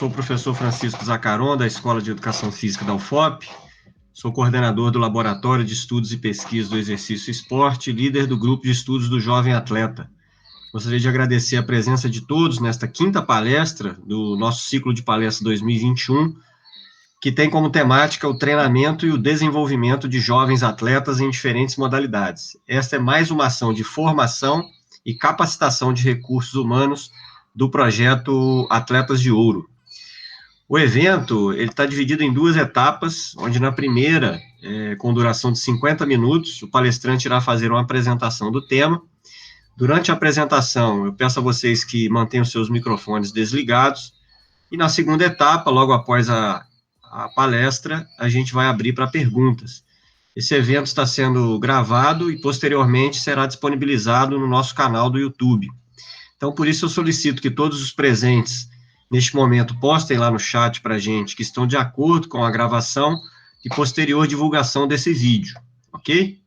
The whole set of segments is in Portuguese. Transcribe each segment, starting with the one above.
sou o professor Francisco Zacaron, da Escola de Educação Física da UFOP, sou coordenador do Laboratório de Estudos e Pesquisa do Exercício e Esporte, líder do Grupo de Estudos do Jovem Atleta. Gostaria de agradecer a presença de todos nesta quinta palestra do nosso ciclo de palestra 2021, que tem como temática o treinamento e o desenvolvimento de jovens atletas em diferentes modalidades. Esta é mais uma ação de formação e capacitação de recursos humanos do projeto Atletas de Ouro. O evento está dividido em duas etapas, onde na primeira, com duração de 50 minutos, o palestrante irá fazer uma apresentação do tema. Durante a apresentação, eu peço a vocês que mantenham seus microfones desligados, e na segunda etapa, logo após a palestra, a gente vai abrir para perguntas. Esse evento está sendo gravado e posteriormente será disponibilizado no nosso canal do YouTube. Então, por isso eu solicito que todos os presentes, neste momento, postem lá no chat para a gente que estão de acordo com a gravação e posterior divulgação desse vídeo, ok?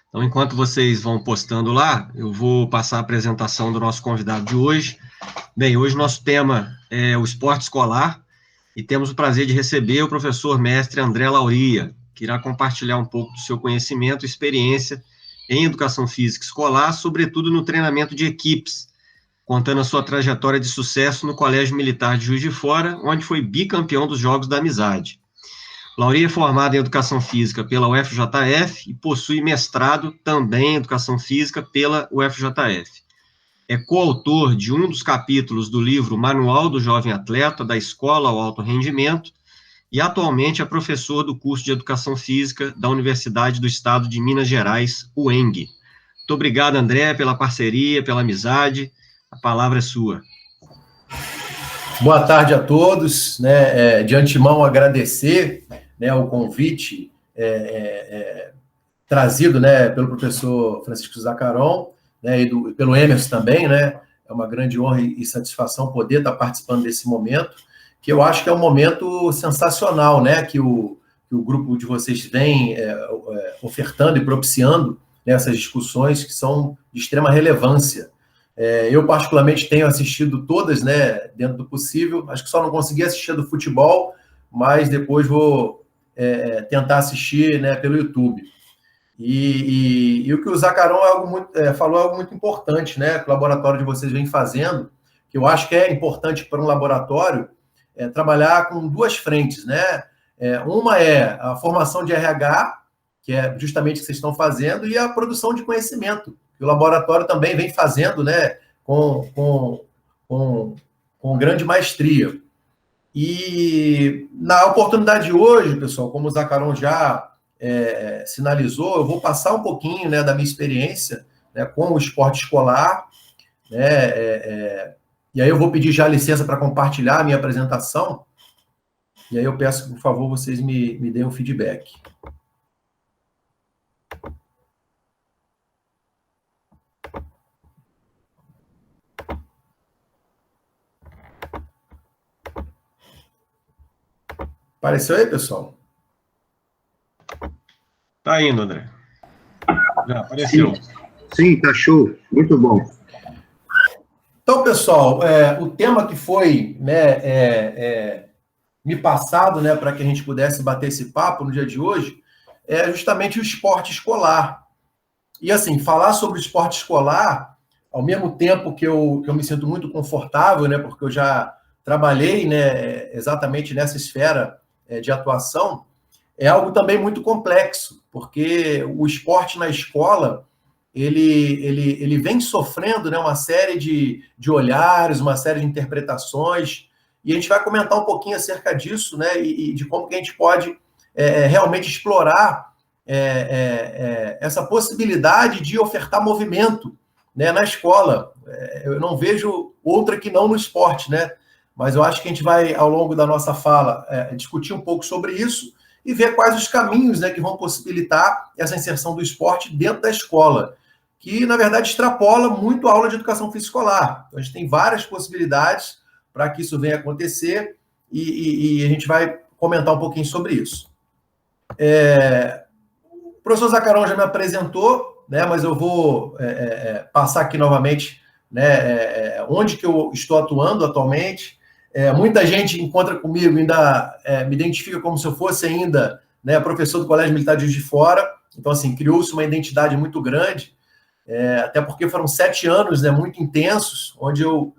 Então, enquanto vocês vão postando lá, eu vou passar a apresentação do nosso convidado de hoje. Bem, hoje nosso tema é o esporte escolar e temos o prazer de receber o professor mestre André Lauria, que irá compartilhar um pouco do seu conhecimento e experiência em educação física escolar, sobretudo no treinamento de equipes, contando a sua trajetória de sucesso no Colégio Militar de Juiz de Fora, onde foi bicampeão dos Jogos da Amizade. Lauria é formado em Educação Física pela UFJF e possui mestrado também em Educação Física pela UFJF. É coautor de um dos capítulos do livro Manual do Jovem Atleta, da Escola ao Alto Rendimento, e atualmente é professor do curso de Educação Física da Universidade do Estado de Minas Gerais, UENG. Muito obrigado, André, pela parceria, pela amizade. A palavra é sua. Boa tarde a todos. De antemão, agradecer o convite trazido pelo professor Francisco Zacaron e pelo Emerson também. É uma grande honra e satisfação poder estar participando desse momento, que eu acho que é um momento sensacional, que o grupo de vocês vem ofertando e propiciando essas discussões que são de extrema relevância. Eu, particularmente, tenho assistido todas, dentro do possível. Acho que só não consegui assistir a do futebol, mas depois vou tentar assistir pelo YouTube. E o que o Zacaron falou é algo muito importante, que o laboratório de vocês vem fazendo, que eu acho que é importante para um laboratório trabalhar com duas frentes. Uma é a formação de RH, que é justamente o que vocês estão fazendo, e a produção de conhecimento, que o laboratório também vem fazendo com grande maestria. E na oportunidade de hoje, pessoal, como o Zacaron já sinalizou, eu vou passar um pouquinho da minha experiência com o esporte escolar, e aí eu vou pedir já licença para compartilhar a minha apresentação, e aí eu peço que, por favor, vocês me deem um feedback. Apareceu aí, pessoal? Tá indo, André. Já apareceu. Sim, tá show. Muito bom. Então, pessoal, o tema que foi me passado para que a gente pudesse bater esse papo no dia de hoje é justamente o esporte escolar. E, assim, falar sobre o esporte escolar, ao mesmo tempo que eu me sinto muito confortável, porque eu já trabalhei exatamente nessa esfera de atuação, é algo também muito complexo, porque o esporte na escola ele vem sofrendo uma série de olhares, uma série de interpretações, e a gente vai comentar um pouquinho acerca disso, e de como que a gente pode realmente explorar essa possibilidade de ofertar movimento na escola. Eu não vejo outra que não no esporte, mas eu acho que a gente vai, ao longo da nossa fala, discutir um pouco sobre isso e ver quais os caminhos que vão possibilitar essa inserção do esporte dentro da escola, que, na verdade, extrapola muito a aula de educação física escolar. Então, a gente tem várias possibilidades para que isso venha acontecer e a gente vai comentar um pouquinho sobre isso. O professor Zacaron já me apresentou, mas eu vou passar aqui novamente onde que eu estou atuando atualmente. Muita gente encontra comigo, ainda me identifica como se eu fosse ainda, né, professor do Colégio Militar de Juiz de Fora. Então, assim, criou-se uma identidade muito grande, até porque foram 7 anos, né, muito intensos, onde eu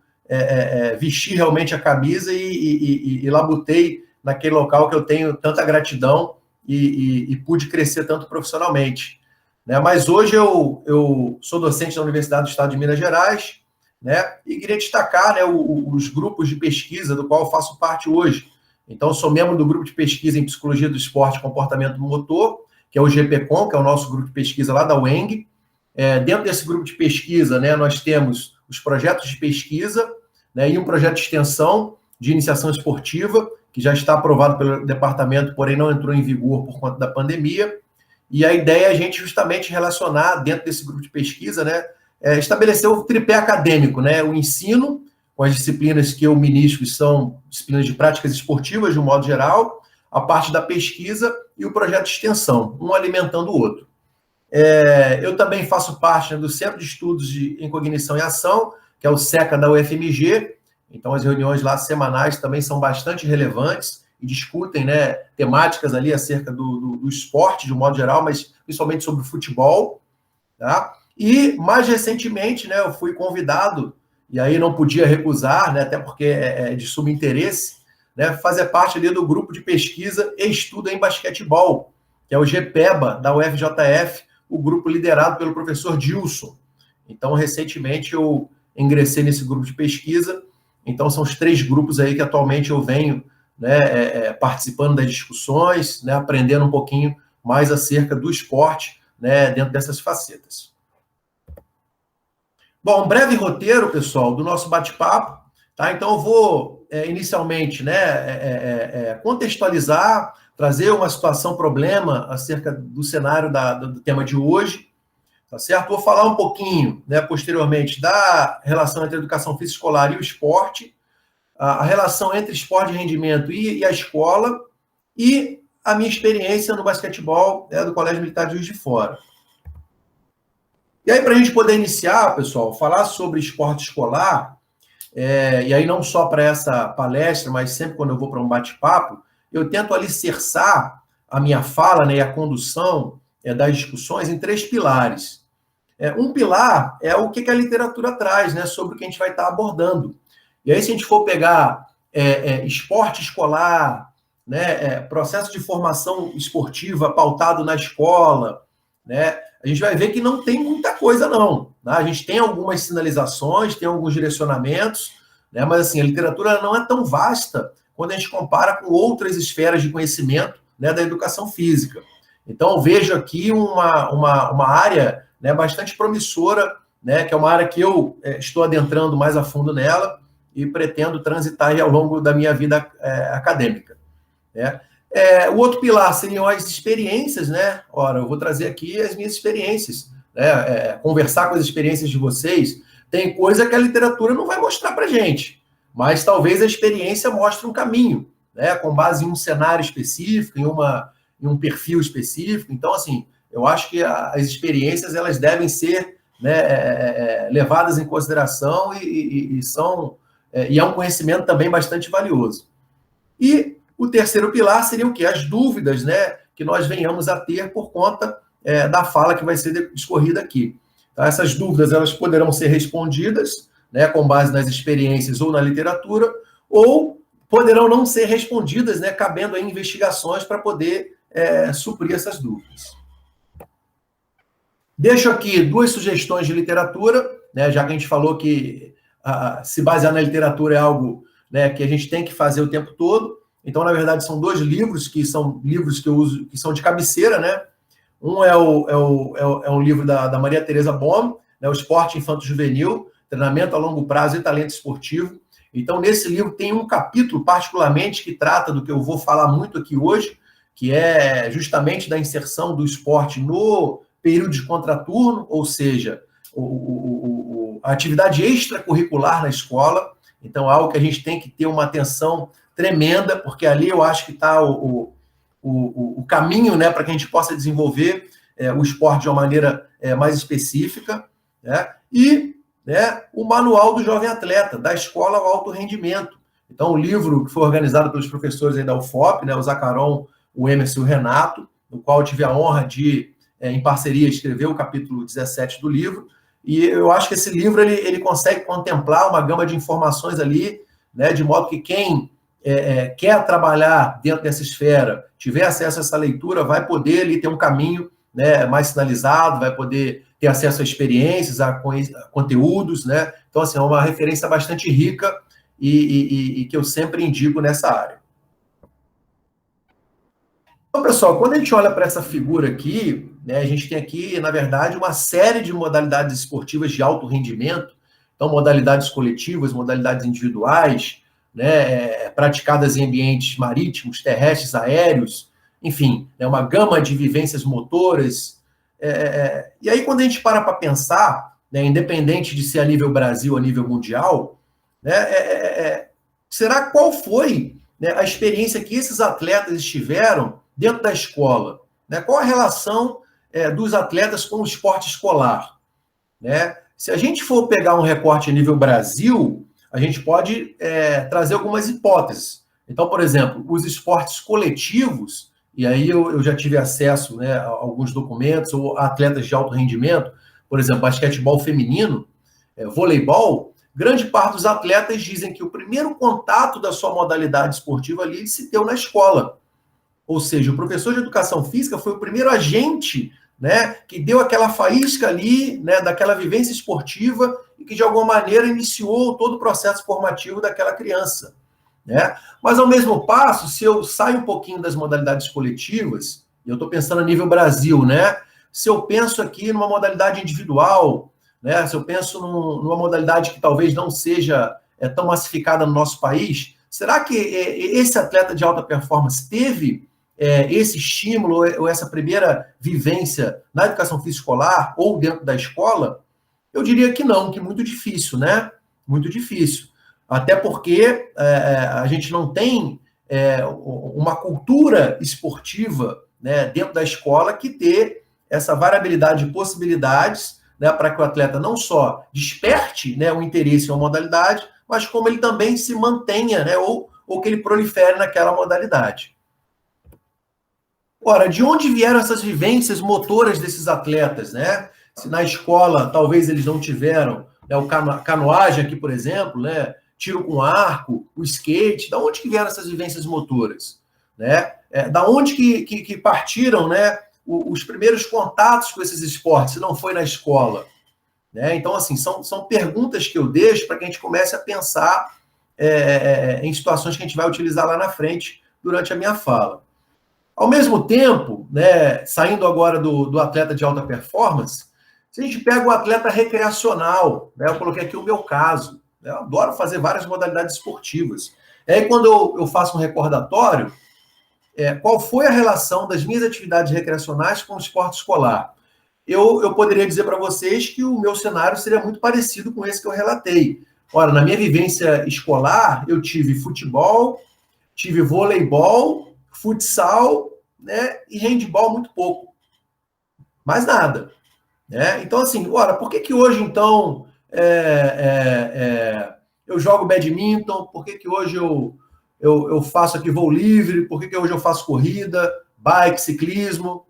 vesti realmente a camisa e labutei naquele local que eu tenho tanta gratidão e pude crescer tanto profissionalmente. Né? Mas hoje eu sou docente da Universidade do Estado de Minas Gerais, né? E queria destacar, né, os grupos de pesquisa do qual eu faço parte hoje. Então, eu sou membro do grupo de pesquisa em Psicologia do Esporte e Comportamento Motor, que é o GPCOM, que é o nosso grupo de pesquisa lá da UENG. Dentro desse grupo de pesquisa, né, nós temos os projetos de pesquisa, né, e um projeto de extensão de iniciação esportiva, que já está aprovado pelo departamento, porém não entrou em vigor por conta da pandemia. E a ideia é a gente justamente relacionar dentro desse grupo de pesquisa, né, estabelecer o tripé acadêmico, né, o ensino, com as disciplinas que eu ministro, que são disciplinas de práticas esportivas, de um modo geral, a parte da pesquisa e o projeto de extensão, um alimentando o outro. Eu também faço parte, né, do Centro de Estudos em Cognição e Ação, que é o SECA da UFMG. Então, as reuniões lá semanais também são bastante relevantes e discutem, né, temáticas ali acerca do esporte, de um modo geral, mas principalmente sobre o futebol. Tá? E, mais recentemente, né, eu fui convidado, e aí não podia recusar, né, até porque é de subinteresse, né, fazer parte ali do grupo de pesquisa e estudo em basquetebol, que é o GPEBA, da UFJF, o grupo liderado pelo professor Dilson. Então, recentemente, eu ingressei nesse grupo de pesquisa. Então, são os 3 grupos aí que atualmente eu venho, né, participando das discussões, né, aprendendo um pouquinho mais acerca do esporte, né, dentro dessas facetas. Bom, um breve roteiro, pessoal, do nosso bate-papo, tá? Então, eu vou, inicialmente, né, contextualizar, trazer uma situação, problema acerca do cenário do tema de hoje, tá certo? Vou falar um pouquinho, né, posteriormente, da relação entre a educação física escolar e o esporte, a relação entre esporte e rendimento e a escola, e a minha experiência no basquetebol, né, do Colégio Militar de Juiz de Fora. E aí, para a gente poder iniciar, pessoal, falar sobre esporte escolar, e aí não só para essa palestra, mas sempre quando eu vou para um bate-papo, eu tento alicerçar a minha fala, né, e a condução das discussões em 3 pilares. Um pilar é o que a literatura traz, né, sobre o que a gente vai estar abordando. E aí, se a gente for pegar esporte escolar, né, processo de formação esportiva pautado na escola, né, a gente vai ver que não tem muita coisa, não. Né? A gente tem algumas sinalizações, tem alguns direcionamentos, né, mas assim, a literatura não é tão vasta quando a gente compara com outras esferas de conhecimento, né, da educação física. Então, eu vejo aqui uma área, né, bastante promissora, né, que é uma área que eu estou adentrando mais a fundo nela e pretendo transitar aí ao longo da minha vida acadêmica. Né? O outro pilar seriam as experiências, né? Ora, eu vou trazer aqui as minhas experiências, né? Conversar com as experiências de vocês. Tem coisa que a literatura não vai mostrar para gente, mas talvez a experiência mostre um caminho, né? Com base em um cenário específico, em um perfil específico. Então, assim, eu acho que as experiências elas devem ser, né, levadas em consideração e é um conhecimento também bastante valioso. E o terceiro pilar seria o quê? As dúvidas, né, que nós venhamos a ter por conta da fala que vai ser discorrida aqui. Tá? Essas dúvidas elas poderão ser respondidas, né, com base nas experiências ou na literatura, ou poderão não ser respondidas, né, cabendo aí investigações para poder suprir essas dúvidas. Deixo aqui 2 sugestões de literatura, né, já que a gente falou que se basear na literatura é algo, né, que a gente tem que fazer o tempo todo. Então, na verdade, são 2 livros que são livros que eu uso, que são de cabeceira, né? Um é um livro da Maria Teresa Bohm, né, O Esporte Infanto-Juvenil, Treinamento a Longo Prazo e Talento Esportivo. Então, nesse livro tem um capítulo, particularmente, que trata do que eu vou falar muito aqui hoje, que é justamente da inserção do esporte no período de contraturno, ou seja, a atividade extracurricular na escola. Então, é algo que a gente tem que ter uma atenção tremenda, porque ali eu acho que está o caminho, né, para que a gente possa desenvolver o esporte de uma maneira mais específica, né? E, né, o manual do jovem atleta, da escola ao alto rendimento, Então, o livro que foi organizado pelos professores aí da UFOP, né, o Zacaron, o Emerson e o Renato, no qual eu tive a honra de, em parceria, escrever o capítulo 17 do livro, e eu acho que esse livro ele consegue contemplar uma gama de informações ali, né, de modo que quem quer trabalhar dentro dessa esfera, tiver acesso a essa leitura, vai poder ali ter um caminho, né, mais sinalizado, vai poder ter acesso a experiências, a conteúdos, né? Então, assim, é uma referência bastante rica e que eu sempre indico nessa área. Então, pessoal, quando a gente olha para essa figura aqui, né, a gente tem aqui, na verdade, uma série de modalidades esportivas de alto rendimento, então, modalidades coletivas, modalidades individuais, né, praticadas em ambientes marítimos, terrestres, aéreos, enfim, né, uma gama de vivências motoras. E aí, quando a gente para pensar, né, independente de ser a nível Brasil ou a nível mundial, né, será qual foi, né, a experiência que esses atletas tiveram dentro da escola? Né? Qual a relação dos atletas com o esporte escolar? Né? Se a gente for pegar um recorte a nível Brasil, a gente pode trazer algumas hipóteses. Então, por exemplo, os esportes coletivos, e aí eu já tive acesso, né, a alguns documentos, ou atletas de alto rendimento, por exemplo, basquetebol feminino, voleibol, grande parte dos atletas dizem que o primeiro contato da sua modalidade esportiva ali se deu na escola. Ou seja, o professor de educação física foi o primeiro agente, né, que deu aquela faísca ali, né, daquela vivência esportiva e que, de alguma maneira, iniciou todo o processo formativo daquela criança. Né? Mas, ao mesmo passo, se eu saio um pouquinho das modalidades coletivas, e eu estou pensando a nível Brasil, né, se eu penso aqui numa modalidade individual, né, se eu penso numa modalidade que talvez não seja tão massificada no nosso país, será que esse atleta de alta performance teve esse estímulo ou essa primeira vivência na educação física escolar ou dentro da escola? Eu diria que não, que muito difícil, né? Muito difícil. Até porque a gente não tem uma cultura esportiva, né, dentro da escola que dê essa variabilidade de possibilidades, né, para que o atleta não só desperte, né, o interesse em uma modalidade, mas como ele também se mantenha, né, ou que ele prolifere naquela modalidade. Ora, de onde vieram essas vivências motoras desses atletas, né? Se na escola talvez eles não tiveram, né, canoagem aqui, por exemplo, né, tiro com arco, o skate, da onde que vieram essas vivências motoras? Né? Da onde que partiram, né, os primeiros contatos com esses esportes, se não foi na escola? Né? Então, assim, são perguntas que eu deixo para que a gente comece a pensar em situações que a gente vai utilizar lá na frente durante a minha fala. Ao mesmo tempo, né, saindo agora do atleta de alta performance, se a gente pega o atleta recreacional, né, eu coloquei aqui o meu caso, né, eu adoro fazer várias modalidades esportivas. E aí, quando eu faço um recordatório, qual foi a relação das minhas atividades recreacionais com o esporte escolar? Eu poderia dizer para vocês que o meu cenário seria muito parecido com esse que eu relatei. Ora, na minha vivência escolar, eu tive futebol, tive voleibol, futsal, né, e handball muito pouco. Mais nada. Né? Então, assim, ora, por que hoje, então, eu jogo badminton? Por que hoje eu faço aqui voo livre? Por que hoje eu faço corrida, bike, ciclismo?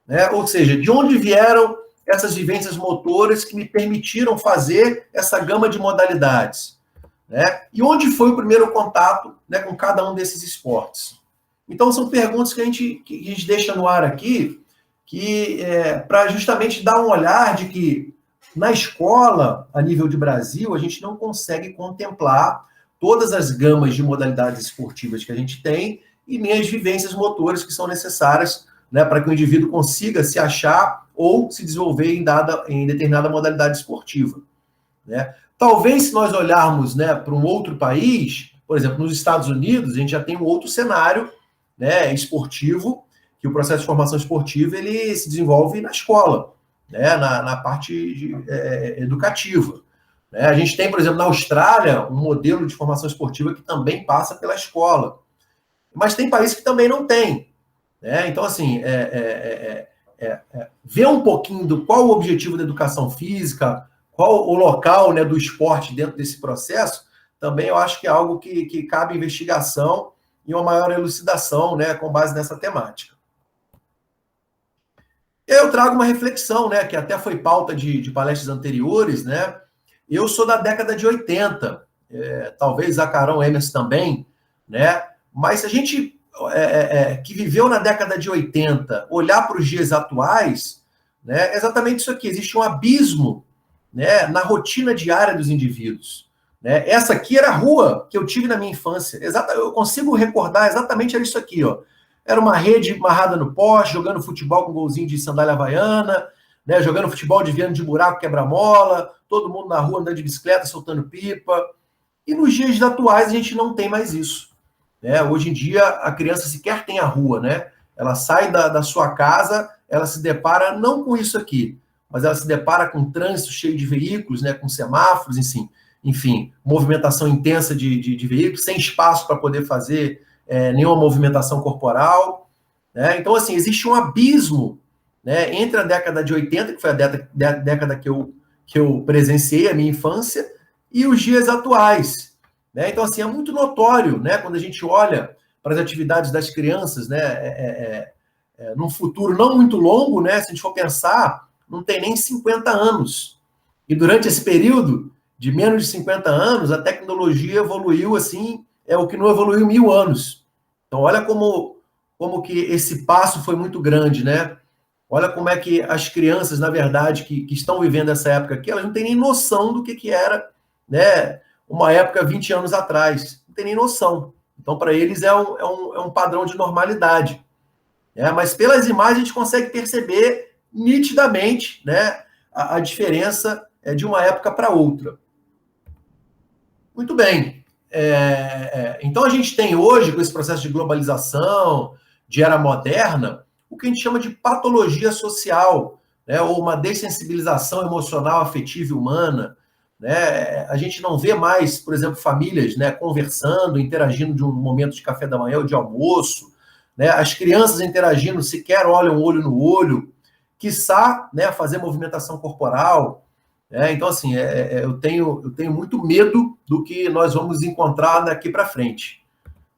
Né? Ou seja, de onde vieram essas vivências motoras que me permitiram fazer essa gama de modalidades? Né? E onde foi o primeiro contato, né, com cada um desses esportes? Então, são perguntas que a gente deixa no ar aqui, para justamente dar um olhar de que, na escola, a nível de Brasil, a gente não consegue contemplar todas as gamas de modalidades esportivas que a gente tem e nem as vivências motoras que são necessárias, né, para que o indivíduo consiga se achar ou se desenvolver em determinada modalidade esportiva. Né? Talvez, se nós olharmos, né, para um outro país, por exemplo, nos Estados Unidos, a gente já tem um outro cenário, né, esportivo, que o processo de formação esportiva ele se desenvolve na escola, né, na parte educativa. Né? A gente tem, por exemplo, na Austrália, um modelo de formação esportiva que também passa pela escola. Mas tem países que também não tem. Né? Então, assim, ver um pouquinho do qual o objetivo da educação física, qual o local, né, do esporte dentro desse processo, também eu acho que é algo que cabe investigação e uma maior elucidação, né, com base nessa temática. Eu trago uma reflexão, né, que até foi pauta de palestras anteriores, né? Eu sou da década de 80, talvez Zacarão, Emerson também, né? Mas se a gente que viveu na década de 80 olhar para os dias atuais, né, é exatamente isso aqui, existe um abismo, né, na rotina diária dos indivíduos. Né? Essa aqui era a rua que eu tive na minha infância. Eu consigo recordar exatamente era isso aqui, ó. Era uma rede amarrada no poste, jogando futebol com golzinho de sandália havaiana, né, jogando futebol desviando de buraco, quebra-mola, todo mundo na rua andando de bicicleta, soltando pipa. E nos dias atuais a gente não tem mais isso. Né? Hoje em dia a criança sequer tem a rua, né? Ela sai da sua casa, ela se depara não com isso aqui, mas ela se depara com trânsito cheio de veículos, né, com semáforos, enfim, movimentação intensa de veículos, sem espaço para poder fazer nenhuma movimentação corporal. Né? Então, assim, existe um abismo, né, entre a década de 80, que foi a década que eu presenciei, a minha infância, e os dias atuais. Né? Então, assim, é muito notório, né, quando a gente olha para as atividades das crianças, né, num futuro não muito longo, né, se a gente for pensar, não tem nem 50 anos. E durante esse período de menos de 50 anos, a tecnologia evoluiu, assim, o que não evoluiu 1000 anos. Então, olha como que esse passo foi muito grande, né? Olha como é que as crianças, na verdade, que estão vivendo essa época aqui, elas não têm nem noção do que era, né, uma época 20 anos atrás. Não tem nem noção. Então, para eles é um padrão de normalidade. Mas pelas imagens a gente consegue perceber nitidamente, né, a diferença de uma época para outra. Muito bem. Então a gente tem hoje, com esse processo de globalização, de era moderna, o que a gente chama de patologia social, né, ou uma dessensibilização emocional, afetiva e humana. Né? A gente não vê mais, por exemplo, famílias, né, conversando, interagindo de um momento de café da manhã ou de almoço, né? As crianças interagindo, sequer olham olho no olho, quiçá, né, fazer movimentação corporal. Então, assim, eu tenho muito medo do que nós vamos encontrar daqui para frente,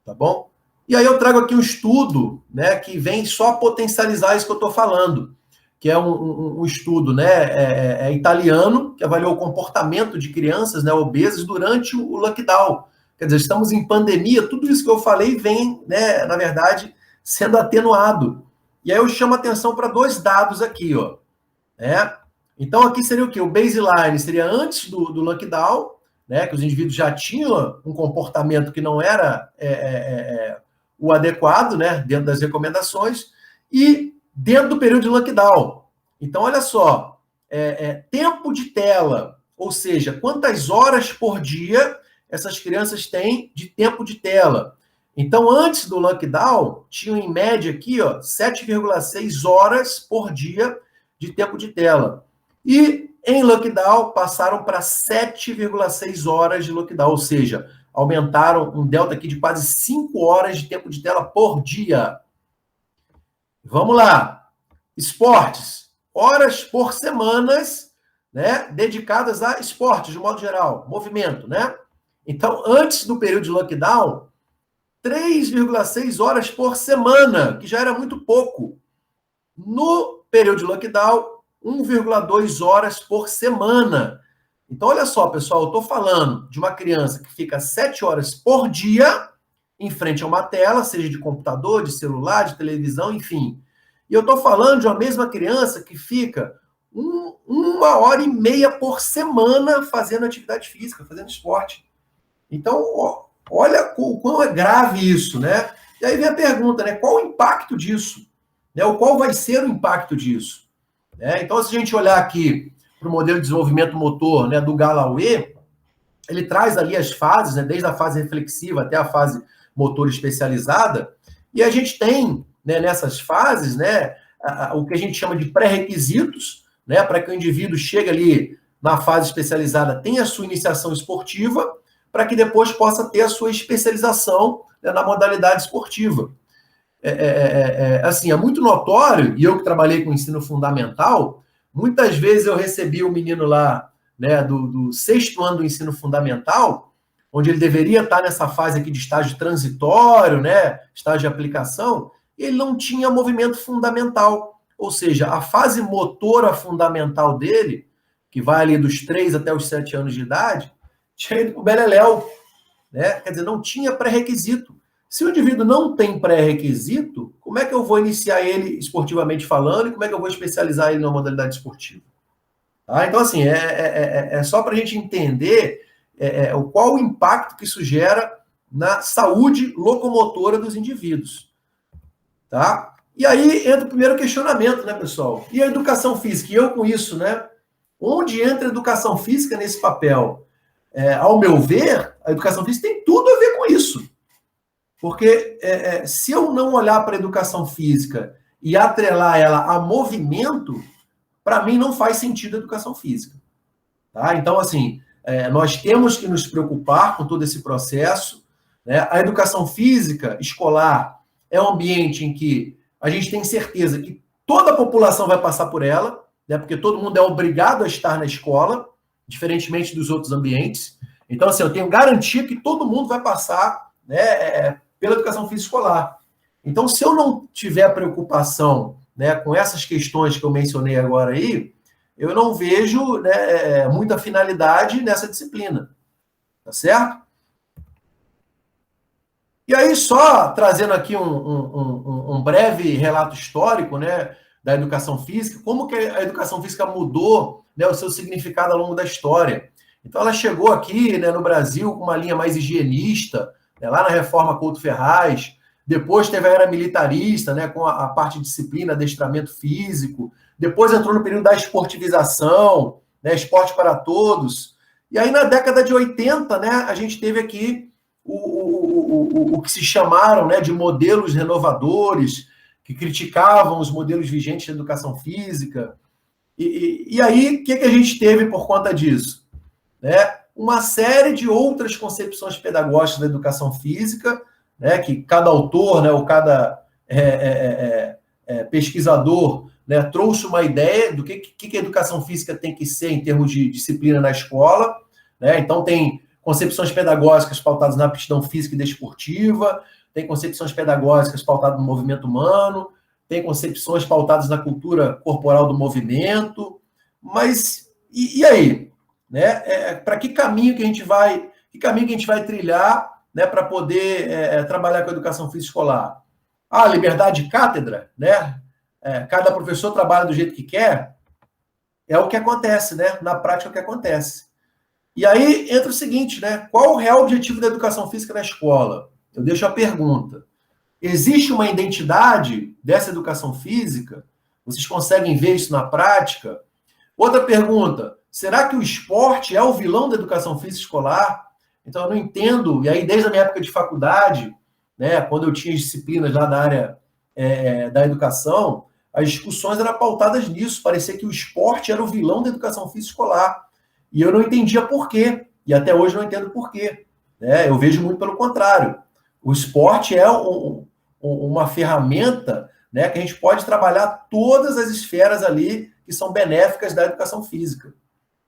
tá bom? E aí eu trago aqui um estudo, né, que vem só potencializar isso que eu estou falando, que é um estudo, né, italiano, que avaliou o comportamento de crianças, né, obesas durante o lockdown. Quer dizer, estamos em pandemia, tudo isso que eu falei vem, né, na verdade, sendo atenuado. E aí eu chamo a atenção para 2 dados aqui, ó. Então, aqui seria o quê? O baseline seria antes do lockdown, né, que os indivíduos já tinham um comportamento que não era o adequado, né, dentro das recomendações, e dentro do período de lockdown. Então, olha só, tempo de tela, ou seja, quantas horas por dia essas crianças têm de tempo de tela. Então, antes do lockdown, tinham em média aqui, ó, 7,6 horas por dia de tempo de tela. E em lockdown passaram para 7,6 horas de lockdown, ou seja, aumentaram um delta aqui de quase 5 horas de tempo de tela por dia. Vamos lá. Esportes. Horas por semanas, né, dedicadas a esportes, de modo geral, movimento, né? Então, antes do período de lockdown, 3,6 horas por semana, que já era muito pouco. No período de lockdown, 1,2 horas por semana. Então, olha só, pessoal, eu estou falando de uma criança que fica 7 horas por dia em frente a uma tela, seja de computador, de celular, de televisão, enfim. E eu estou falando de uma mesma criança que fica 1h30 por semana fazendo atividade física, fazendo esporte. Então, olha o quão é grave isso, né? E aí vem a pergunta, né? Qual o impacto disso? Né? Ou qual vai ser o impacto disso? Então, se a gente olhar aqui para o modelo de desenvolvimento motor, né, do Gallaudet, ele traz ali as fases, né, desde a fase reflexiva até a fase motor especializada, e a gente tem, né, nessas fases, né, o que a gente chama de pré-requisitos, né, para que o indivíduo chegue ali na fase especializada, tenha a sua iniciação esportiva, para que depois possa ter a sua especialização, né, na modalidade esportiva. Assim, é muito notório, e eu que trabalhei com ensino fundamental, muitas vezes eu recebi o menino lá, né, do 6º ano do ensino fundamental, onde ele deveria estar nessa fase aqui de estágio transitório, né, estágio de aplicação, ele não tinha movimento fundamental. Ou seja, a fase motora fundamental dele, que vai ali dos 3 até os 7 anos de idade, tinha ido para o beleléu, né? Quer dizer, não tinha pré-requisito. Se o indivíduo não tem pré-requisito, como é que eu vou iniciar ele esportivamente falando e como é que eu vou especializar ele na modalidade esportiva? Tá? Então, assim, é só para a gente entender qual o impacto que isso gera na saúde locomotora dos indivíduos. Tá? E aí entra o primeiro questionamento, né, pessoal? E a educação física? E eu com isso, né? Onde entra a educação física nesse papel? Ao meu ver, a educação física tem tudo a ver com isso. Porque se eu não olhar para a educação física e atrelar ela a movimento, para mim não faz sentido a educação física. Tá? Então, assim, nós temos que nos preocupar com todo esse processo. Né? A educação física escolar é um ambiente em que a gente tem certeza que toda a população vai passar por ela, né? Porque todo mundo é obrigado a estar na escola, diferentemente dos outros ambientes. Então, assim, eu tenho garantia que todo mundo vai passar, né, pela educação física escolar. Então, se eu não tiver preocupação, né, com essas questões que eu mencionei agora aí, eu não vejo, né, muita finalidade nessa disciplina. Tá certo? E aí, só trazendo aqui um breve relato histórico, né, da educação física, como que a educação física mudou, né, o seu significado ao longo da história. Então, ela chegou aqui, né, no Brasil com uma linha mais higienista, né, lá na Reforma Couto Ferraz. Depois teve a era militarista, né, com a parte de disciplina, adestramento físico. Depois entrou no período da esportivização, né, esporte para todos. E aí, na década de 80, né, a gente teve aqui o que se chamaram, né, de modelos renovadores, que criticavam os modelos vigentes de educação física. E aí, o que a gente teve por conta disso? Né? Uma série de outras concepções pedagógicas da educação física, né, que cada autor, né, ou cada pesquisador, né, trouxe uma ideia do que a educação física tem que ser em termos de disciplina na escola. Né? Então, tem concepções pedagógicas pautadas na aptidão física e desportiva, tem concepções pedagógicas pautadas no movimento humano, tem concepções pautadas na cultura corporal do movimento, mas e aí? Né? Para que caminho que a gente vai trilhar, né, para poder trabalhar com a educação física escolar? A liberdade de cátedra, né? Cada professor trabalha do jeito que quer, é o que acontece, né? Na prática é o que acontece. E aí entra o seguinte, né? Qual o real objetivo da educação física na escola? Eu deixo a pergunta. Existe uma identidade dessa educação física? Vocês conseguem ver isso na prática? Outra pergunta. Será que o esporte é o vilão da educação física escolar? Então, eu não entendo. E aí, desde a minha época de faculdade, né, quando eu tinha disciplinas lá da área da educação, as discussões eram pautadas nisso. Parecia que o esporte era o vilão da educação física escolar. E eu não entendia por quê. E até hoje não entendo por quê. Né? Eu vejo muito pelo contrário. O esporte é uma ferramenta, né, que a gente pode trabalhar todas as esferas ali que são benéficas da educação física.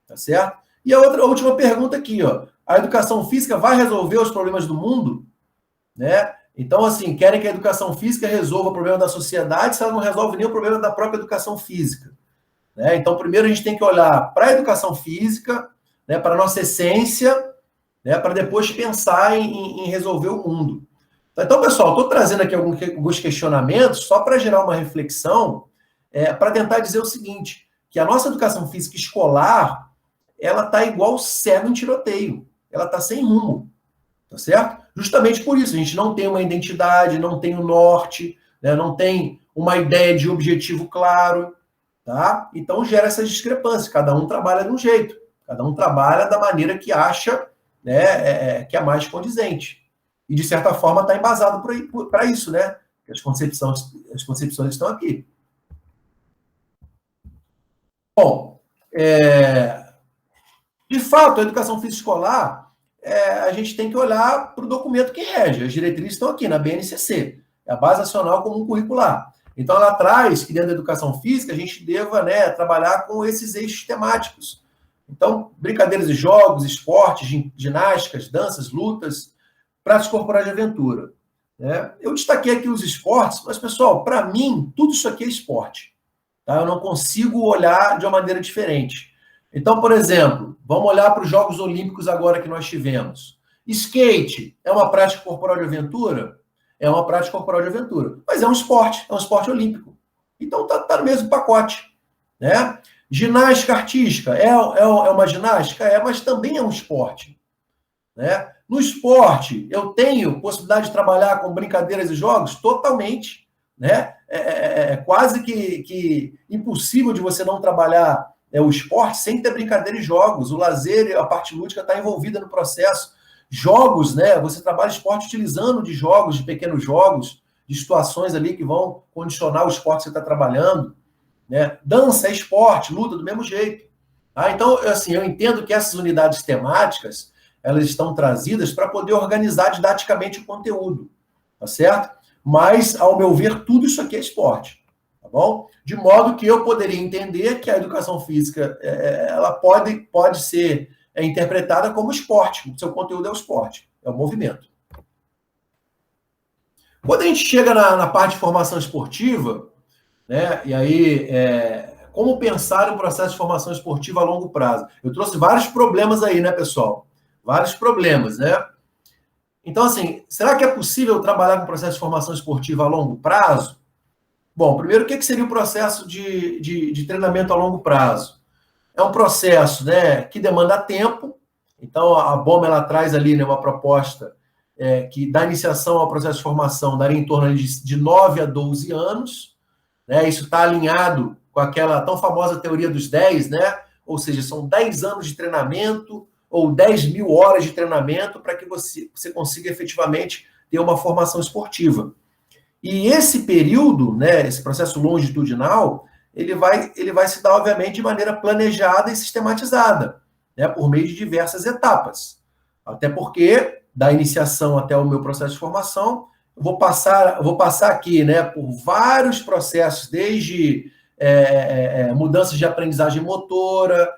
Tá certo? E a última pergunta aqui, ó. A educação física vai resolver os problemas do mundo? Né? Então, assim, querem que a educação física resolva o problema da sociedade se ela não resolve nem o problema da própria educação física. Né? Então, primeiro a gente tem que olhar para a educação física, né, para a nossa essência, né, para depois pensar em resolver o mundo. Então, pessoal, estou trazendo aqui alguns questionamentos só para gerar uma reflexão, para tentar dizer o seguinte, que a nossa educação física escolar, ela está igual cego em tiroteio. Ela está sem rumo. Tá certo? Justamente por isso, a gente não tem uma identidade, não tem um norte, né, não tem uma ideia de objetivo claro. Tá? Então, gera essas discrepâncias. Cada um trabalha de um jeito. Cada um trabalha da maneira que acha, né, que é mais condizente. E, de certa forma, está embasado para isso, né? As concepções estão aqui. Bom, de fato, a educação física escolar, a gente tem que olhar para o documento que rege. As diretrizes estão aqui, na BNCC. É a Base Nacional Comum Curricular. Então, ela traz que dentro da educação física a gente deva, né, trabalhar com esses eixos temáticos. Então, brincadeiras e jogos, esportes, ginásticas, danças, lutas, práticas corporais de aventura. Né? Eu destaquei aqui os esportes, mas, pessoal, para mim, tudo isso aqui é esporte. Tá? Eu não consigo olhar de uma maneira diferente. Então, por exemplo, vamos olhar para os Jogos Olímpicos agora que nós tivemos. Skate é uma prática corporal de aventura? É uma prática corporal de aventura. Mas é um esporte olímpico. Então, tá no mesmo pacote. Né? Ginástica artística é uma ginástica? Mas também é um esporte. Né? No esporte, eu tenho possibilidade de trabalhar com brincadeiras e jogos? Totalmente. Né? É quase que impossível de você não trabalhar o esporte sem ter brincadeira e jogos. O lazer, a parte lúdica está envolvida no processo. Jogos, né? Você trabalha esporte utilizando de jogos, de pequenos jogos, de situações ali que vão condicionar o esporte que você está trabalhando. Né? Dança é esporte, luta do mesmo jeito. Tá? Então, assim, eu entendo que essas unidades temáticas, elas estão trazidas para poder organizar didaticamente o conteúdo, tá certo? Mas, ao meu ver, tudo isso aqui é esporte, tá bom? De modo que eu poderia entender que a educação física, ela pode ser interpretada como esporte, o seu conteúdo é o esporte, é o movimento. Quando a gente chega na parte de formação esportiva, né, e aí, como pensar um processo de formação esportiva a longo prazo? Eu trouxe vários problemas aí, né, pessoal? Vários problemas, né? Então, assim, será que é possível trabalhar com processo de formação esportiva a longo prazo? Bom, primeiro, o que seria o processo de treinamento a longo prazo? É um processo, né, que demanda tempo. Então, a BOMA ela traz ali, né, uma proposta que da iniciação ao processo de formação daria em torno de 9 a 12 anos. Né? Isso está alinhado com aquela tão famosa teoria dos 10, né? Ou seja, são 10 anos de treinamento ou 10 mil horas de treinamento para que você consiga efetivamente ter uma formação esportiva. E esse período, né, esse processo longitudinal, ele vai se dar, obviamente, de maneira planejada e sistematizada, né, por meio de diversas etapas. Até porque, da iniciação até o meu processo de formação, eu vou passar aqui, né, por vários processos, desde mudanças de aprendizagem motora,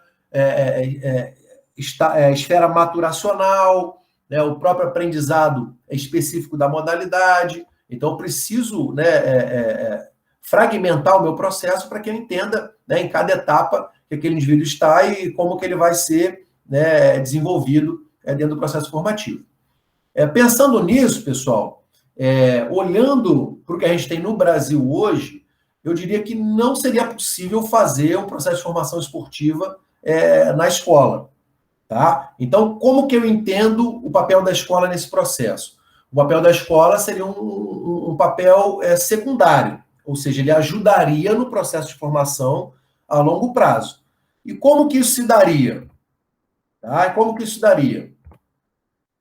esfera maturacional, né, o próprio aprendizado específico da modalidade. Então, eu preciso, né, fragmentar o meu processo para que eu entenda, né, em cada etapa que aquele indivíduo está e como que ele vai ser, né, desenvolvido dentro do processo formativo. Pensando nisso, pessoal, olhando para o que a gente tem no Brasil hoje, eu diria que não seria possível fazer um processo de formação esportiva na escola. Tá? Então, como que eu entendo o papel da escola nesse processo? O papel da escola seria um papel secundário, ou seja, ele ajudaria no processo de formação a longo prazo. E como que isso se daria? Tá? Como que isso se daria?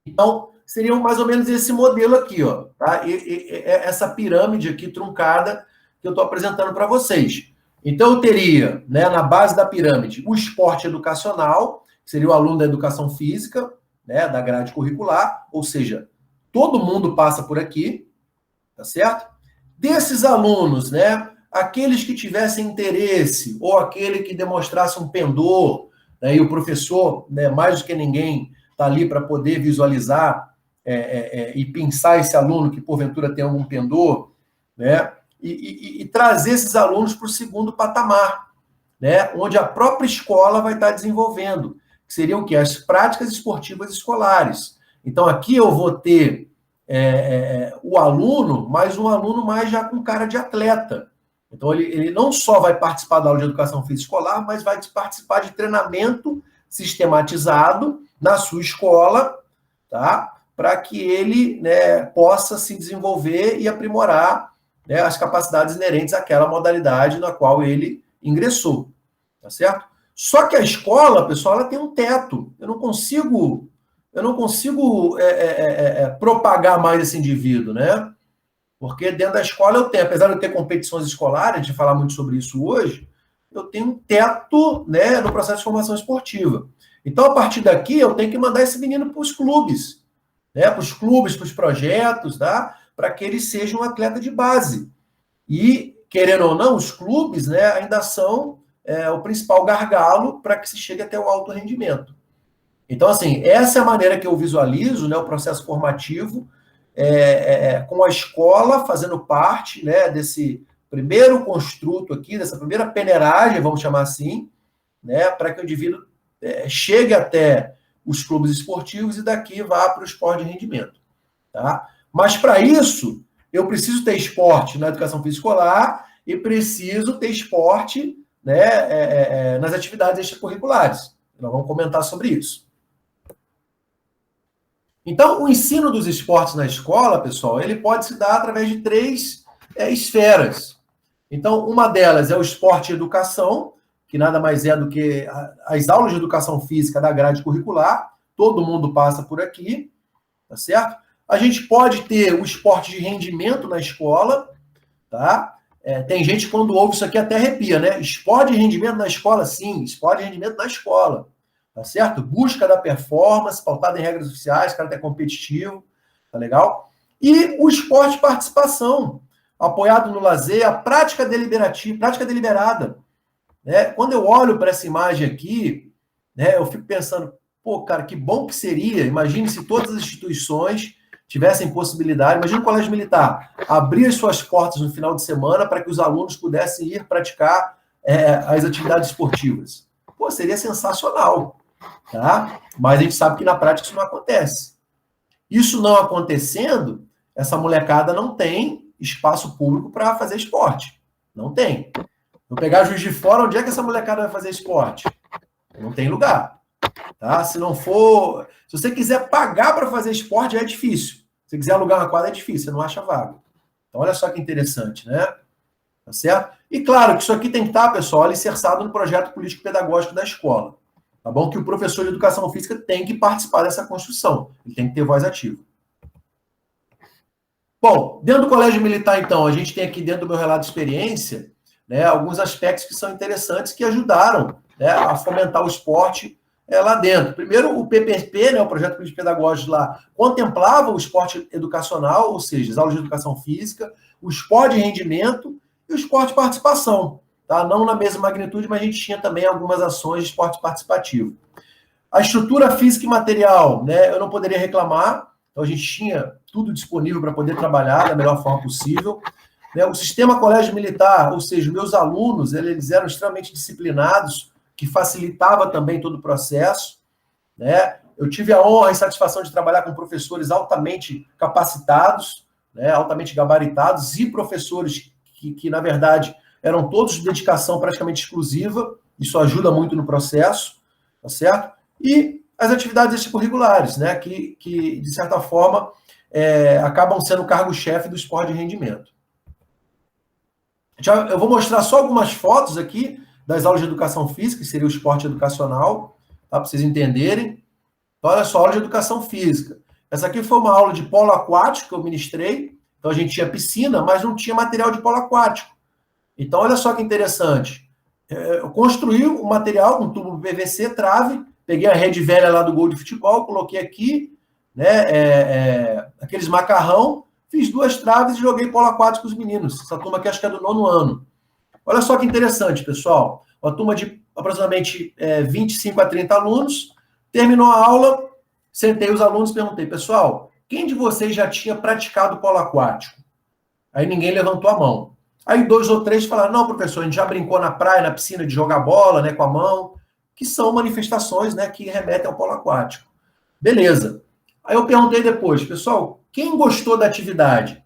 Então, seria mais ou menos esse modelo aqui, ó, tá? Essa pirâmide aqui truncada que eu estou apresentando para vocês. Então, eu teria, né, na base da pirâmide, o esporte educacional, que seria o aluno da educação física, né, da grade curricular, ou seja, todo mundo passa por aqui, tá certo? Desses alunos, né, aqueles que tivessem interesse, ou aquele que demonstrasse um pendor, né, e o professor, né, mais do que ninguém, está ali para poder visualizar e pensar esse aluno que, porventura, tem algum pendor, né, e trazer esses alunos para o segundo patamar, né, onde a própria escola vai estar desenvolvendo, que seriam o quê? As práticas esportivas escolares. Então, aqui eu vou ter o aluno, mas um aluno mais já com cara de atleta. Então, ele não só vai participar da aula de educação física escolar, mas vai participar de treinamento sistematizado na sua escola, tá? Para que ele, né, possa se desenvolver e aprimorar, né, as capacidades inerentes àquela modalidade na qual ele ingressou, tá certo? Só que a escola, pessoal, ela tem um teto. Eu não consigo propagar mais esse indivíduo, né? Porque dentro da escola eu tenho, apesar de eu ter competições escolares, a gente falar muito sobre isso hoje, eu tenho um teto, né, no processo de formação esportiva. Então, a partir daqui, eu tenho que mandar esse menino para os clubes, né, para os projetos, tá? Para que ele seja um atleta de base. E, querendo ou não, os clubes, né, ainda são o principal gargalo para que se chegue até o alto rendimento. Então, assim, essa é a maneira que eu visualizo, né, o processo formativo, com a escola fazendo parte, né, desse primeiro construto aqui, dessa primeira peneiragem, vamos chamar assim, né, para que o indivíduo chegue até os clubes esportivos e daqui vá para o esporte de rendimento. Tá? Mas, para isso, eu preciso ter esporte na educação física escolar e preciso ter esporte, né, nas atividades extracurriculares. Nós vamos comentar sobre isso. Então, o ensino dos esportes na escola, pessoal, ele pode se dar através de 3 esferas. Então, uma delas é o esporte e educação, que nada mais é do que as aulas de educação física da grade curricular. Todo mundo passa por aqui, tá certo? A gente pode ter o esporte de rendimento na escola, tá? Tem gente que quando ouve isso aqui até arrepia, né? Esporte de rendimento na escola, sim, esporte de rendimento na escola. Tá certo? Busca da performance, pautada em regras oficiais, caráter competitivo, tá legal? E o esporte participação, apoiado no lazer, a prática deliberativa, prática deliberada. Né? Quando eu olho para essa imagem aqui, né, eu fico pensando, pô, cara, que bom que seria, imagine se todas as instituições tivessem possibilidade, imagina o colégio militar, abrir as suas portas no final de semana para que os alunos pudessem ir praticar as atividades esportivas. Pô, seria sensacional. Tá? Mas a gente sabe que na prática isso não acontece. Isso não acontecendo, essa molecada não tem espaço público para fazer esporte. Não tem. Vou pegar Juiz de Fora, onde é que essa molecada vai fazer esporte? Não tem lugar. Tá? Se não for... Se você quiser pagar para fazer esporte, é difícil. Se quiser alugar uma quadra, é difícil, você não acha vaga. Então, olha só que interessante, né? Tá certo? E claro que isso aqui tem que estar, pessoal, alicerçado no projeto político-pedagógico da escola. Tá bom? Que o professor de educação física tem que participar dessa construção. Ele tem que ter voz ativa. Bom, dentro do colégio militar, então, a gente tem aqui dentro do meu relato de experiência, né, alguns aspectos que são interessantes que ajudaram, né, a fomentar o esporte lá dentro. Primeiro, o PPP, né, o projeto político pedagógico lá, contemplava o esporte educacional, ou seja, as aulas de educação física, o esporte de rendimento e o esporte de participação. Tá? Não na mesma magnitude, mas a gente tinha também algumas ações de esporte participativo. A estrutura física e material, né, eu não poderia reclamar, então a gente tinha tudo disponível para poder trabalhar da melhor forma possível. Né, o sistema colégio militar, ou seja, meus alunos, eles eram extremamente disciplinados, que facilitava também todo o processo. Né? Eu tive a honra e satisfação de trabalhar com professores altamente capacitados, né, altamente gabaritados, e professores que na verdade, eram todos de dedicação praticamente exclusiva, isso ajuda muito no processo, tá certo? E as atividades extracurriculares, né, que de certa forma, acabam sendo o cargo-chefe do esporte de rendimento. Eu vou mostrar só algumas fotos aqui das aulas de educação física, que seria o esporte educacional, tá, para vocês entenderem. Então, olha só, aula de educação física. Essa aqui foi uma aula de polo aquático que eu ministrei, então a gente tinha piscina, mas não tinha material de polo aquático. Então, olha só que interessante. Eu construí o material com tubo PVC, trave, peguei a rede velha lá do gol de futebol, coloquei aqui, né, aqueles macarrão, fiz 2 traves e joguei polo aquático com os meninos. Essa turma aqui acho que é do 9º ano. Olha só que interessante, pessoal. Uma turma de aproximadamente 25 a 30 alunos. Terminou a aula, sentei os alunos e perguntei, pessoal, quem de vocês já tinha praticado polo aquático? Aí ninguém levantou a mão. Aí 2 ou 3 falaram, não, professor, a gente já brincou na praia, na piscina, de jogar bola, né, com a mão, que são manifestações, né, que remetem ao polo aquático. Beleza. Aí eu perguntei depois, pessoal, quem gostou da atividade?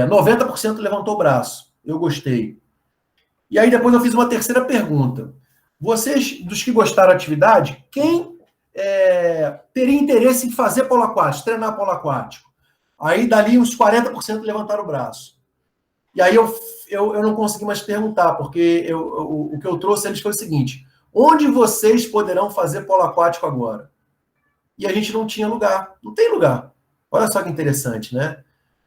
90% levantou o braço. Eu gostei. E aí depois eu fiz uma terceira pergunta. Vocês, dos que gostaram da atividade, quem teria interesse em fazer polo aquático, treinar polo aquático? Aí dali uns 40% levantaram o braço. E aí eu não consegui mais perguntar, porque o que eu trouxe eles foi o seguinte, onde vocês poderão fazer polo aquático agora? E a gente não tinha lugar. Não tem lugar. Olha só que interessante, né?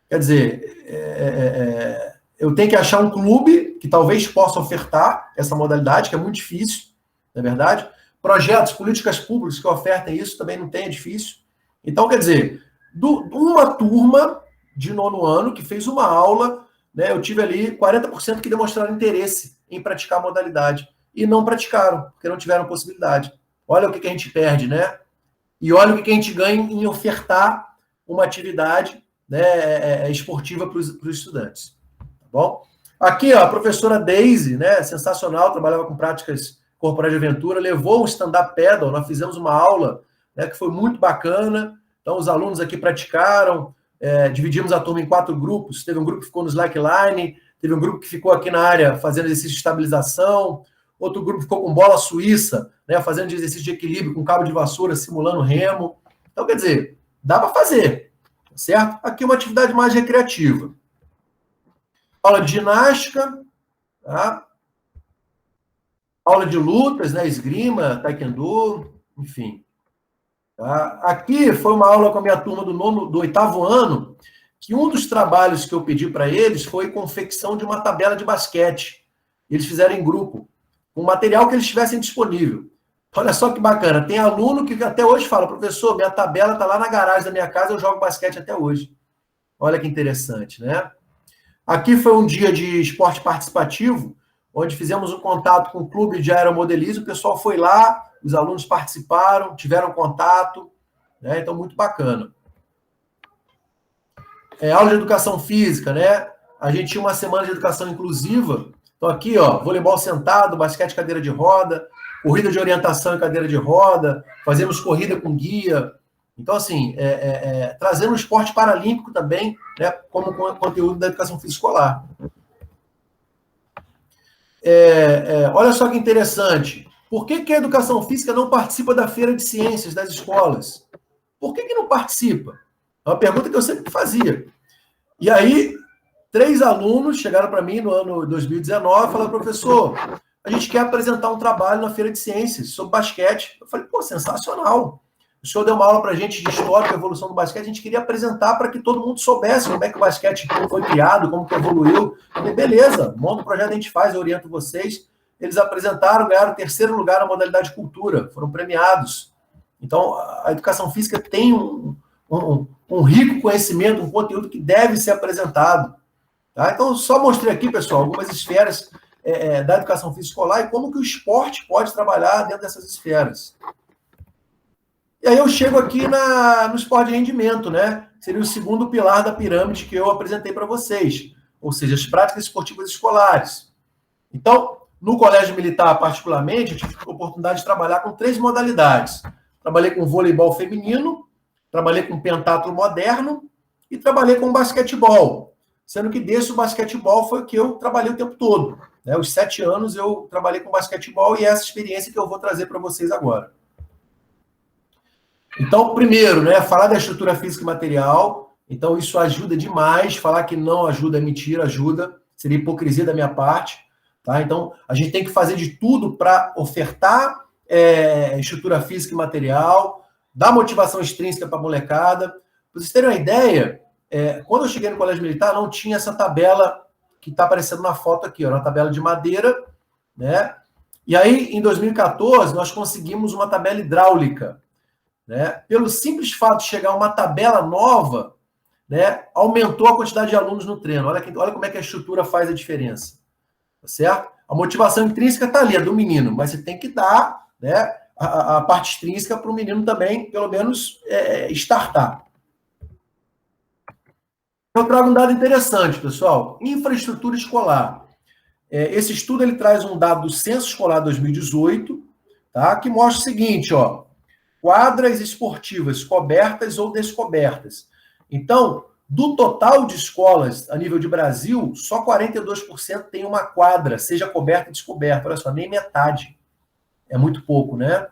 Quer dizer, eu tenho que achar um clube que talvez possa ofertar essa modalidade, que é muito difícil, não é verdade? Projetos, políticas públicas que ofertem isso também não tem, é difícil. Então, quer dizer, uma turma de 9º ano que fez uma aula, né, eu tive ali 40% que demonstraram interesse em praticar a modalidade. E não praticaram, porque não tiveram possibilidade. Olha o que a gente perde, né? E olha o que a gente ganha em ofertar uma atividade, né, esportiva para os estudantes. Tá bom? Aqui, ó, a professora Daisy, né, sensacional, trabalhava com práticas corporais de aventura, levou um stand-up paddle, nós fizemos uma aula, né, que foi muito bacana. Então, os alunos aqui praticaram, dividimos a turma em 4 grupos, teve um grupo que ficou no slackline, teve um grupo que ficou aqui na área fazendo exercício de estabilização, outro grupo ficou com bola suíça, né, fazendo exercício de equilíbrio com cabo de vassoura, simulando remo. Então, quer dizer, dá para fazer, certo? Aqui uma atividade mais recreativa. Aula de ginástica, tá? Aula de lutas, né, esgrima, taekwondo, enfim. Tá? Aqui foi uma aula com a minha turma do 8º ano, que um dos trabalhos que eu pedi para eles foi confecção de uma tabela de basquete. Eles fizeram em grupo, com o material que eles tivessem disponível. Olha só que bacana, tem aluno que até hoje fala, professor, minha tabela está lá na garagem da minha casa, eu jogo basquete até hoje. Olha que interessante, né? Aqui foi um dia de esporte participativo, onde fizemos um contato com o clube de aeromodelismo, o pessoal foi lá, os alunos participaram, tiveram contato, né? Então, muito bacana. Aula de educação física, né? A gente tinha uma semana de educação inclusiva. Então, aqui, ó, voleibol sentado, basquete cadeira de roda, corrida de orientação em cadeira de roda, fazemos corrida com guia. Então, assim, trazendo o esporte paralímpico também, né, como conteúdo da educação física escolar. Olha só que interessante. Por que a educação física não participa da feira de ciências das escolas? Por que não participa? É uma pergunta que eu sempre fazia. E aí, 3 alunos chegaram para mim no ano 2019 e falaram, professor, a gente quer apresentar um trabalho na feira de ciências sobre basquete. Eu falei, pô, sensacional. O senhor deu uma aula para a gente de história e evolução do basquete, a gente queria apresentar para que todo mundo soubesse como é que o basquete foi criado, como que evoluiu. Eu falei, beleza, monta o projeto, a gente faz, eu oriento vocês. Eles apresentaram, ganharam 3º lugar na modalidade cultura, foram premiados. Então, a educação física tem um rico conhecimento, um conteúdo que deve ser apresentado. Tá? Então, só mostrei aqui, pessoal, algumas esferas da educação física escolar e como que o esporte pode trabalhar dentro dessas esferas. E aí eu chego aqui no esporte de rendimento, né? Seria o 2º pilar da pirâmide que eu apresentei para vocês, ou seja, as práticas esportivas escolares. Então, no colégio militar, particularmente, eu tive a oportunidade de trabalhar com 3 modalidades. Trabalhei com voleibol feminino, trabalhei com pentatlo moderno e trabalhei com basquetebol. Sendo que desse o basquetebol foi o que eu trabalhei o tempo todo. Né? Os 7 anos eu trabalhei com basquetebol e essa experiência que eu vou trazer para vocês agora. Então, primeiro, né, falar da estrutura física e material. Então, isso ajuda demais. Falar que não ajuda é mentira, ajuda. Seria hipocrisia da minha parte. Tá? Então, a gente tem que fazer de tudo para ofertar estrutura física e material, dar motivação extrínseca para a molecada. Para vocês terem uma ideia, quando eu cheguei no colégio militar, não tinha essa tabela que está aparecendo na foto aqui, ó, uma tabela de madeira, né? E aí, em 2014, nós conseguimos uma tabela hidráulica. Né? Pelo simples fato de chegar uma tabela nova, né, aumentou a quantidade de alunos no treino. Olha como é que a estrutura faz a diferença. Tá certo? A motivação intrínseca está ali, é do menino, mas você tem que dar, né, a parte extrínseca para o menino também, pelo menos, startar. Eu trago um dado interessante, pessoal. Infraestrutura escolar. Esse estudo ele traz um dado do Censo Escolar 2018, tá, que mostra o seguinte, ó, quadras esportivas cobertas ou descobertas. Então, do total de escolas a nível de Brasil, só 42% tem uma quadra, seja coberta ou descoberta. Olha só, nem metade. É muito pouco, né?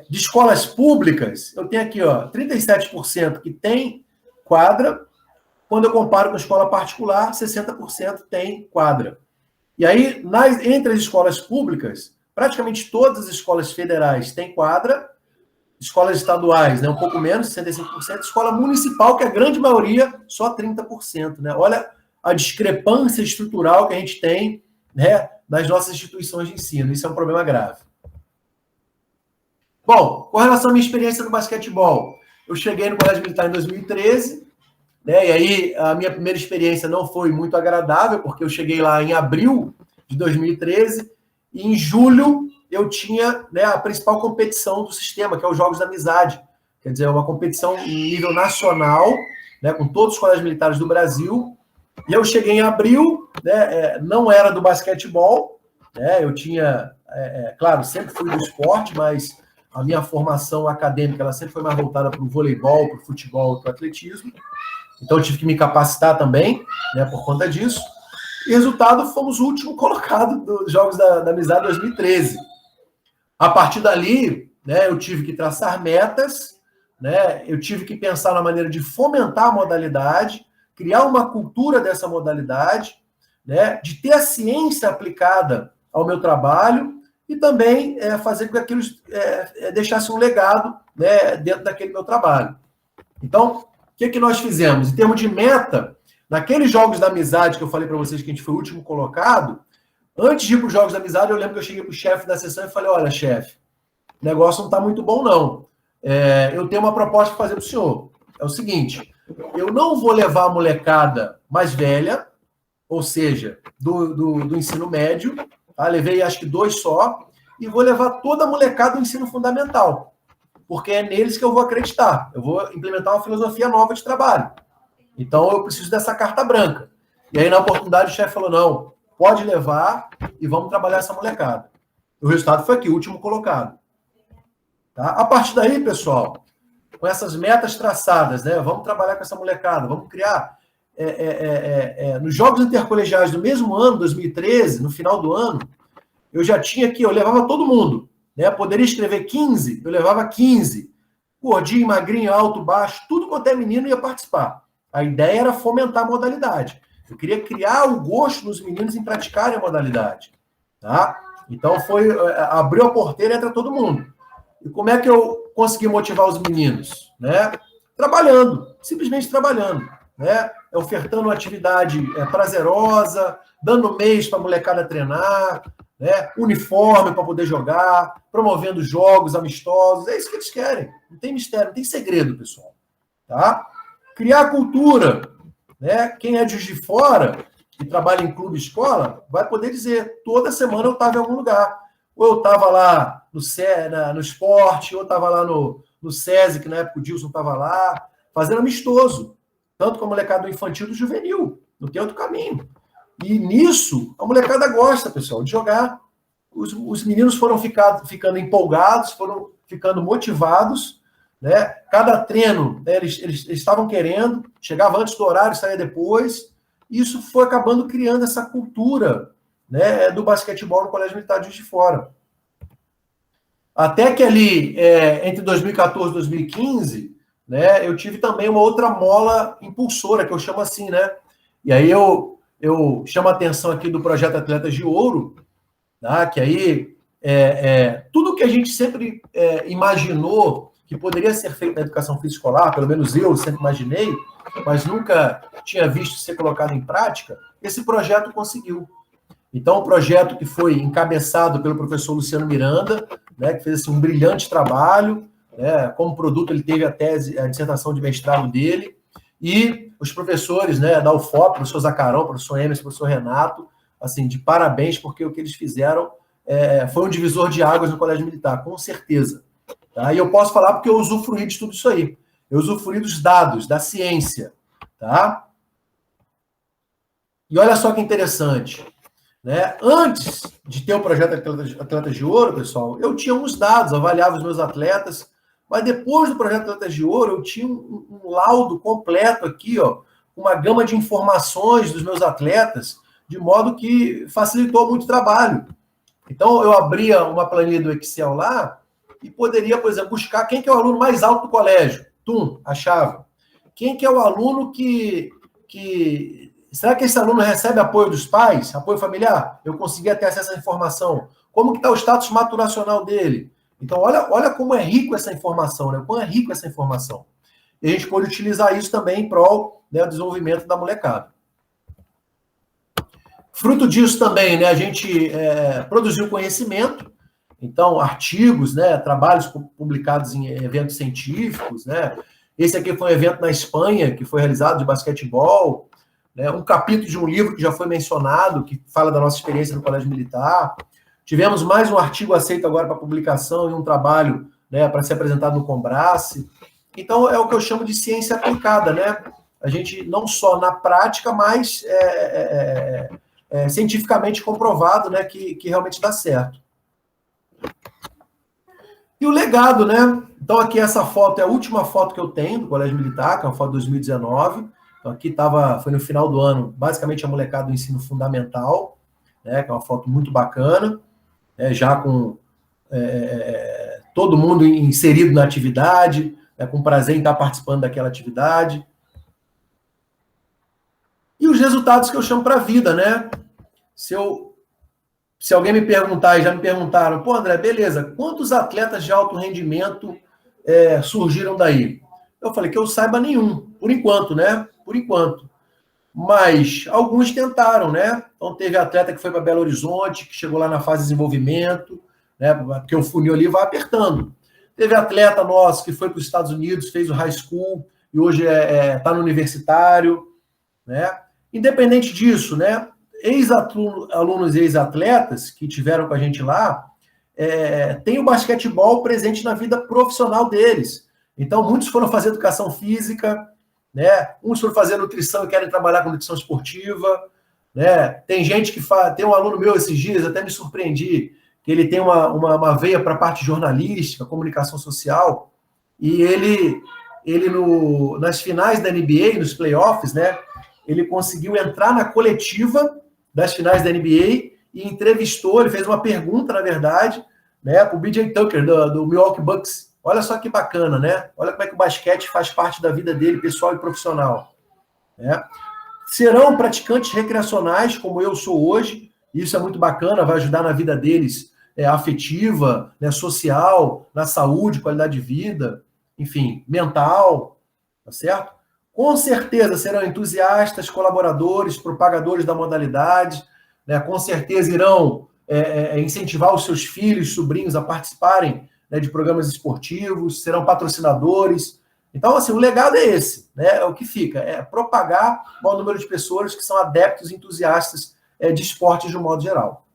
De escolas públicas, eu tenho aqui, ó, 37% que tem quadra. Quando eu comparo com a escola particular, 60% tem quadra. E aí, entre as escolas públicas, praticamente todas as escolas federais têm quadra, escolas estaduais, né, um pouco menos, 65%, escola municipal, que a grande maioria, só 30%. Né? Olha a discrepância estrutural que a gente tem, né, nas nossas instituições de ensino. Isso é um problema grave. Bom, com relação à minha experiência no basquetebol, eu cheguei no Colégio Militar em 2013, né, e aí a minha primeira experiência não foi muito agradável, porque eu cheguei lá em abril de 2013, e em julho eu tinha, né, a principal competição do sistema, que é os Jogos da Amizade. Quer dizer, uma competição em nível nacional, né, com todos os colégios militares do Brasil. E eu cheguei em abril, né, não era do basquetebol, né, eu tinha, claro, sempre fui do esporte, mas a minha formação acadêmica ela sempre foi mais voltada para o voleibol, para o futebol, para o atletismo. Então eu tive que me capacitar também, né, por conta disso. E resultado, fomos o último colocado dos Jogos da Amizade 2013. A partir dali, né, eu tive que traçar metas, né, eu tive que pensar na maneira de fomentar a modalidade, criar uma cultura dessa modalidade, né, de ter a ciência aplicada ao meu trabalho e também fazer com que aquilo deixasse um legado, né, dentro daquele meu trabalho. Então, o que nós fizemos? Em termos de meta, naqueles Jogos da Amizade que eu falei para vocês que a gente foi o último colocado, antes de ir para os Jogos da Amizade, eu lembro que eu cheguei para o chefe da sessão e falei, olha, chefe, o negócio não está muito bom, não. Eu tenho uma proposta para fazer para o senhor. É o seguinte, eu não vou levar a molecada mais velha, ou seja, do ensino médio, tá? Levei acho que 2 só, e vou levar toda a molecada do ensino fundamental, porque é neles que eu vou acreditar. Eu vou implementar uma filosofia nova de trabalho. Então, eu preciso dessa carta branca. E aí, na oportunidade, o chefe falou, não, pode levar e vamos trabalhar essa molecada. O resultado foi aqui, o último colocado. Tá? A partir daí, pessoal, com essas metas traçadas, né, vamos trabalhar com essa molecada, vamos criar... nos Jogos Intercolegiais do mesmo ano, 2013, no final do ano, eu já tinha aqui, eu levava todo mundo. Né? Poderia escrever 15, eu levava 15. Gordinho, magrinho, alto, baixo, tudo quanto é menino ia participar. A ideia era fomentar a modalidade. Eu queria criar o gosto nos meninos em praticarem a modalidade. Tá? Então, abriu a porteira e entra todo mundo. E como é que eu consegui motivar os meninos? Né? Trabalhando, simplesmente trabalhando. Né? Ofertando uma atividade prazerosa, dando meios para a molecada treinar, né? Uniforme para poder jogar, promovendo jogos amistosos. É isso que eles querem. Não tem mistério, não tem segredo, pessoal. Tá? Criar cultura. Né? Quem é de Juiz de Fora e trabalha em clube escola vai poder dizer, toda semana eu estava em algum lugar. Ou eu estava lá no esporte, ou eu estava lá no SESI, que na época o Dilson estava lá, fazendo amistoso. Tanto com a molecada do infantil do juvenil. Não tem outro caminho. E nisso, a molecada gosta, pessoal, de jogar. Os meninos foram ficando empolgados, foram ficando motivados. Né? Cada treino, né, eles estavam querendo, chegava antes do horário, saía depois. Isso foi acabando criando essa cultura, né, do basquetebol no Colégio Militar de Juiz de Fora. Até que ali, entre 2014 e 2015... né, eu tive também uma outra mola impulsora, que eu chamo assim, né? E aí eu chamo a atenção aqui do projeto Atletas de Ouro, tá? Que aí tudo que a gente sempre imaginou que poderia ser feito na educação física escolar, pelo menos eu sempre imaginei, mas nunca tinha visto ser colocado em prática, esse projeto conseguiu. Então, o projeto que foi encabeçado pelo professor Luciano Miranda, né, que fez assim, um brilhante trabalho. Como produto, ele teve a dissertação de mestrado dele, e os professores, né, da UFOP, professor Zacarão, professor Emerson, professor Renato, assim, de parabéns, porque o que eles fizeram foi um divisor de águas no Colégio Militar, com certeza. Tá? E eu posso falar porque eu usufruí de tudo isso aí. Eu usufruí dos dados, da ciência. Tá? E olha só que interessante. Né? Antes de ter o projeto Atletas de Ouro, pessoal, eu tinha uns dados, avaliava os meus atletas. Mas depois do projeto Atletas de Ouro, eu tinha um laudo completo aqui, ó, uma gama de informações dos meus atletas, de modo que facilitou muito o trabalho. Então, eu abria uma planilha do Excel lá e poderia, por exemplo, buscar quem que é o aluno mais alto do colégio. Achava. Quem que é o aluno que... Será que esse aluno recebe apoio dos pais? Apoio familiar? Eu conseguia ter acesso a essa informação. Como que está o status maturacional dele? Então, olha como é rico essa informação, né? Como é rico essa informação. E a gente pode utilizar isso também em prol, né, do desenvolvimento da molecada. Fruto disso também, né, a gente produziu conhecimento, então, artigos, né, trabalhos publicados em eventos científicos, né? Esse aqui foi um evento na Espanha, que foi realizado de basquetebol. né, um capítulo de um livro que já foi mencionado, que fala da nossa experiência no Colégio Militar. Tivemos mais um artigo aceito agora para publicação e um trabalho, né, para ser apresentado no Combrace. Então, é o que eu chamo de ciência aplicada, né? A gente não só na prática, mas cientificamente comprovado, né, que realmente dá certo. E o legado, né? Então, aqui essa foto é a última foto que eu tenho do Colégio Militar, que é uma foto de 2019. Então, aqui foi no final do ano, basicamente a molecada do ensino fundamental, né, que é uma foto muito bacana, já com todo mundo inserido na atividade, com prazer em estar participando daquela atividade. E os resultados que eu chamo para a vida, né? Se alguém me perguntar, e já me perguntaram, pô, André, beleza, quantos atletas de alto rendimento surgiram daí? Eu falei que eu saiba nenhum, por enquanto, né? Por enquanto. Mas alguns tentaram, né? Então teve atleta que foi para Belo Horizonte, que chegou lá na fase de desenvolvimento, né? Porque o funil ali vai apertando. Teve atleta nosso que foi para os Estados Unidos, fez o high school e hoje está no universitário, né? Independente disso, né? Ex-alunos e ex-atletas que tiveram com a gente lá, tem o basquetebol presente na vida profissional deles. Então, muitos foram fazer educação física, né? Uns foram fazer nutrição e querem trabalhar com nutrição esportiva, né? Tem gente que tem um aluno meu esses dias, até me surpreendi, que ele tem uma veia para a parte jornalística, comunicação social, e ele nas finais da NBA, nos playoffs, né? Ele conseguiu entrar na coletiva das finais da NBA e entrevistou, ele fez uma pergunta, na verdade, né, para o B.J. Tucker, do Milwaukee Bucks. Olha só que bacana, né? Olha como é que o basquete faz parte da vida dele, pessoal e profissional. Né? Serão praticantes recreacionais, como eu sou hoje, isso é muito bacana, vai ajudar na vida deles, afetiva, né, social, na saúde, qualidade de vida, enfim, mental, tá certo? Com certeza serão entusiastas, colaboradores, propagadores da modalidade, né? Com certeza irão incentivar os seus filhos, sobrinhos a participarem, né, de programas esportivos, serão patrocinadores. Então, assim, o legado é esse, né? É o que fica, propagar o maior número de pessoas que são adeptos e entusiastas de esportes de um modo geral.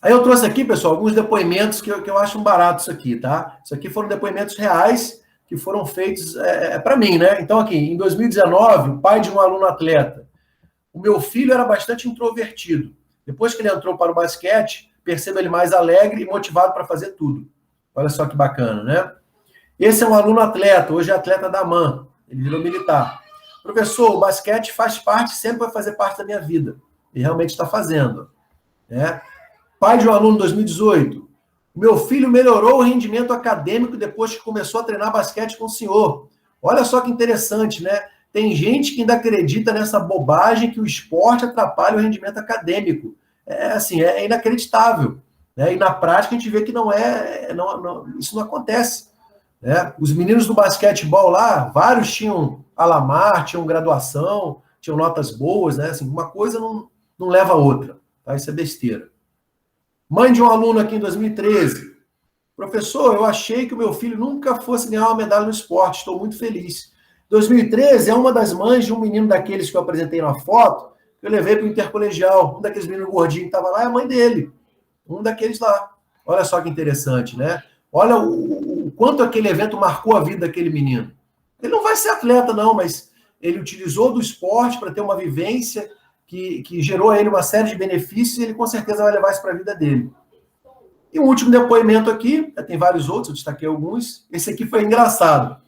Aí eu trouxe aqui, pessoal, alguns depoimentos que eu acho barato isso aqui, tá? Isso aqui foram depoimentos reais que foram feitos para mim, né? Então, aqui, em 2019, o pai de um aluno atleta. O meu filho era bastante introvertido. Depois que ele entrou para o basquete, percebo ele mais alegre e motivado para fazer tudo. Olha só que bacana, né? Esse é um aluno atleta, hoje é atleta da AMAN, ele virou militar. Professor, o basquete faz parte, sempre vai fazer parte da minha vida. E realmente está fazendo. Né? Pai de um aluno em 2018. Meu filho melhorou o rendimento acadêmico depois que começou a treinar basquete com o senhor. Olha só que interessante, né? Tem gente que ainda acredita nessa bobagem que o esporte atrapalha o rendimento acadêmico. É inacreditável. Né? E na prática a gente vê que isso não acontece. Né? Os meninos do basquetebol lá, vários tinham alamar, tinham graduação, tinham notas boas, né? Assim, uma coisa não leva a outra. Tá? Isso é besteira. Mãe de um aluno aqui em 2013. Professor, eu achei que o meu filho nunca fosse ganhar uma medalha no esporte. Estou muito feliz. 2013 é uma das mães de um menino daqueles que eu apresentei na foto, que eu levei para o intercolegial. Um daqueles meninos gordinhos que estava lá é a mãe dele. Um daqueles lá. Olha só que interessante, né? Olha o quanto aquele evento marcou a vida daquele menino. Ele não vai ser atleta, não, mas ele utilizou do esporte para ter uma vivência que gerou a ele uma série de benefícios e ele com certeza vai levar isso para a vida dele. E um último depoimento aqui, tem vários outros, eu destaquei alguns. Esse aqui foi engraçado.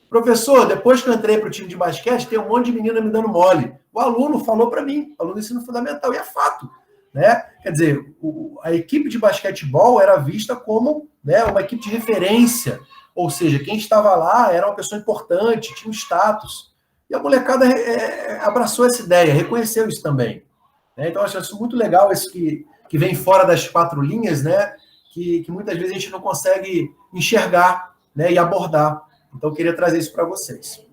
Professor, depois que eu entrei para o time de basquete, tem um monte de menina me dando mole. O aluno falou para mim, aluno do ensino fundamental, e é fato. Né? Quer dizer, a equipe de basquetebol era vista como, né, uma equipe de referência, ou seja, quem estava lá era uma pessoa importante, tinha um status. E a molecada abraçou essa ideia, reconheceu isso também. Né? Então, eu acho isso muito legal, esse que vem fora das quatro linhas, né? Que muitas vezes a gente não consegue enxergar, né, e abordar. Então, eu queria trazer isso para vocês.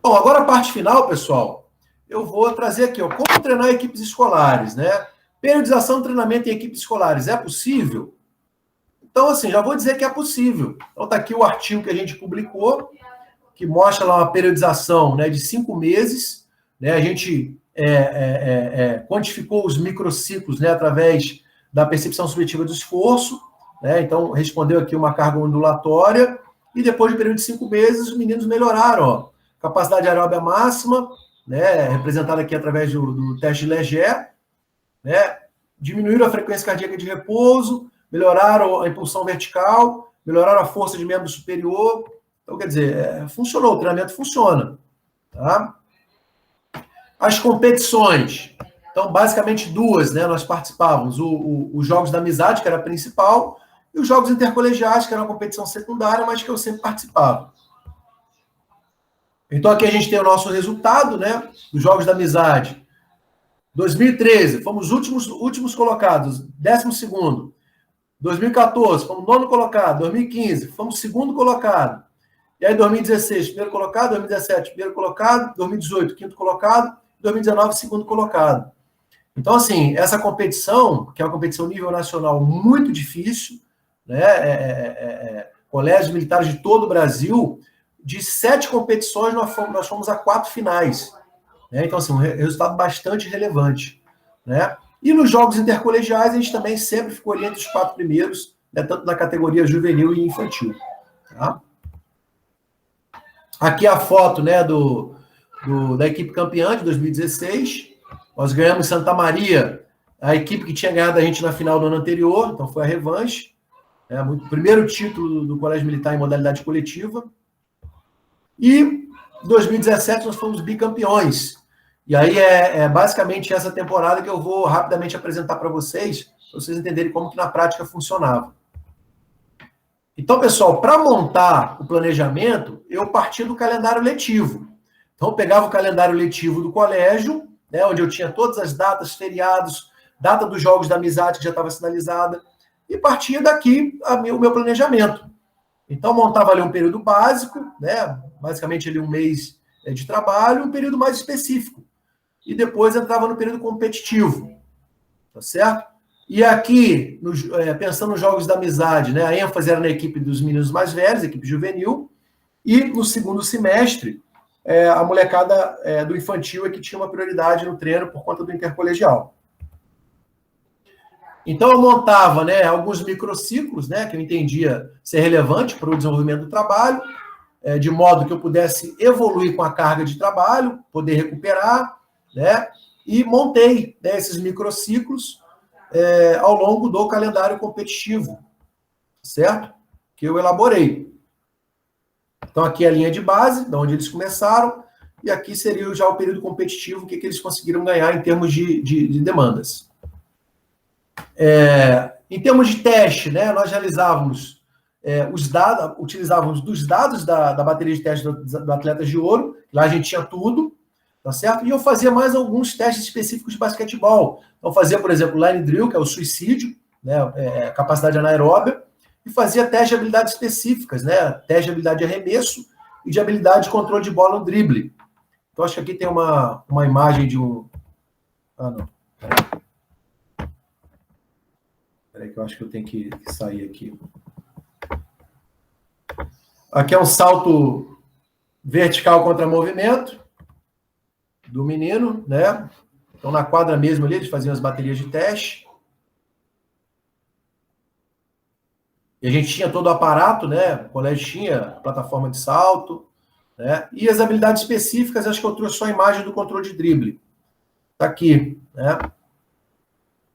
Bom, agora a parte final, pessoal, eu vou trazer aqui, ó, como treinar equipes escolares, né? Periodização de treinamento em equipes escolares é possível? Então, assim, já vou dizer que é possível. Então, está aqui o artigo que a gente publicou, que mostra lá uma periodização, né, de 5 meses. Né, a gente quantificou os microciclos, né, através da percepção subjetiva do esforço. Né, então, respondeu aqui uma carga ondulatória. E depois de um período de 5 meses, os meninos melhoraram. Ó, capacidade aeróbica máxima, né, representada aqui através do teste de Leger, né, diminuíram a frequência cardíaca de repouso, melhoraram a impulsão vertical, melhoraram a força de membro superior. Então, quer dizer, funcionou, o treinamento funciona. Tá? As competições. Então, basicamente duas, né, nós participávamos. Os Jogos da Amizade, que era a principal, e os Jogos Intercolegiais, que era uma competição secundária, mas que eu sempre participava. Então, aqui a gente tem o nosso resultado, né, dos Jogos da Amizade. 2013, fomos últimos colocados, 12º. 2014, fomos 9º colocado. 2015, fomos 2º colocado. E aí, 2016, primeiro colocado. 2017, primeiro colocado. 2018, 5º colocado. 2019, 2º colocado. Então, assim, essa competição, que é uma competição nível nacional muito difícil, né, colégios militares de todo o Brasil, de 7 competições, nós fomos a 4 finais. Né? Então, assim, um resultado bastante relevante. Né? E nos jogos intercolegiais, a gente também sempre ficou ali entre os 4 primeiros, né, tanto na categoria juvenil e infantil. Tá? Aqui a foto, né, da equipe campeã de 2016. Nós ganhamos Santa Maria, a equipe que tinha ganhado a gente na final do ano anterior, então foi a revanche. O primeiro título do Colégio Militar em modalidade coletiva. E em 2017 nós fomos bicampeões. E aí basicamente essa temporada que eu vou rapidamente apresentar para vocês entenderem como que na prática funcionava. Então, pessoal, para montar o planejamento, eu parti do calendário letivo. Então, eu pegava o calendário letivo do colégio, né, onde eu tinha todas as datas, feriados, data dos Jogos da Amizade que já estava sinalizada, e partia daqui o meu planejamento. Então, montava ali um período básico, né, basicamente ali um mês de trabalho, um período mais específico. E depois entrava no período competitivo. Tá certo? E aqui, pensando nos Jogos da Amizade, né, a ênfase era na equipe dos meninos mais velhos, equipe juvenil, e no segundo semestre, a molecada do infantil é que tinha uma prioridade no treino por conta do intercolegial. Então, eu montava, né, alguns microciclos, né, que eu entendia ser relevante para o desenvolvimento do trabalho, de modo que eu pudesse evoluir com a carga de trabalho, poder recuperar, né, e montei, né, esses microciclos ao longo do calendário competitivo, certo? Que eu elaborei. Então, aqui é a linha de base, de onde eles começaram, e aqui seria já o período competitivo, o que eles conseguiram ganhar em termos de demandas. Em termos de teste, né, nós realizávamos os dados, utilizávamos dos dados da bateria de teste do Atletas de Ouro, lá a gente tinha tudo, tá certo? E eu fazia mais alguns testes específicos de basquetebol. Então, fazia, por exemplo, line drill, que é o suicídio, né, capacidade anaeróbia, e fazia testes de habilidades específicas, né, teste de habilidade de arremesso e de habilidade de controle de bola no drible. Então, acho que aqui tem uma imagem de um... Ah, não. Peraí que eu acho que eu tenho que sair aqui. Aqui é um salto vertical contra movimento do menino, né? Então, na quadra mesmo ali, eles faziam as baterias de teste. E a gente tinha todo o aparato, né? O colégio tinha plataforma de salto, né? E as habilidades específicas, acho que eu trouxe só a imagem do controle de drible. Tá aqui, né?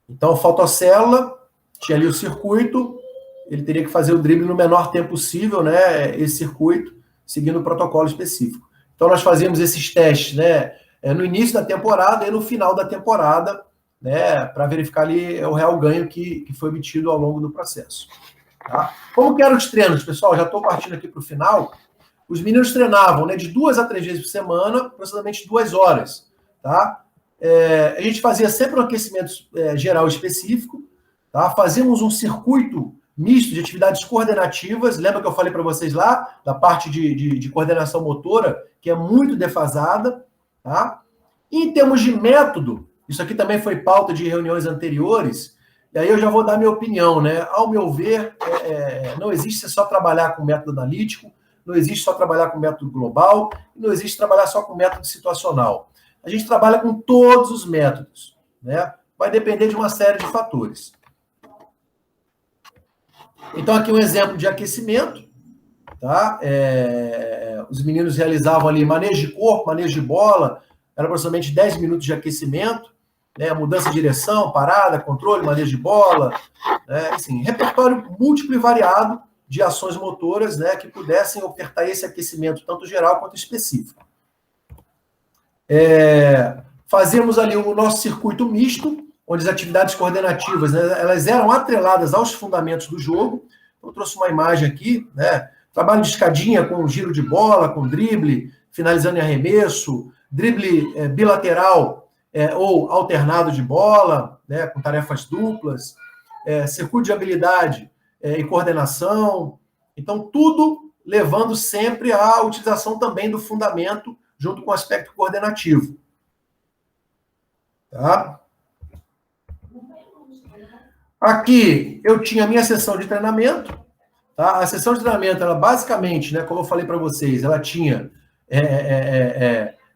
Então, fotocélula, tinha ali o circuito, ele teria que fazer o drible no menor tempo possível, né? Esse circuito, seguindo o protocolo específico. Então, nós fazíamos esses testes, né? No início da temporada e no final da temporada, né? Para verificar ali o real ganho que foi obtido ao longo do processo. Tá? Como que eram os treinos, pessoal? Já estou partindo aqui para o final. Os meninos treinavam, né, de 2 a 3 vezes por semana, aproximadamente 2 horas. Tá? A gente fazia sempre um aquecimento geral específico. Tá? Fazíamos um circuito misto de atividades coordenativas. Lembra que eu falei para vocês lá, da parte de coordenação motora, que é muito defasada. Tá? E em termos de método, isso aqui também foi pauta de reuniões anteriores, e aí eu já vou dar minha opinião, né? Ao meu ver, não existe só trabalhar com método analítico, não existe só trabalhar com método global, não existe trabalhar só com método situacional. A gente trabalha com todos os métodos, né? Vai depender de uma série de fatores. Então, aqui um exemplo de aquecimento, tá? Os meninos realizavam ali manejo de corpo, manejo de bola, era aproximadamente 10 minutos de aquecimento, né? Mudança de direção, parada, controle, manejo de bola, né? Assim, repertório múltiplo e variado de ações motoras, né, que pudessem ofertar esse aquecimento tanto geral quanto específico. Fazíamos ali o nosso circuito misto, onde as atividades coordenativas, né, elas eram atreladas aos fundamentos do jogo. Eu trouxe uma imagem aqui, né, trabalho de escadinha com giro de bola, com drible, finalizando em arremesso, drible bilateral ou alternado de bola, né, com tarefas duplas, circuito de habilidade e coordenação. Então, tudo levando sempre à utilização também do fundamento junto com o aspecto coordenativo. Tá? Aqui eu tinha a minha sessão de treinamento. Tá? A sessão de treinamento, ela basicamente, né, como eu falei para vocês, ela tinha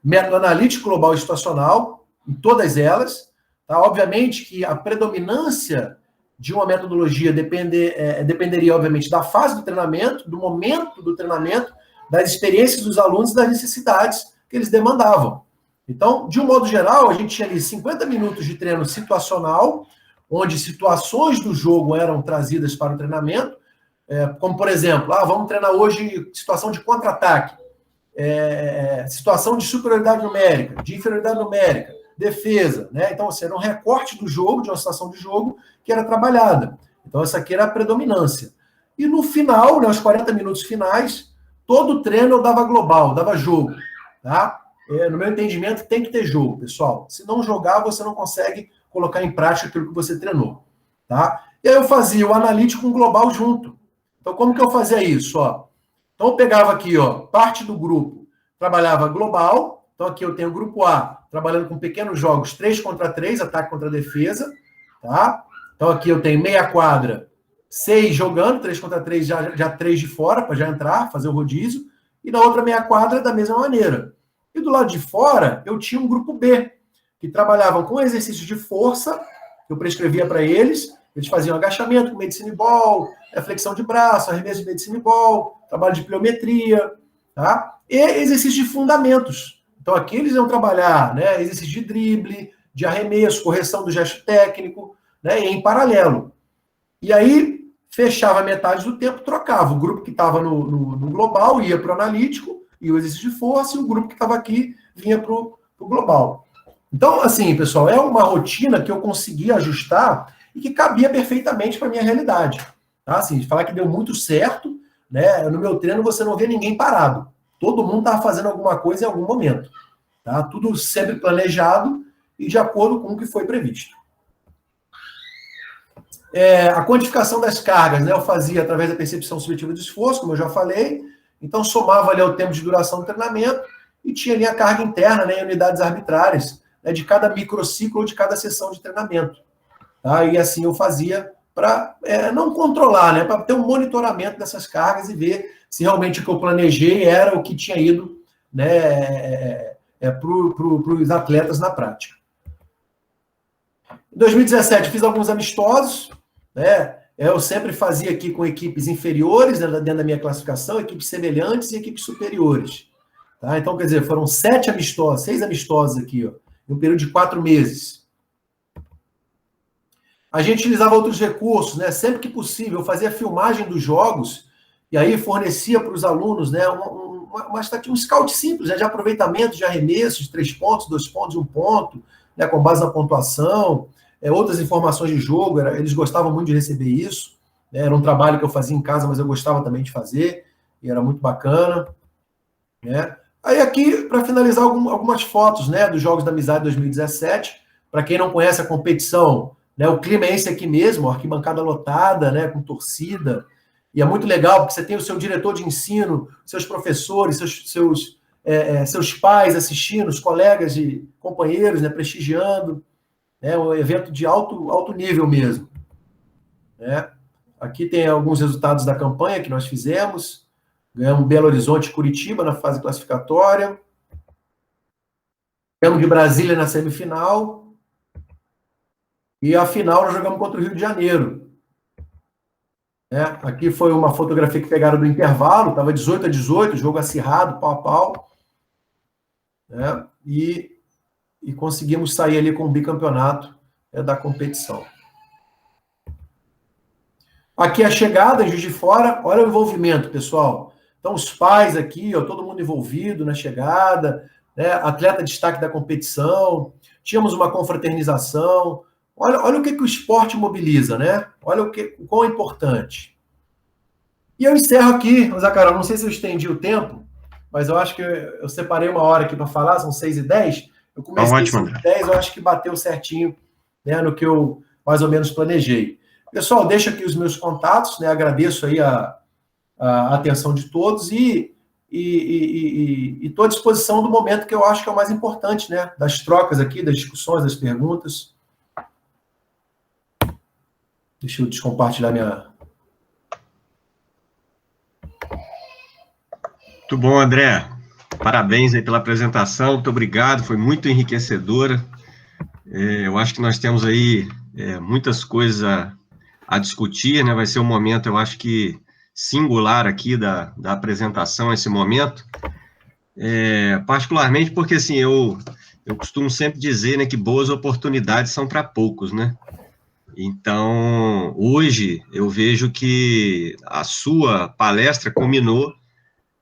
método analítico global e situacional, em todas elas. Tá? Obviamente que a predominância de uma metodologia dependeria, obviamente, da fase do treinamento, do momento do treinamento, das experiências dos alunos e das necessidades que eles demandavam. Então, de um modo geral, a gente tinha ali 50 minutos de treino situacional, onde situações do jogo eram trazidas para o treinamento, como, por exemplo, vamos treinar hoje situação de contra-ataque, situação de superioridade numérica, de inferioridade numérica, defesa, né? Então, assim, era um recorte do jogo, de uma situação de jogo que era trabalhada. Então, essa aqui era a predominância. E no final, né, os 40 minutos finais, todo o treino eu dava global, dava jogo, tá? No meu entendimento, tem que ter jogo, pessoal. Se não jogar, você não consegue colocar em prática aquilo que você treinou, tá? E aí eu fazia o analítico com o global junto. Então, como que eu fazia isso? Ó? Então, eu pegava aqui, ó, parte do grupo, trabalhava global. Então, aqui eu tenho o grupo A, trabalhando com pequenos jogos, 3 contra 3, ataque contra defesa, tá? Então, aqui eu tenho meia quadra, 6 jogando, 3 contra 3, já 3 de fora, para já entrar, fazer o rodízio. E na outra meia quadra, da mesma maneira. E do lado de fora, eu tinha um grupo B, que trabalhavam com exercícios de força, que eu prescrevia para eles. Eles faziam agachamento com medicine ball, flexão de braço, arremesso de medicine ball, trabalho de pliometria, tá? E exercícios de fundamentos. Então, aqui eles iam trabalhar, né, exercício de drible, de arremesso, correção do gesto técnico, né, em paralelo. E aí, fechava metade do tempo, trocava. O grupo que estava no global ia para o analítico, e o exercício de força, e o grupo que estava aqui vinha para o global. Então, assim, pessoal, é uma rotina que eu consegui ajustar e que cabia perfeitamente para a minha realidade. Tá? Assim, falar que deu muito certo, né, no meu treino você não vê ninguém parado. Todo mundo estava fazendo alguma coisa em algum momento. Tá? Tudo sempre planejado e de acordo com o que foi previsto. A quantificação das cargas, né, eu fazia através da percepção subjetiva do esforço, como eu já falei. Então, somava ali o tempo de duração do treinamento e tinha ali a carga interna, né, em unidades arbitrárias, né, de cada microciclo ou de cada sessão de treinamento. Tá? E assim eu fazia para não controlar, né, para ter um monitoramento dessas cargas e ver se realmente o que eu planejei era o que tinha ido, né, para os atletas na prática. Em 2017, fiz alguns amistosos, né? Eu sempre fazia aqui com equipes inferiores, né, dentro da minha classificação, equipes semelhantes e equipes superiores. Tá? Então, quer dizer, foram 6 amistosos aqui, ó, em um período de 4 meses. A gente utilizava outros recursos, né? Sempre que possível, eu fazia filmagem dos jogos e aí fornecia para os alunos, né, um scout simples, né, de aproveitamento de arremessos, 3 pontos, 2 pontos, 1 ponto, né, com base na pontuação, outras informações de jogo, eles gostavam muito de receber isso, né, era um trabalho que eu fazia em casa, mas eu gostava também de fazer, e era muito bacana. Né. Aí aqui, para finalizar, algumas fotos, né, dos Jogos da Amizade 2017, para quem não conhece a competição, né, o clima é esse aqui mesmo, arquibancada lotada, né, com torcida, e é muito legal, porque você tem o seu diretor de ensino, seus professores, seus pais assistindo, os colegas e companheiros, né, prestigiando. É um evento de alto nível mesmo. Né? Aqui tem alguns resultados da campanha que nós fizemos. Ganhamos Belo Horizonte e Curitiba na fase classificatória. Ganhamos de Brasília na semifinal. E a final nós jogamos contra o Rio de Janeiro. Aqui foi uma fotografia que pegaram do intervalo, estava 18-18, jogo acirrado, pau a pau. E conseguimos sair ali com o bicampeonato da competição. Aqui a chegada, em Juiz de Fora, olha o envolvimento, pessoal. Então, os pais aqui, todo mundo envolvido na chegada, atleta de destaque da competição, tínhamos uma confraternização. Olha o que o esporte mobiliza, né? Olha o quão é importante. E eu encerro aqui, Zacarão, não sei se eu estendi o tempo, mas eu acho que eu separei uma hora aqui para falar, são 6h10. Eu comecei às 6h10, eu acho que bateu certinho, no que eu mais ou menos planejei. Pessoal, deixo aqui os meus contatos, agradeço aí a atenção de todos e estou à disposição do momento que eu acho que é o mais importante, das trocas aqui, das discussões, das perguntas. Deixa eu descompartilhar minha... Muito bom, André. Parabéns aí pela apresentação, muito obrigado, foi muito enriquecedora. Eu acho que nós temos aí muitas coisas a discutir, vai ser um momento, eu acho que singular aqui da apresentação, esse momento, particularmente porque, assim, eu costumo sempre dizer, que boas oportunidades são para poucos, Então, hoje, eu vejo que a sua palestra culminou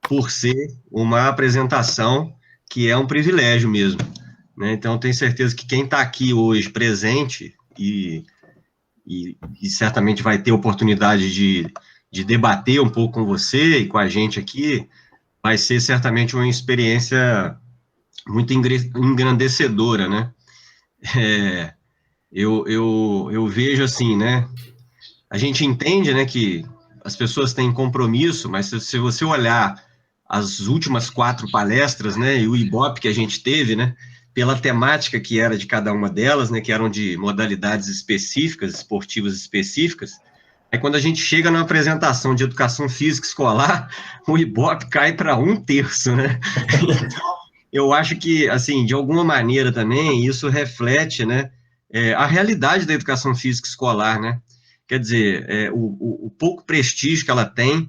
por ser uma apresentação que é um privilégio mesmo, Então, tenho certeza que quem está aqui hoje presente e certamente vai ter oportunidade de debater um pouco com você e com a gente aqui, vai ser certamente uma experiência muito engrandecedora, Eu vejo assim, a gente entende, que as pessoas têm compromisso, mas se você olhar as últimas 4 palestras, e o Ibope que a gente teve, pela temática que era de cada uma delas, que eram de modalidades específicas, esportivas específicas, aí quando a gente chega na apresentação de educação física escolar, o Ibope cai para 1/3, Então, eu acho que, assim, de alguma maneira também, isso reflete, a realidade da educação física escolar, Quer dizer, o pouco prestígio que ela tem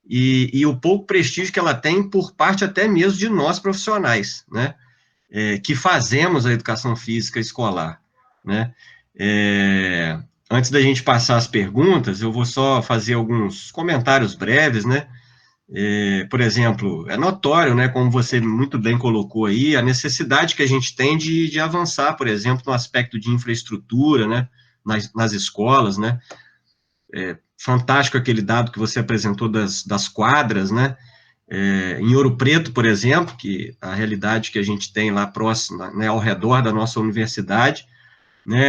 e o pouco prestígio que ela tem por parte até mesmo de nós profissionais, que fazemos a educação física escolar, Antes da gente passar as perguntas, eu vou só fazer alguns comentários breves, Por exemplo, é notório, como você muito bem colocou aí, a necessidade que a gente tem de avançar, por exemplo, no aspecto de infraestrutura, nas escolas, fantástico aquele dado que você apresentou das quadras, em Ouro Preto, por exemplo, que a realidade que a gente tem lá próximo, ao redor da nossa universidade,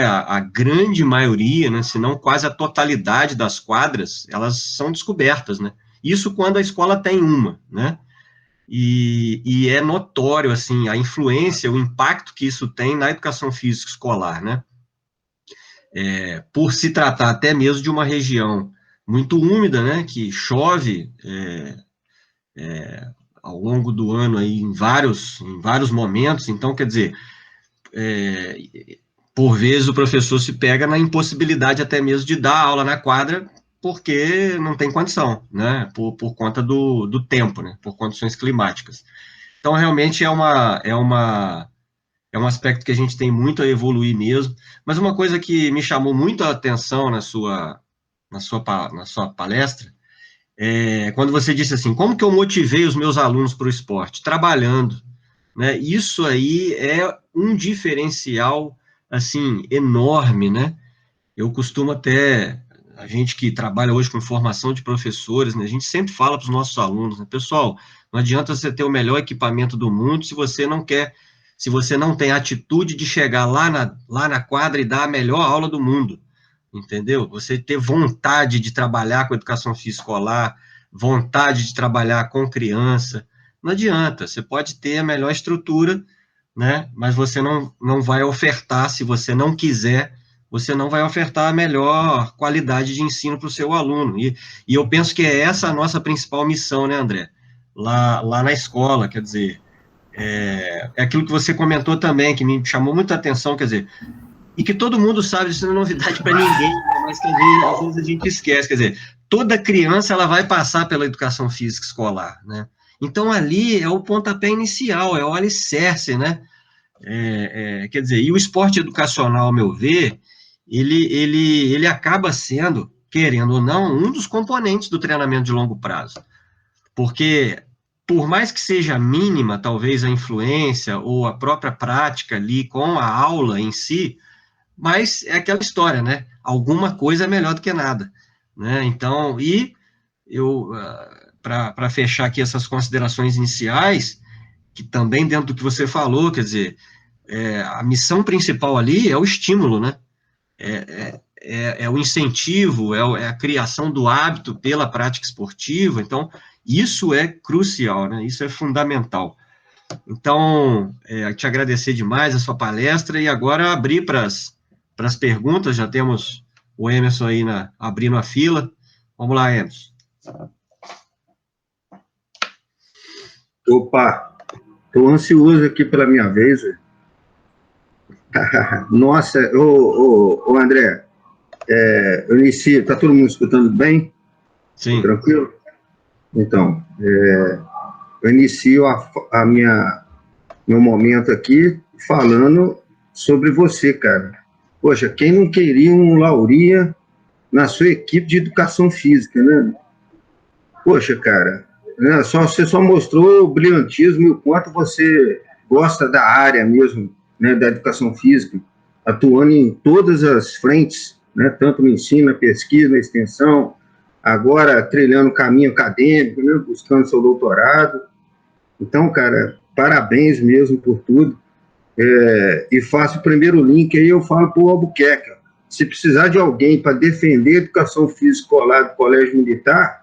a grande maioria, se não quase a totalidade das quadras, elas são descobertas, Isso quando a escola tem uma, E é notório, assim, a influência, o impacto que isso tem na educação física escolar, Por se tratar até mesmo de uma região muito úmida, que chove ao longo do ano aí em vários momentos, então, quer dizer, por vezes o professor se pega na impossibilidade até mesmo de dar aula na quadra, porque não tem condição, por conta do tempo, por condições climáticas. Então, realmente é um aspecto que a gente tem muito a evoluir mesmo, mas uma coisa que me chamou muito a atenção na sua palestra, quando você disse assim, como que eu motivei os meus alunos para o esporte? Trabalhando, Isso aí é um diferencial, assim, enorme, Eu costumo até, a gente que trabalha hoje com formação de professores, a gente sempre fala para os nossos alunos, pessoal, não adianta você ter o melhor equipamento do mundo se você não tem a atitude de chegar lá na quadra e dar a melhor aula do mundo, entendeu? Você ter vontade de trabalhar com educação física escolar, vontade de trabalhar com criança, não adianta, você pode ter a melhor estrutura, mas você não vai ofertar, se você não quiser, você não vai ofertar a melhor qualidade de ensino para o seu aluno, e eu penso que é essa a nossa principal missão, André? lá na escola, quer dizer, é aquilo que você comentou também, que me chamou muita atenção, quer dizer, e que todo mundo sabe, isso não é novidade para ninguém, né, mas que às vezes a gente esquece, quer dizer, toda criança ela vai passar pela educação física escolar, né? Então ali é o pontapé inicial, é o alicerce, né? Quer dizer, e o esporte educacional, ao meu ver, ele acaba sendo, querendo ou não, um dos componentes do treinamento de longo prazo. Porque, por mais que seja mínima, talvez, a influência ou a própria prática ali com a aula em si, mas é aquela história, né? Alguma coisa é melhor do que nada, né? Então, e eu, para fechar aqui essas considerações iniciais, que também dentro do que você falou, quer dizer, a missão principal ali é o estímulo, né? É o incentivo, é a criação do hábito pela prática esportiva, então, isso é crucial, né? Isso é fundamental. Então, te agradecer demais a sua palestra e agora abrir para as perguntas, já temos o Emerson aí abrindo a fila. Vamos lá, Emerson. Opa, estou ansioso aqui pela minha vez. Nossa, ô André, eu inicio, está todo mundo escutando bem? Sim. Tranquilo? Então, eu inicio meu momento aqui falando sobre você, cara. Poxa, quem não queria um Lauria na sua equipe de educação física, né? Poxa, cara, né? Você só mostrou o brilhantismo e o quanto você gosta da área mesmo, né, da educação física, atuando em todas as frentes, né, tanto no ensino, na pesquisa, na extensão, agora trilhando o caminho acadêmico, né, buscando seu doutorado. Então, cara, parabéns mesmo por tudo. E faço o primeiro link aí, eu falo para o Albuquerque. Se precisar de alguém para defender a educação física escolar do Colégio Militar,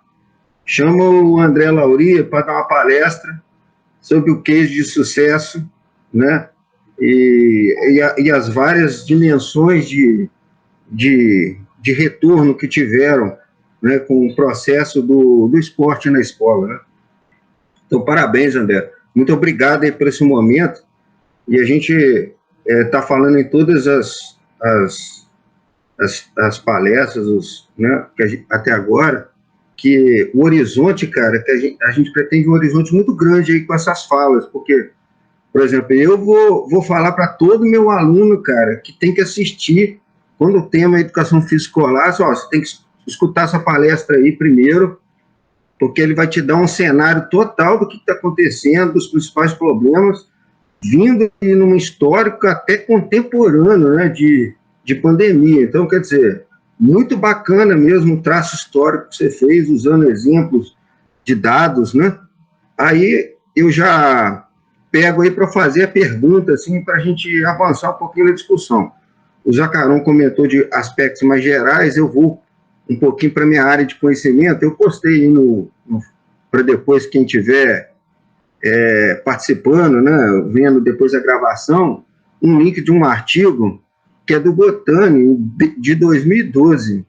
chama o André Lauria para dar uma palestra sobre o case de sucesso, né? E as várias dimensões de retorno que tiveram, né, com o processo do esporte na escola, né? Então, parabéns, André. Muito obrigado aí por esse momento. E a gente está falando em todas as palestras, né, até agora, que o horizonte, cara, que a gente pretende um horizonte muito grande aí com essas falas, porque, por exemplo, eu vou falar para todo meu aluno, cara, que tem que assistir, quando o tema é educação física escolar, você tem que escutar essa palestra aí primeiro, porque ele vai te dar um cenário total do que está acontecendo, dos principais problemas, vindo num histórico até contemporâneo, né, de pandemia. Então, quer dizer, muito bacana mesmo o traço histórico que você fez, usando exemplos de dados, né? Aí eu já pego aí para fazer a pergunta, assim, para a gente avançar um pouquinho na discussão. O Zacaron comentou de aspectos mais gerais, eu vou um pouquinho para a minha área de conhecimento. Eu postei aí para depois, quem tiver participando, né, vendo depois a gravação, um link de um artigo que é do Gotani, de 2012.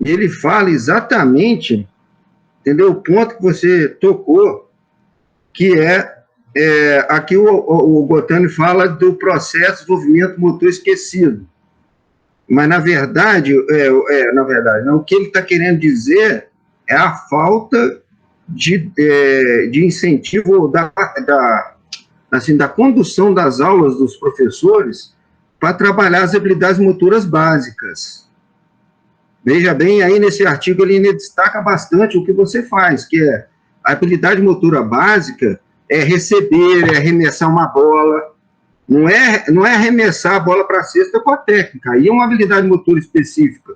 E ele fala exatamente, entendeu, o ponto que você tocou, que aqui o Gotani fala do processo de desenvolvimento motor esquecido. Mas, na verdade, não, o que ele está querendo dizer é a falta de incentivo da condução das aulas dos professores para trabalhar as habilidades motoras básicas. Veja bem, aí nesse artigo ele destaca bastante o que você faz, que é a habilidade motora básica é receber, é arremessar uma bola, não é arremessar a bola para a cesta com a técnica, aí é uma habilidade motora específica,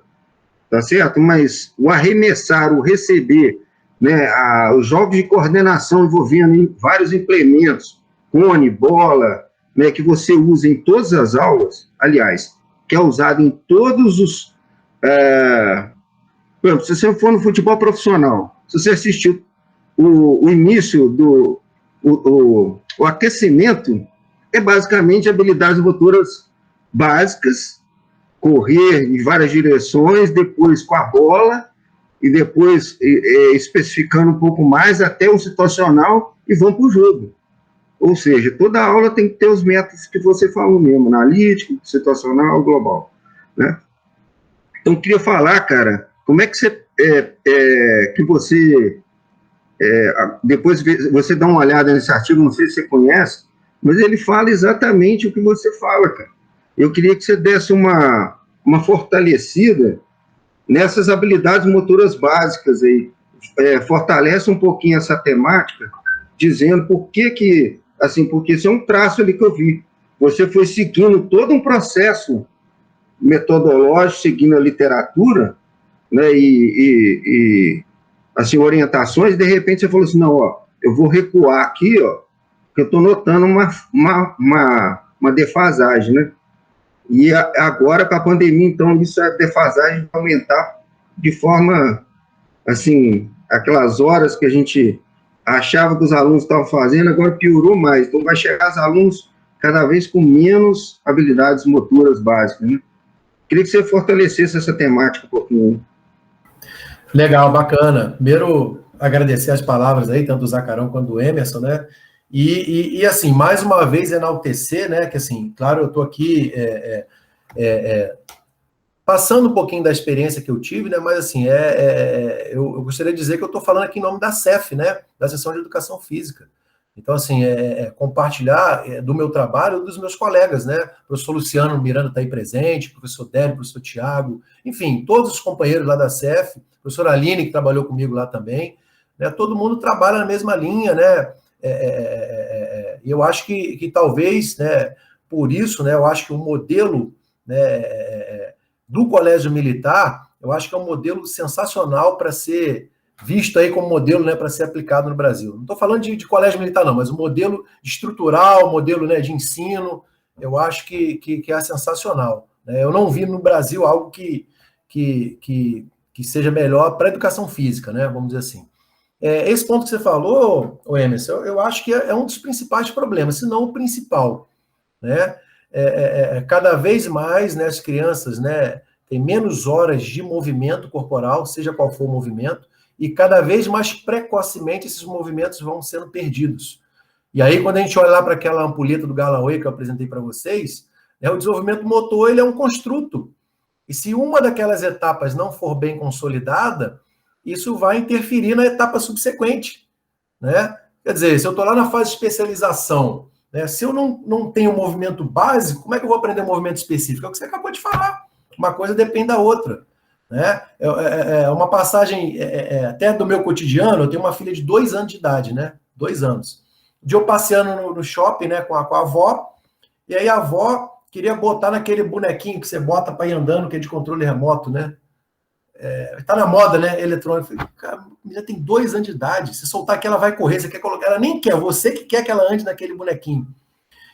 tá certo? Mas o arremessar, o receber, né, os jogos de coordenação envolvendo vários implementos, cone, bola, né, que você usa em todas as aulas, aliás, que é usado em todos os... por exemplo, se você for no futebol profissional, se você assistiu o início o aquecimento, é basicamente habilidades motoras básicas, correr em várias direções, depois com a bola, e depois especificando um pouco mais até o situacional e vão para o jogo. Ou seja, toda aula tem que ter os métodos que você falou mesmo, analítico, situacional, global, né? Então, eu queria falar, cara, como é que você, depois você dá uma olhada nesse artigo, não sei se você conhece, mas ele fala exatamente o que você fala, cara. Eu queria que você desse uma fortalecida nessas habilidades motoras básicas aí, fortalece um pouquinho essa temática, dizendo porque isso é um traço ali que eu vi. Você foi seguindo todo um processo metodológico, seguindo a literatura, né, e assim, orientações, de repente você falou assim, não, ó, eu vou recuar aqui, ó, porque eu estou notando uma defasagem, né? E agora, com a pandemia, então, a defasagem vai aumentar de forma, assim, aquelas horas que a gente achava que os alunos estavam fazendo, agora piorou mais. Então, vai chegar os alunos cada vez com menos habilidades motoras básicas, né? Queria que você fortalecesse essa temática um pouquinho. Legal, bacana. Primeiro, agradecer as palavras aí, tanto do Zacarão quanto do Emerson, né? E assim, mais uma vez, enaltecer, né? Que, assim, claro, eu estou aqui passando um pouquinho da experiência que eu tive, né? Mas, assim, eu gostaria de dizer que eu estou falando aqui em nome da CEF, né? Da Seção de Educação Física. Então, assim, compartilhar do meu trabalho dos meus colegas, né? O professor Luciano Miranda está aí presente, professor Délio, professor Tiago, enfim, todos os companheiros lá da CEF, professor Aline, que trabalhou comigo lá também, né? Todo mundo trabalha na mesma linha, né? E eu acho que talvez, né, por isso, né, eu acho que o modelo, né, do Colégio Militar, eu acho que é um modelo sensacional para ser visto aí como modelo, né, para ser aplicado no Brasil. Não estou falando de colégio militar, não, mas o modelo estrutural, o modelo, né, de ensino, eu acho que é sensacional, né? Eu não vi no Brasil algo que seja melhor para a educação física, né, vamos dizer assim. Esse ponto que você falou, Emerson, eu acho que é um dos principais problemas, se não o principal, né? Cada vez mais, né, as crianças, né, têm menos horas de movimento corporal, seja qual for o movimento, e cada vez mais precocemente esses movimentos vão sendo perdidos. E aí, quando a gente olha lá para aquela ampulheta do Galloway que eu apresentei para vocês, né, o desenvolvimento motor ele é um construto. E se uma daquelas etapas não for bem consolidada, isso vai interferir na etapa subsequente, né? Quer dizer, se eu estou lá na fase de especialização, né, se eu não tenho movimento básico, como é que eu vou aprender um movimento específico? É o que você acabou de falar. Uma coisa depende da outra, né? Uma passagem até do meu cotidiano, eu tenho uma filha de 2 anos de idade, né? 2 anos. Um dia eu passeando no shopping, né, com a avó, e aí a avó queria botar naquele bonequinho que você bota para ir andando, que é de controle remoto, né? Tá na moda, né? Eletrônico. Eu falei, cara, a menina tem 2 anos de idade. Se soltar aqui, ela vai correr. Você quer colocar? Ela nem quer, você que quer que ela ande naquele bonequinho.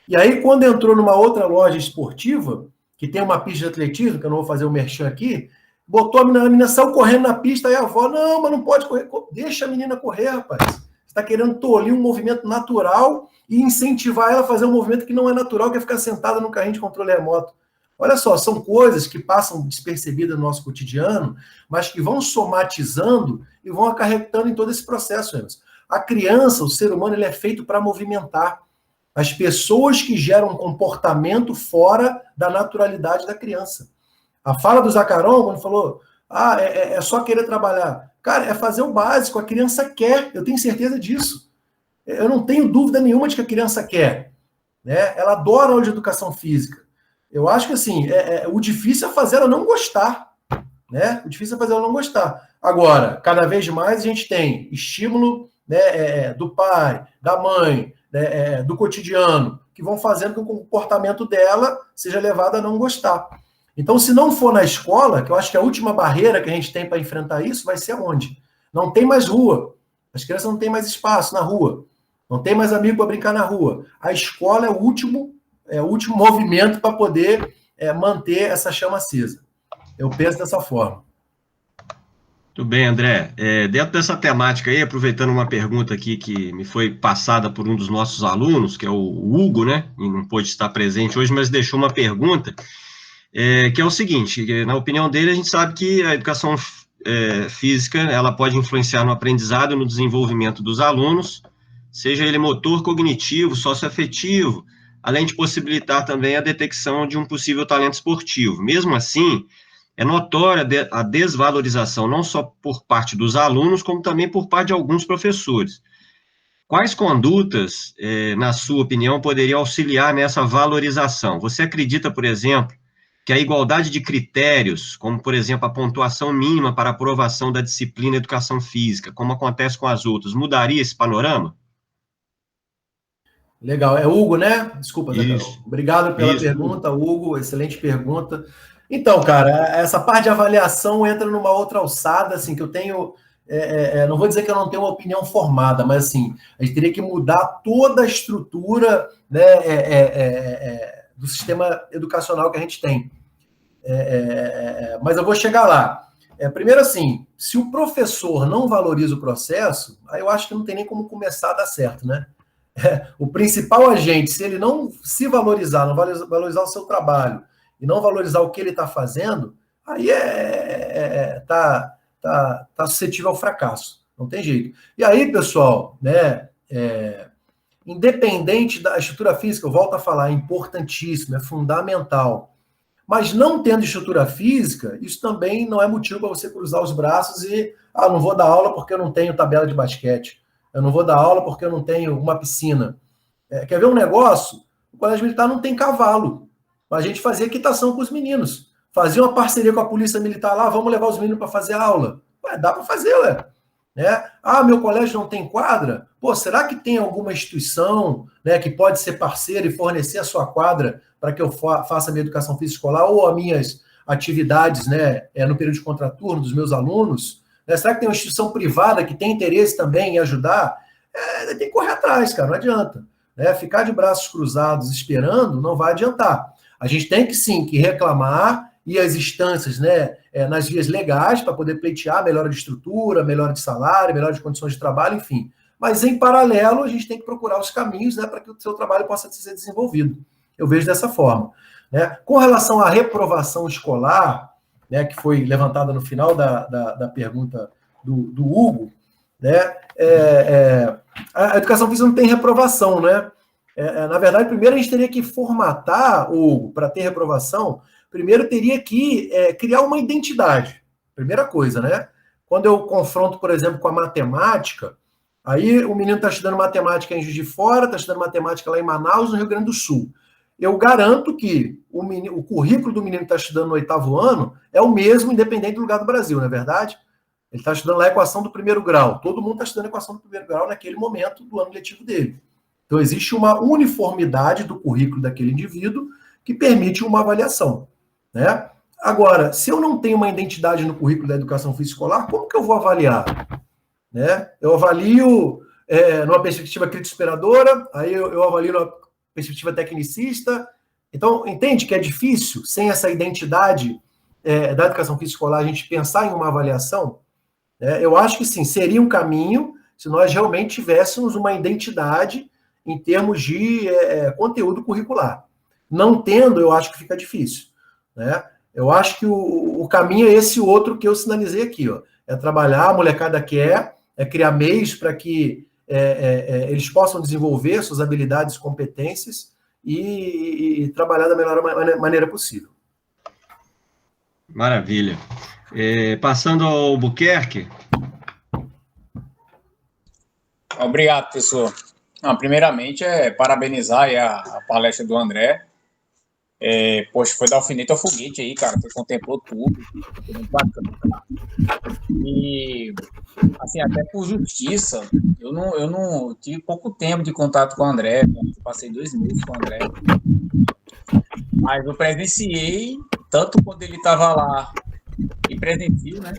E aí, quando entrou numa outra loja esportiva, que tem uma pista de atletismo, que eu não vou fazer o merchan aqui, botou a menina saiu correndo na pista, aí a avó, não, mas não pode correr. Deixa a menina correr, rapaz. Você está querendo tolir um movimento natural e incentivar ela a fazer um movimento que não é natural, que é ficar sentada no carrinho de controle remoto. Olha só, são coisas que passam despercebidas no nosso cotidiano, mas que vão somatizando e vão acarretando em todo esse processo, Emerson. A criança, o ser humano, ele é feito para movimentar. As pessoas que geram um comportamento fora da naturalidade da criança. A fala do Zacarão, quando falou, é só querer trabalhar. Cara, é fazer o básico, a criança quer, eu tenho certeza disso. Eu não tenho dúvida nenhuma de que a criança quer, né? Ela adora aula de educação física. Eu acho que, assim, o difícil é fazer ela não gostar, né? O difícil é fazer ela não gostar. Agora, cada vez mais a gente tem estímulo, né, do pai, da mãe, né, do cotidiano, que vão fazendo com que o comportamento dela seja levado a não gostar. Então, se não for na escola, que eu acho que a última barreira que a gente tem para enfrentar isso vai ser onde? Não tem mais rua. As crianças não têm mais espaço na rua. Não tem mais amigo para brincar na rua. A escola é o último movimento para poder manter essa chama acesa. Eu penso dessa forma. Muito bem, André. Dentro dessa temática aí, aproveitando uma pergunta aqui que me foi passada por um dos nossos alunos, que é o Hugo, né? E não pôde estar presente hoje, mas deixou uma pergunta, que é o seguinte, na opinião dele, a gente sabe que a educação física, ela pode influenciar no aprendizado e no desenvolvimento dos alunos, seja ele motor, cognitivo, socioafetivo, além de possibilitar também a detecção de um possível talento esportivo. Mesmo assim, é notória a desvalorização, não só por parte dos alunos, como também por parte de alguns professores. Quais condutas, na sua opinião, poderiam auxiliar nessa valorização? Você acredita, por exemplo, que a igualdade de critérios, como, por exemplo, a pontuação mínima para aprovação da disciplina Educação Física, como acontece com as outras, mudaria esse panorama? Legal. É Hugo, né? Desculpa, Zé Carol. Isso. Obrigado pela pergunta, Hugo. Excelente pergunta. Então, cara, essa parte de avaliação entra numa outra alçada, assim, que eu tenho. Não vou dizer que eu não tenho uma opinião formada, mas assim, a gente teria que mudar toda a estrutura, né, do sistema educacional que a gente tem. Mas eu vou chegar lá. Primeiro, assim, se o professor não valoriza o processo, aí eu acho que não tem nem como começar a dar certo, né? O principal agente, se ele não se valorizar, não valorizar o seu trabalho e não valorizar o que ele está fazendo, aí tá suscetível ao fracasso. Não tem jeito. E aí, pessoal, né, independente da estrutura física, eu volto a falar, é importantíssimo, é fundamental. Mas não tendo estrutura física, isso também não é motivo para você cruzar os braços e, não vou dar aula porque eu não tenho tabela de basquete. Eu não vou dar aula porque eu não tenho uma piscina. Quer ver um negócio? O Colégio Militar não tem cavalo. A gente fazia equitação com os meninos. Fazia uma parceria com a Polícia Militar lá, vamos levar os meninos para fazer aula. Dá para fazer, ué. Né? Meu colégio não tem quadra? Pô, será que tem alguma instituição, né, que pode ser parceira e fornecer a sua quadra para que eu faça a minha educação física escolar ou as minhas atividades, né, no período de contraturno dos meus alunos? Será que tem uma instituição privada que tem interesse também em ajudar? Tem que correr atrás, cara, não adianta. Ficar de braços cruzados esperando não vai adiantar. A gente tem que, sim, que reclamar e as instâncias, né, nas vias legais para poder pleitear melhora de estrutura, melhora de salário, melhora de condições de trabalho, enfim. Mas, em paralelo, a gente tem que procurar os caminhos, né, para que o seu trabalho possa ser desenvolvido. Eu vejo dessa forma. Né? Com relação à reprovação escolar, né, que foi levantada no final da pergunta do Hugo, né, a educação física não tem reprovação, né? Na verdade, primeiro a gente teria que formatar, Hugo, para ter reprovação, primeiro teria que criar uma identidade. Primeira coisa, né? Quando eu confronto, por exemplo, com a matemática, aí o menino está estudando matemática em Juiz de Fora, está estudando matemática lá em Manaus, no Rio Grande do Sul. Eu garanto que o currículo do menino que está estudando no 8º ano é o mesmo, independente do lugar do Brasil, não é verdade? Ele está estudando lá a equação do primeiro grau. Todo mundo está estudando a equação do primeiro grau naquele momento do ano letivo dele. Então, existe uma uniformidade do currículo daquele indivíduo que permite uma avaliação. Né? Agora, se eu não tenho uma identidade no currículo da educação física escolar, como que eu vou avaliar? Né? Eu avalio numa perspectiva crítico-esperadora, aí eu avalio numa perspectiva tecnicista. Então, entende que é difícil, sem essa identidade da educação física escolar, a gente pensar em uma avaliação? Eu acho que sim, seria um caminho se nós realmente tivéssemos uma identidade em termos de conteúdo curricular. Não tendo, eu acho que fica difícil. Né? Eu acho que o caminho é esse outro que eu sinalizei aqui. Ó. Trabalhar, a molecada quer, criar meios para que eles possam desenvolver suas habilidades e competências e trabalhar da melhor maneira possível. Maravilha. Passando ao Albuquerque. Obrigado, professor. Primeiramente, parabenizar aí a palestra do André. Poxa, foi dar alfinete ao foguete aí, cara. Você contemplou tudo. Foi muito bacana, cara. E, assim, até por justiça, eu não tive pouco tempo de contato com o André. Eu passei 2 meses com o André. Mas eu presenciei, tanto quando ele estava lá e presencio, né?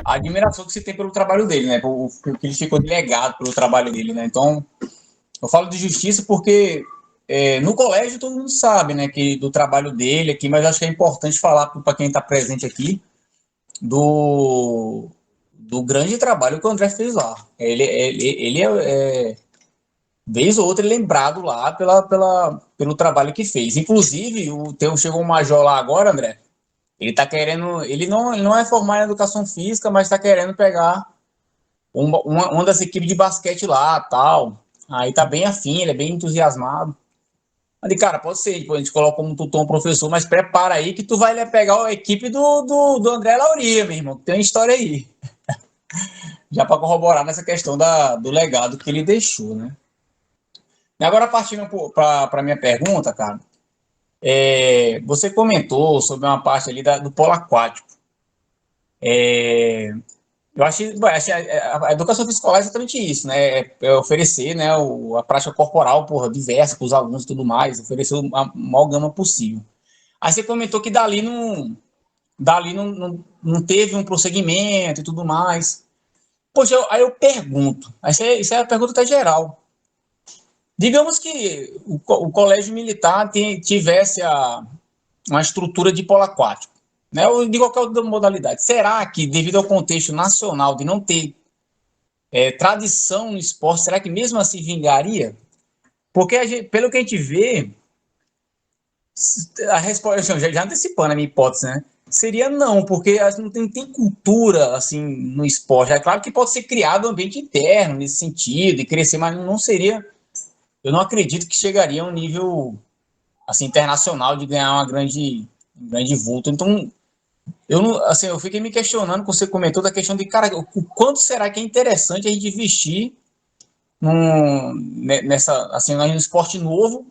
A admiração que se tem pelo trabalho dele, né? Porque ele ficou delegado pelo trabalho dele, né? Então, eu falo de justiça porque no colégio todo mundo sabe, né? Do trabalho dele aqui, mas acho que é importante falar para quem está presente aqui do grande trabalho que o André fez lá. Ele vez ou outra lembrado lá pelo trabalho que fez. Inclusive, chegou um major lá agora, André. ele tá querendo, ele não é formado em educação física, mas tá querendo pegar uma das equipes de basquete lá, tal. Aí tá bem afim, ele é bem entusiasmado. Ali, cara, pode ser, depois a gente coloca como tutor um professor, mas prepara aí que tu vai pegar a equipe do André Lauria, meu irmão, tem uma história aí. Já para corroborar nessa questão do legado que ele deixou, né? E agora, partindo para a minha pergunta, cara, você comentou sobre uma parte ali do polo aquático. Eu acho que a educação escolar é exatamente isso, né? É oferecer, né, a prática corporal, diversa para os alunos e tudo mais, oferecer a maior gama possível. Aí você comentou que dali não teve um prosseguimento e tudo mais. Poxa, aí eu pergunto, isso é a pergunta até geral. Digamos que o colégio militar tivesse uma estrutura de polo aquático, né, ou de qualquer outra modalidade. Será que, devido ao contexto nacional de não ter tradição no esporte, será que mesmo assim vingaria? Porque, pelo que a gente vê, a resposta, já antecipando a minha hipótese, né? Seria não, porque não tem cultura assim no esporte. É claro que pode ser criado um ambiente interno nesse sentido e crescer, mas não seria. Eu não acredito que chegaria a um nível assim internacional de ganhar um grande vulto. Então, eu fiquei me questionando, quando você comentou da questão de, cara, o quanto será que é interessante a gente investir no esporte novo?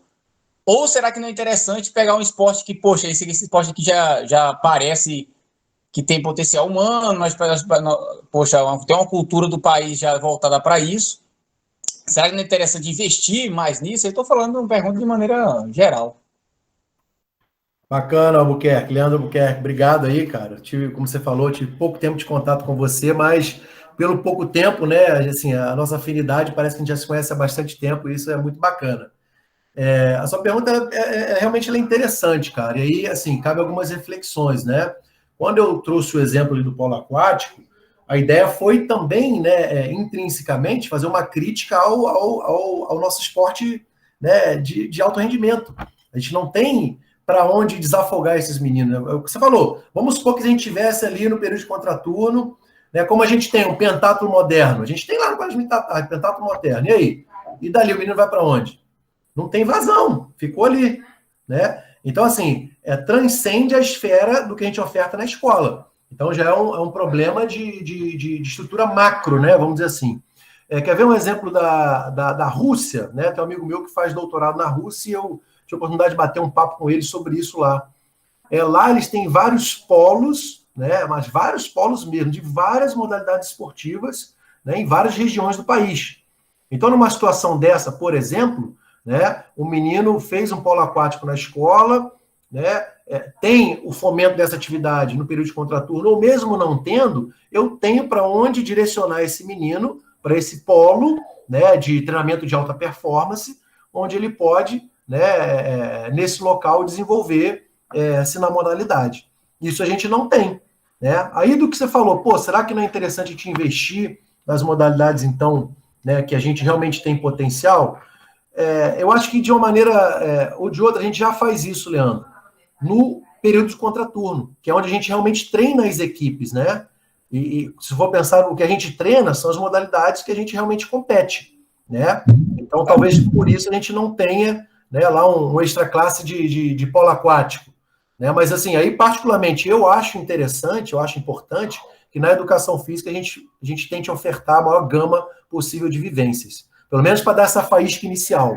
Ou será que não é interessante pegar um esporte que, poxa, esse esporte aqui já parece que tem potencial humano, mas, poxa, tem uma cultura do país já voltada para isso. Será que não é interessante investir mais nisso? Eu estou falando uma pergunta de maneira geral. Bacana, Albuquerque. Leandro Albuquerque, obrigado aí, cara. Como você falou, tive pouco tempo de contato com você, mas pelo pouco tempo, né, assim, a nossa afinidade parece que a gente já se conhece há bastante tempo e isso é muito bacana. A sua pergunta realmente é interessante, cara. E aí, assim, cabe algumas reflexões, né? Quando eu trouxe o exemplo ali do polo aquático, a ideia foi também, né, intrinsecamente, fazer uma crítica ao nosso esporte, né, de alto rendimento. A gente não tem para onde desafogar esses meninos. É o que você falou. Vamos supor que a gente tivesse ali no período de contraturno, né, como a gente tem um pentatlo moderno. A gente tem lá no Colégio Militar, pentatlo moderno. E aí? E dali o menino vai para onde? Não tem vazão, ficou ali, né? Então, assim, transcende a esfera do que a gente oferta na escola. Então, já é um problema de estrutura macro, né? Vamos dizer assim. Quer ver um exemplo da Rússia, né? Tem um amigo meu que faz doutorado na Rússia e eu tive a oportunidade de bater um papo com ele sobre isso lá. Lá eles têm vários polos, né? Mas vários polos mesmo, de várias modalidades esportivas, né? Em várias regiões do país. Então, numa situação dessa, por exemplo, né, o menino fez um polo aquático na escola, né, tem o fomento dessa atividade no período de contraturno, ou mesmo não tendo, eu tenho para onde direcionar esse menino para esse polo, né, de treinamento de alta performance, onde ele pode, né, nesse local, desenvolver essa modalidade. Isso a gente não tem. Né? Aí do que você falou, pô, será que não é interessante a gente investir nas modalidades, então, né, que a gente realmente tem potencial? Eu acho que de uma maneira ou de outra a gente já faz isso, Leandro, no período de contraturno, que é onde a gente realmente treina as equipes, né? E se for pensar o que a gente treina, são as modalidades que a gente realmente compete, né? Então, talvez por isso a gente não tenha, né, lá um extra classe de polo aquático, né? Mas, assim, aí, particularmente, eu acho interessante, eu acho importante que na educação física a gente tente ofertar a maior gama possível de vivências. Pelo menos para dar essa faísca inicial,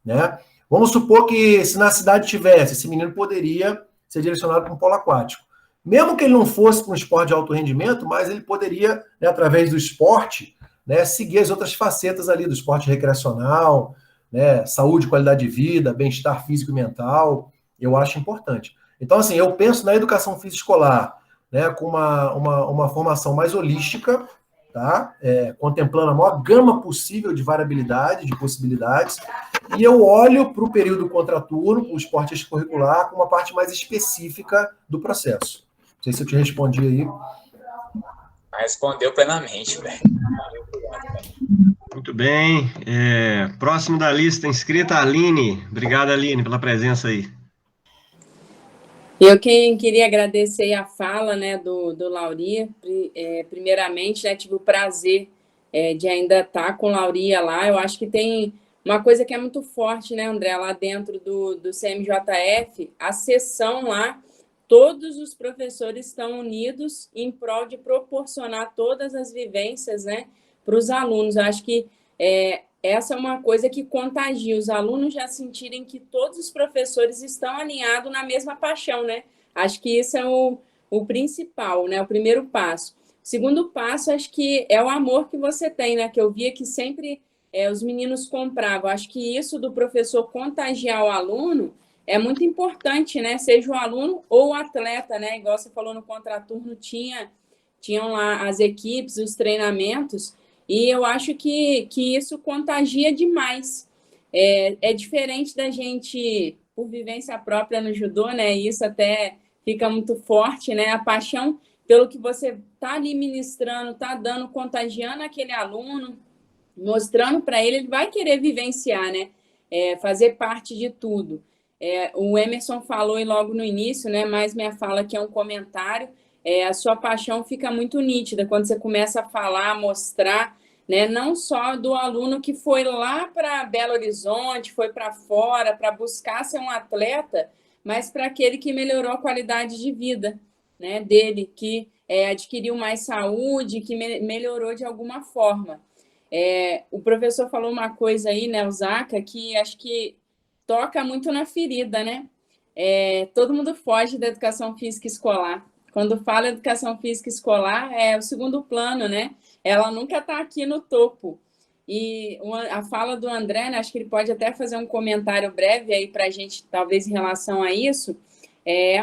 né? Vamos supor que se na cidade tivesse, esse menino poderia ser direcionado para um polo aquático. Mesmo que ele não fosse para um esporte de alto rendimento, mas ele poderia, né, através do esporte, né, seguir as outras facetas ali do esporte recreacional, né, saúde, qualidade de vida, bem-estar físico e mental. Eu acho importante. Então, assim, eu penso na educação física escolar, né, com uma formação mais holística, tá? Contemplando a maior gama possível de variabilidade, de possibilidades, e eu olho para o período contraturno, para o esporte extracurricular, com uma parte mais específica do processo. Não sei se eu te respondi aí. Respondeu plenamente, velho. Muito bem. Próximo da lista, inscrita, Aline. Obrigado, Aline, pela presença aí. Eu queria agradecer a fala, né, do Lauri. Primeiramente, né, tive o prazer de ainda estar com o Lauri lá. Eu acho que tem uma coisa que é muito forte, né, André, lá dentro do CMJF, a sessão lá, todos os professores estão unidos em prol de proporcionar todas as vivências, né, para os alunos. Eu acho que essa é uma coisa que contagia, os alunos já sentirem que todos os professores estão alinhados na mesma paixão, né? Acho que isso é o principal, né? O primeiro passo. O segundo passo, acho que é o amor que você tem, né? Que eu via que sempre os meninos compravam. Acho que isso do professor contagiar o aluno é muito importante, né? Seja o aluno ou o atleta, né? Igual você falou no contraturno, tinham lá as equipes, os treinamentos. E eu acho que isso contagia demais. É diferente da gente, por vivência própria no judô, né? Isso até fica muito forte, né? A paixão pelo que você está ali ministrando, está dando, contagiando aquele aluno, mostrando para ele vai querer vivenciar, né? Fazer parte de tudo. O Emerson falou e logo no início, né? Mas minha fala aqui é um comentário. A sua paixão fica muito nítida quando você começa a falar, a mostrar, né? Não só do aluno que foi lá para Belo Horizonte, foi para fora, para buscar ser um atleta, mas para aquele que melhorou a qualidade de vida, né, dele, que adquiriu mais saúde, que melhorou de alguma forma. O professor falou uma coisa aí, né, o Zaca, que acho que toca muito na ferida, né? Todo mundo foge da educação física escolar. Quando fala educação física escolar, é o segundo plano, né? Ela nunca está aqui no topo. E a fala do André, né, acho que ele pode até fazer um comentário breve aí para a gente, talvez em relação a isso,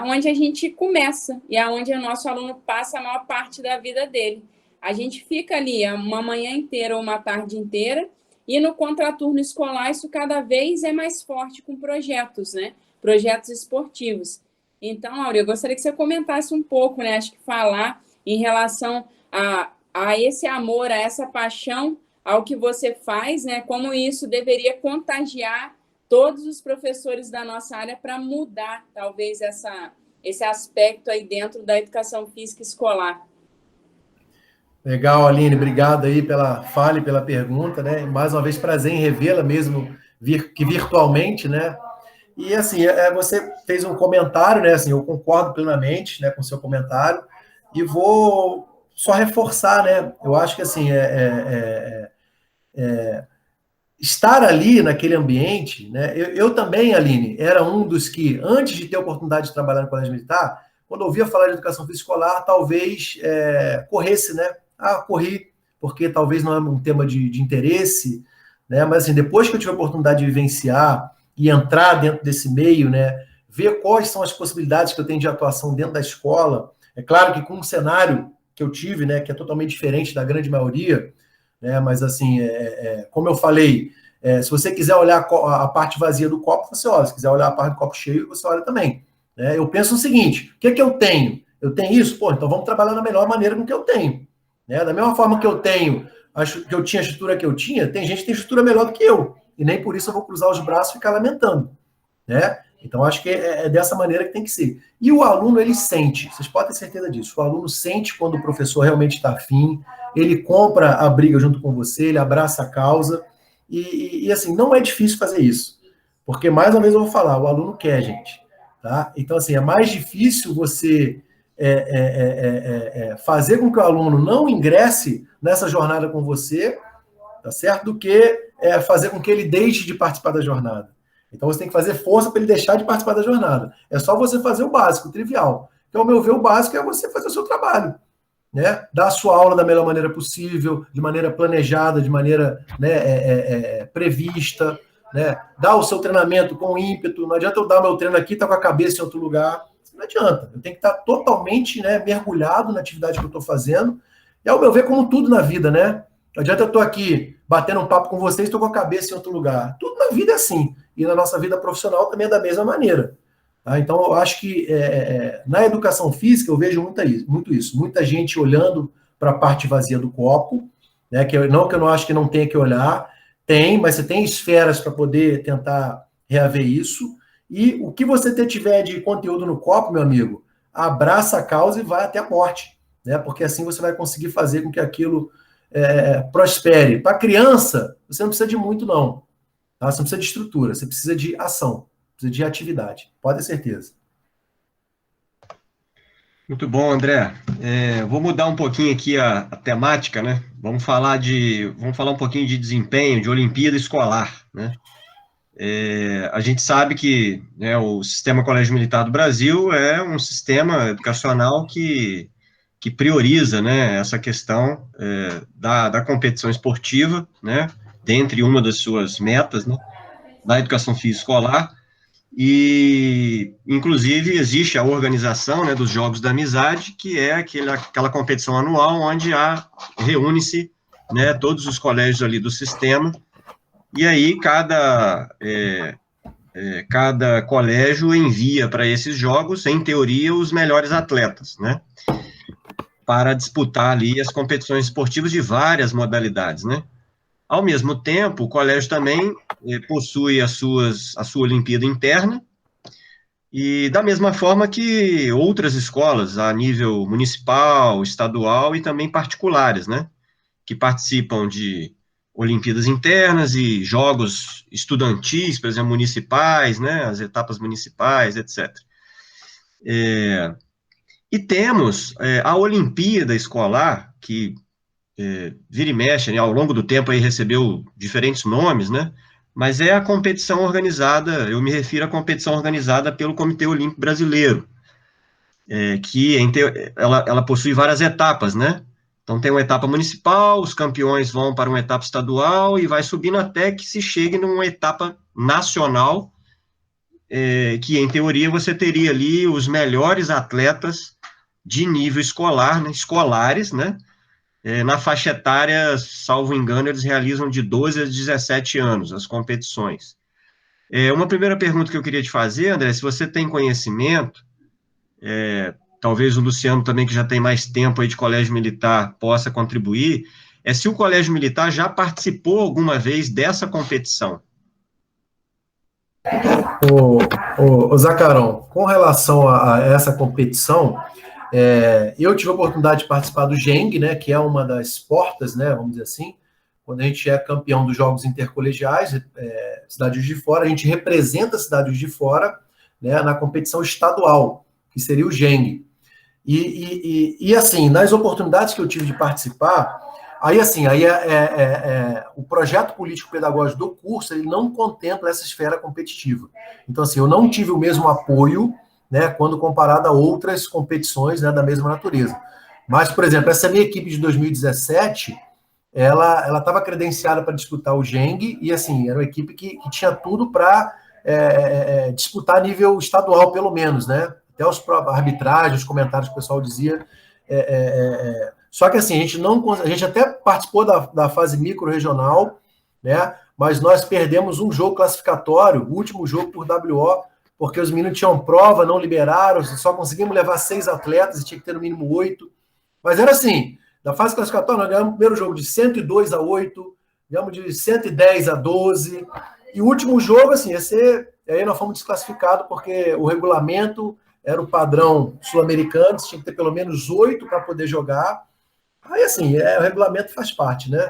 onde a gente começa e é onde o nosso aluno passa a maior parte da vida dele. A gente fica ali uma manhã inteira ou uma tarde inteira, e no contraturno escolar isso cada vez é mais forte com projetos, né? Projetos esportivos. Então, Áurea, eu gostaria que você comentasse um pouco, né? Acho que falar em relação a esse amor, a essa paixão ao que você faz, né? Como isso deveria contagiar todos os professores da nossa área para mudar, talvez, esse aspecto aí dentro da educação física escolar. Legal, Aline, obrigado aí pela fala e pela pergunta, né? Mais uma vez, prazer em revê-la mesmo, que virtualmente, né? E assim, você fez um comentário, né? Assim, eu concordo plenamente, né, com o seu comentário e vou só reforçar, né? Eu acho que assim, estar ali naquele ambiente, né? Eu também, Aline, era um dos que, antes de ter a oportunidade de trabalhar no Colégio Militar, quando ouvia falar de educação física escolar, talvez corresse, né? Corri, porque talvez não é um tema de interesse, né? Mas assim, depois que eu tive a oportunidade de vivenciar e entrar dentro desse meio, né? Ver quais são as possibilidades que eu tenho de atuação dentro da escola. É claro que com um cenário que eu tive, né? Que é totalmente diferente da grande maioria, né? Mas assim, como eu falei, se você quiser olhar a parte vazia do copo, você olha. Se quiser olhar a parte do copo cheio, você olha também. Né? Eu penso o seguinte: o que é que eu tenho? Eu tenho isso? Pô, então vamos trabalhar da melhor maneira com o que eu tenho. Né? Da mesma forma que eu tenho, que eu tinha a estrutura que eu tinha, tem gente que tem estrutura melhor do que eu. E nem por isso eu vou cruzar os braços e ficar lamentando. Né? Então, acho que é dessa maneira que tem que ser. E o aluno, ele sente, vocês podem ter certeza disso, o aluno sente quando o professor realmente está afim, ele compra a briga junto com você, ele abraça a causa, e assim, não é difícil fazer isso, porque, mais uma vez eu vou falar, o aluno quer, gente, tá? Então, assim, é mais difícil você fazer com que o aluno não ingresse nessa jornada com você, tá certo? Do que fazer com que ele deixe de participar da jornada. Então, você tem que fazer força para ele deixar de participar da jornada. É só você fazer o básico, o trivial. Então, ao meu ver, o básico é você fazer o seu trabalho. Né? Dar a sua aula da melhor maneira possível, de maneira planejada, de maneira prevista. Né? Dar o seu treinamento com ímpeto. Não adianta eu dar meu treino aqui e estar com a cabeça em outro lugar. Não adianta. Eu tenho que estar totalmente mergulhado na atividade que eu estou fazendo. E, ao meu ver, como tudo na vida, né? Não adianta eu estou aqui batendo um papo com vocês e estou com a cabeça em outro lugar. Tudo na vida é assim. E na nossa vida profissional também é da mesma maneira. Tá? Então, eu acho que na educação física eu vejo muito isso. Muita gente olhando para a parte vazia do copo, né? Que eu não acho que não tenha que olhar. Tem, mas você tem esferas para poder tentar reaver isso. E o que você tiver de conteúdo no copo, meu amigo, abraça a causa e vai até a morte, né? Porque assim você vai conseguir fazer com que aquilo prospere. Para criança, você não precisa de muito, não. Tá? Você não precisa de estrutura, você precisa de ação, precisa de atividade. Pode ter certeza. Muito bom, André. Vou mudar um pouquinho aqui a temática, né? Vamos falar um pouquinho de desempenho, de Olimpíada escolar, né? A gente sabe que, né, o Sistema Colégio Militar do Brasil é um sistema educacional que prioriza, né, essa questão da competição esportiva, né, dentre uma das suas metas, né, da educação física escolar. E, inclusive, existe a organização, né, dos Jogos da Amizade, que é aquela competição anual onde reúne-se, né, todos os colégios ali do sistema, e aí cada colégio envia para esses jogos, em teoria, os melhores atletas, né, para disputar ali as competições esportivas de várias modalidades, né. Ao mesmo tempo, o colégio também possui a sua Olimpíada interna, e da mesma forma que outras escolas, a nível municipal, estadual e também particulares, né, que participam de Olimpíadas internas e jogos estudantis, por exemplo, municipais, né, as etapas municipais, etc. E temos a Olimpíada escolar, que vira e mexe, né, ao longo do tempo aí recebeu diferentes nomes, né, mas é a competição organizada, eu me refiro à competição organizada pelo Comitê Olímpico Brasileiro, que ela possui várias etapas, né, então tem uma etapa municipal, os campeões vão para uma etapa estadual e vai subindo até que se chegue numa etapa nacional, que em teoria você teria ali os melhores atletas de nível escolar, né, escolares, né, na faixa etária, salvo engano, eles realizam de 12 a 17 anos as competições. Uma primeira pergunta que eu queria te fazer, André, se você tem conhecimento, talvez o Luciano também, que já tem mais tempo aí de colégio militar, possa contribuir, se o colégio militar já participou alguma vez dessa competição. Ô Zacarão, com relação a essa competição, eu tive a oportunidade de participar do GENG, né, que é uma das portas, né, vamos dizer assim, quando a gente é campeão dos Jogos Intercolegiais, Cidade de Fora, a gente representa a Cidade de Fora, né, na competição estadual, que seria o GENG. E assim, nas oportunidades que eu tive de participar, o projeto político-pedagógico do curso, ele não contempla essa esfera competitiva. Então, assim, eu não tive o mesmo apoio, né, quando comparado a outras competições, né, da mesma natureza. Mas, por exemplo, essa minha equipe de 2017, ela estava credenciada para disputar o GENG, e assim, era uma equipe que tinha tudo para disputar a nível estadual, pelo menos, né? Até a arbitragem, os comentários que o pessoal dizia. Só que assim, a gente até participou da fase micro-regional, né? Mas nós perdemos um jogo classificatório, o último jogo por WO, porque os meninos tinham prova, não liberaram, só conseguimos levar 6 atletas e tinha que ter no mínimo 8. Mas era assim, na fase classificatória, nós ganhamos o primeiro jogo de 102 a 8, ganhamos de 110 a 12, e o último jogo, assim, aí nós fomos desclassificados, porque o regulamento era o padrão sul-americano, tinha que ter pelo menos 8 para poder jogar. Aí, assim, o regulamento faz parte, né?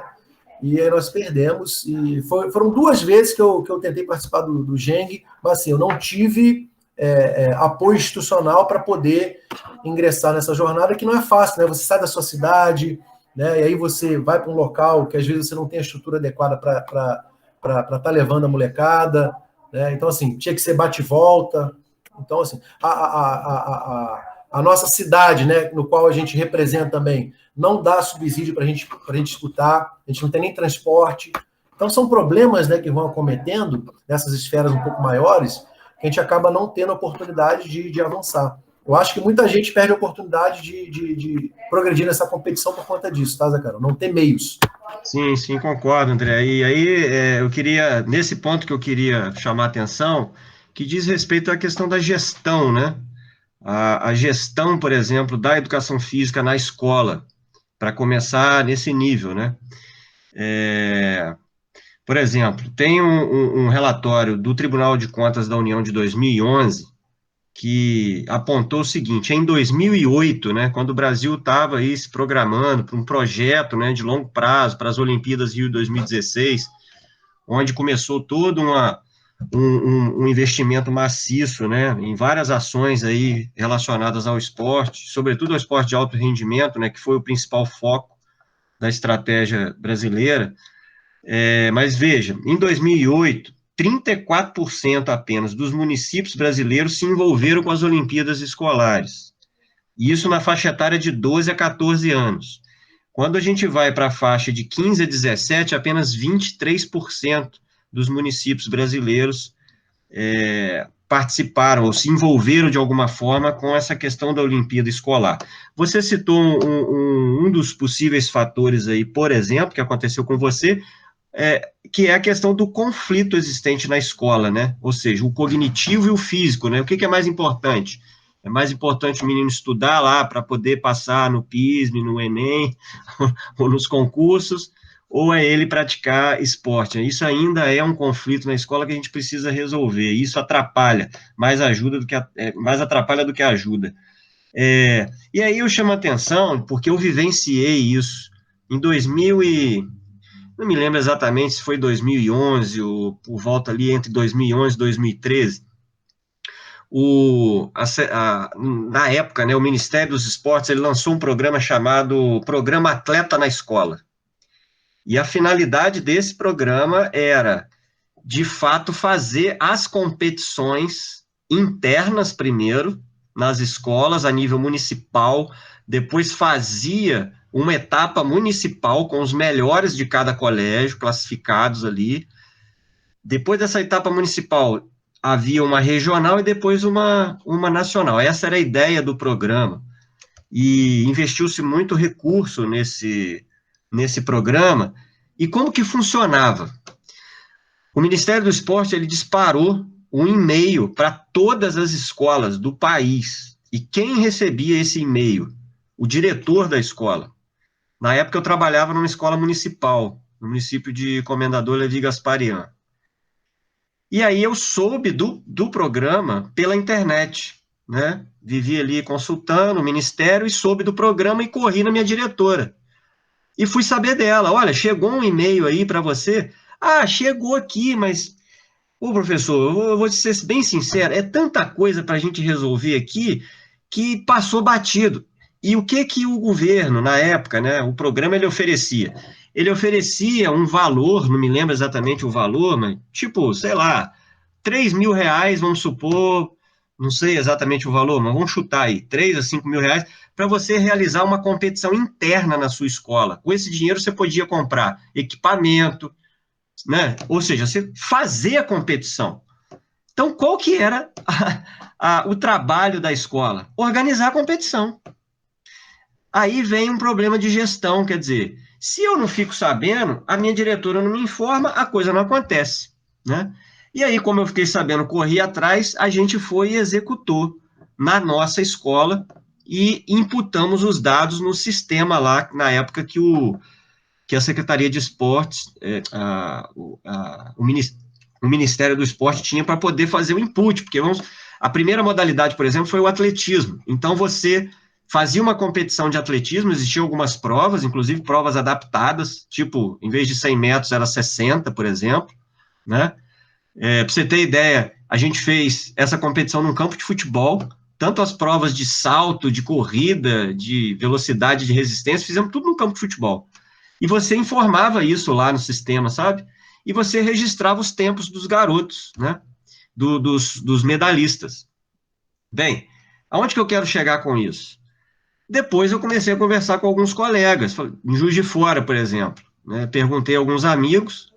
E aí nós perdemos, e foram 2 vezes que eu tentei participar do GENG, mas assim, eu não tive apoio institucional para poder ingressar nessa jornada, que não é fácil, né? Você sai da sua cidade, né? E aí você vai para um local que às vezes você não tem a estrutura adequada para estar levando a molecada, né? Então, assim, tinha que ser bate e volta. Então, assim, a nossa cidade, né, no qual a gente representa também, não dá subsídio para a gente disputar, a gente não tem nem transporte. Então, são problemas, né, que vão acometendo nessas esferas um pouco maiores, que a gente acaba não tendo a oportunidade de avançar. Eu acho que muita gente perde a oportunidade de progredir nessa competição por conta disso, tá, Zé Carol? Não tem meios. Sim, concordo, André. E aí, nesse ponto que eu queria chamar a atenção, que diz respeito à questão da gestão, né? A gestão, por exemplo, da educação física na escola, para começar nesse nível, né? Por exemplo, tem um relatório do Tribunal de Contas da União de 2011 que apontou o seguinte: em 2008, né, quando o Brasil estava aí se programando para um projeto, né, de longo prazo para as Olimpíadas Rio 2016, onde começou todo um investimento maciço, né, em várias ações aí relacionadas ao esporte, sobretudo ao esporte de alto rendimento, né, que foi o principal foco da estratégia brasileira. Mas veja, em 2008, 34% apenas dos municípios brasileiros se envolveram com as Olimpíadas escolares. E isso na faixa etária de 12 a 14 anos. Quando a gente vai para a faixa de 15 a 17, apenas 23% dos municípios brasileiros participaram ou se envolveram de alguma forma com essa questão da Olimpíada escolar. Você citou um dos possíveis fatores aí, por exemplo, que aconteceu com você, que é a questão do conflito existente na escola, né? Ou seja, o cognitivo e o físico, né? O que é mais importante? É mais importante o menino estudar lá para poder passar no PISME, no Enem, ou nos concursos, ou é ele praticar esporte? Isso ainda é um conflito na escola que a gente precisa resolver. Isso atrapalha, mais atrapalha do que ajuda. E aí eu chamo a atenção, porque eu vivenciei isso em 2000 não me lembro exatamente se foi 2011 ou por volta ali entre 2011 e 2013. Na época, né, o Ministério dos Esportes ele lançou um programa chamado Programa Atleta na Escola. E a finalidade desse programa era, de fato, fazer as competições internas primeiro, nas escolas, a nível municipal, depois fazia uma etapa municipal com os melhores de cada colégio, classificados ali. Depois dessa etapa municipal, havia uma regional e depois uma nacional. Essa era a ideia do programa. E investiu-se muito recurso nesse programa. E como que funcionava? O Ministério do Esporte ele disparou um e-mail para todas as escolas do país. E quem recebia esse e-mail? O diretor da escola. Na época eu trabalhava numa escola municipal, no município de Comendador Levi Gasparian. E aí eu soube do programa pela internet, né? Vivi ali consultando o ministério e soube do programa e corri na minha diretora. E fui saber dela: olha, chegou um e-mail aí para você? Ah, chegou aqui, mas... Ô, professor, eu vou ser bem sincero, é tanta coisa para a gente resolver aqui que passou batido. E o que o governo, na época, né, o programa ele oferecia? Ele oferecia um valor, não me lembro exatamente o valor, mas tipo, sei lá, R$3.000, vamos supor, não sei exatamente o valor, mas vamos chutar aí, 3 a 5 mil reais, para você realizar uma competição interna na sua escola. Com esse dinheiro você podia comprar equipamento, né? Ou seja, você fazer a competição. Então, qual que era o trabalho da escola? Organizar a competição. Aí vem um problema de gestão, quer dizer, se eu não fico sabendo, a minha diretora não me informa, a coisa não acontece, né? E aí, como eu fiquei sabendo, corri atrás, a gente foi e executou na nossa escola e imputamos os dados no sistema lá, na época que a Secretaria de Esportes, o Ministério do Esporte tinha para poder fazer o input, porque a primeira modalidade, por exemplo, foi o atletismo. Então, você fazia uma competição de atletismo, existiam algumas provas, inclusive provas adaptadas, tipo, em vez de 100 metros, era 60, por exemplo, né? Para você ter ideia, a gente fez essa competição num campo de futebol, tanto as provas de salto, de corrida, de velocidade, de resistência, fizemos tudo no campo de futebol. E você informava isso lá no sistema, sabe? E você registrava os tempos dos garotos, né? Dos medalhistas. Bem, aonde que eu quero chegar com isso? Depois eu comecei a conversar com alguns colegas, em Juiz de Fora, por exemplo, né? Perguntei a alguns amigos,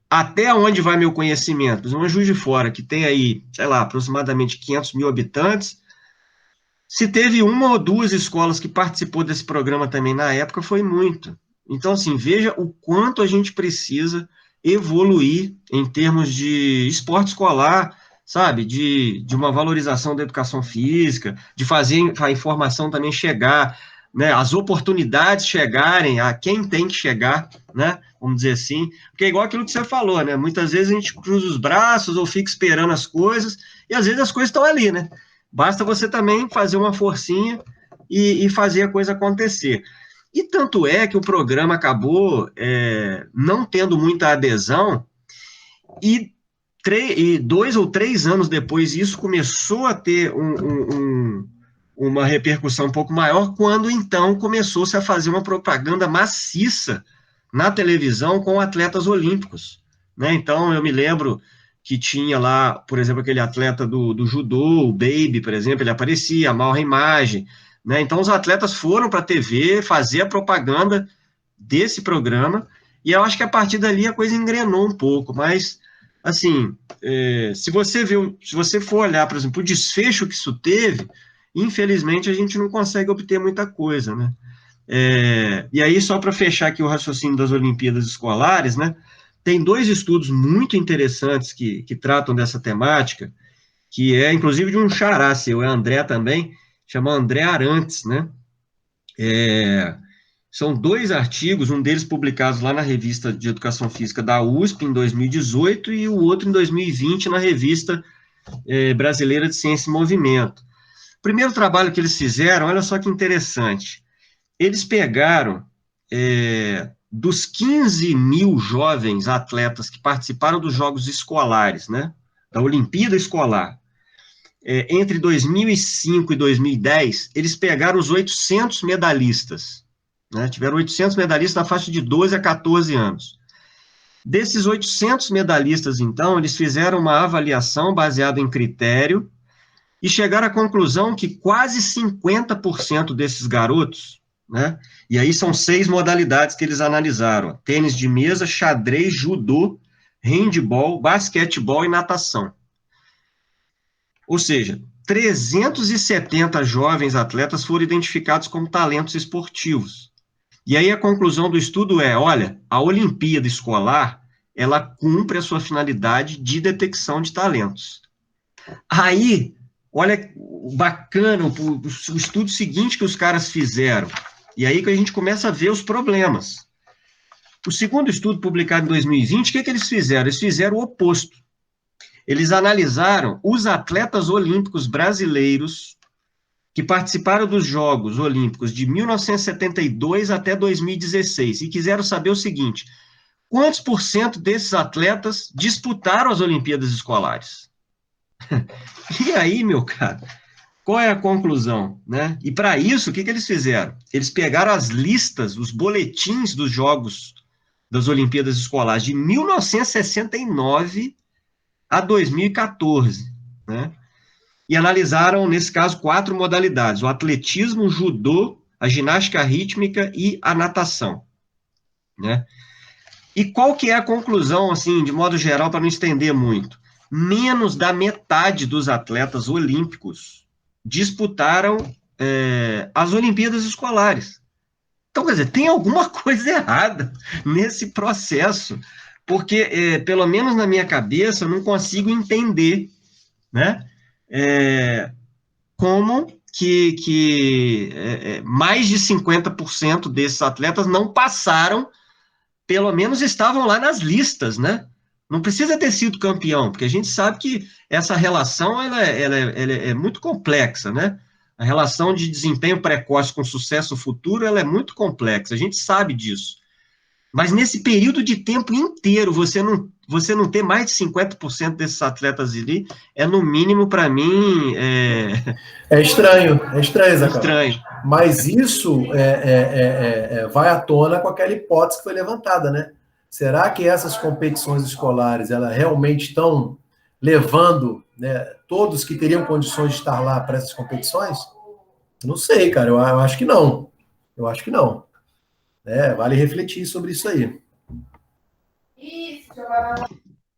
até onde vai meu conhecimento? Uma Juiz de Fora, que tem aí, sei lá, aproximadamente 500 mil habitantes, se teve uma ou duas escolas que participou desse programa também na época, foi muito. Então, assim, veja o quanto a gente precisa evoluir em termos de esporte escolar, sabe? De uma valorização da educação física, de fazer a informação também chegar né, as oportunidades chegarem a quem tem que chegar, né, vamos dizer assim, porque é igual aquilo que você falou, né, muitas vezes a gente cruza os braços ou fica esperando as coisas, e às vezes as coisas estão ali, né, basta você também fazer uma forcinha e fazer a coisa acontecer. E tanto é que o programa acabou não tendo muita adesão, e 2 ou 3 anos depois isso começou a ter uma repercussão um pouco maior, quando então começou-se a fazer uma propaganda maciça na televisão com atletas olímpicos, né? Então eu me lembro que tinha lá, por exemplo, aquele atleta do judô, o Baby, por exemplo, ele aparecia, a mal imagem, né? Então os atletas foram para a TV fazer a propaganda desse programa, e eu acho que a partir dali a coisa engrenou um pouco, mas assim, se você for olhar, por exemplo, o desfecho que isso teve, infelizmente a gente não consegue obter muita coisa, né? E aí, só para fechar aqui o raciocínio das Olimpíadas Escolares, né? Tem 2 estudos muito interessantes que tratam dessa temática, que é, inclusive, de um xará seu, é André também, chama André Arantes, né? São 2 artigos, um deles publicado lá na Revista de Educação Física da USP, em 2018, e o outro em 2020, na Revista Brasileira de Ciência e Movimento. O primeiro trabalho que eles fizeram, olha só que interessante, eles pegaram dos 15 mil jovens atletas que participaram dos Jogos Escolares, né, da Olimpíada Escolar, entre 2005 e 2010, eles pegaram os 800 medalhistas, né, tiveram 800 medalhistas na faixa de 12 a 14 anos. Desses 800 medalhistas, então, eles fizeram uma avaliação baseada em critério e chegaram à conclusão que quase 50% desses garotos, né, e aí são 6 modalidades que eles analisaram: tênis de mesa, xadrez, judô, handebol, basquetebol e natação. Ou seja, 370 jovens atletas foram identificados como talentos esportivos. E aí a conclusão do estudo olha, a Olimpíada Escolar, ela cumpre a sua finalidade de detecção de talentos. Aí, olha, bacana, o estudo seguinte que os caras fizeram, e aí que a gente começa a ver os problemas. O segundo estudo, publicado em 2020, o que eles fizeram? Eles fizeram o oposto. Eles analisaram os atletas olímpicos brasileiros que participaram dos Jogos Olímpicos de 1972 até 2016, e quiseram saber o seguinte: quantos % desses atletas disputaram as Olimpíadas Escolares? E aí, meu cara, qual é a conclusão, né? E para isso, o que eles fizeram? Eles pegaram as listas, os boletins dos Jogos das Olimpíadas Escolares de 1969 a 2014, né? E analisaram, nesse caso, 4 modalidades: o atletismo, o judô, a ginástica rítmica e a natação, né? E qual que é a conclusão, assim, de modo geral, para não estender muito? Menos da metade dos atletas olímpicos disputaram as Olimpíadas Escolares. Então, quer dizer, tem alguma coisa errada nesse processo, porque, pelo menos na minha cabeça, eu não consigo entender, né, como que mais de 50% desses atletas não passaram, pelo menos estavam lá nas listas, né? Não precisa ter sido campeão, porque a gente sabe que essa relação ela é muito complexa, né? A relação de desempenho precoce com sucesso futuro, ela é muito complexa, a gente sabe disso. Mas nesse período de tempo inteiro, você não ter mais de 50% desses atletas ali, no mínimo, para mim... É estranho, Zacarias. Estranho. Mas isso vai à tona com aquela hipótese que foi levantada, né? Será que essas competições escolares, elas realmente estão levando, né, todos que teriam condições de estar lá para essas competições? Não sei, cara, eu acho que não. Eu acho que não. Vale refletir sobre isso aí.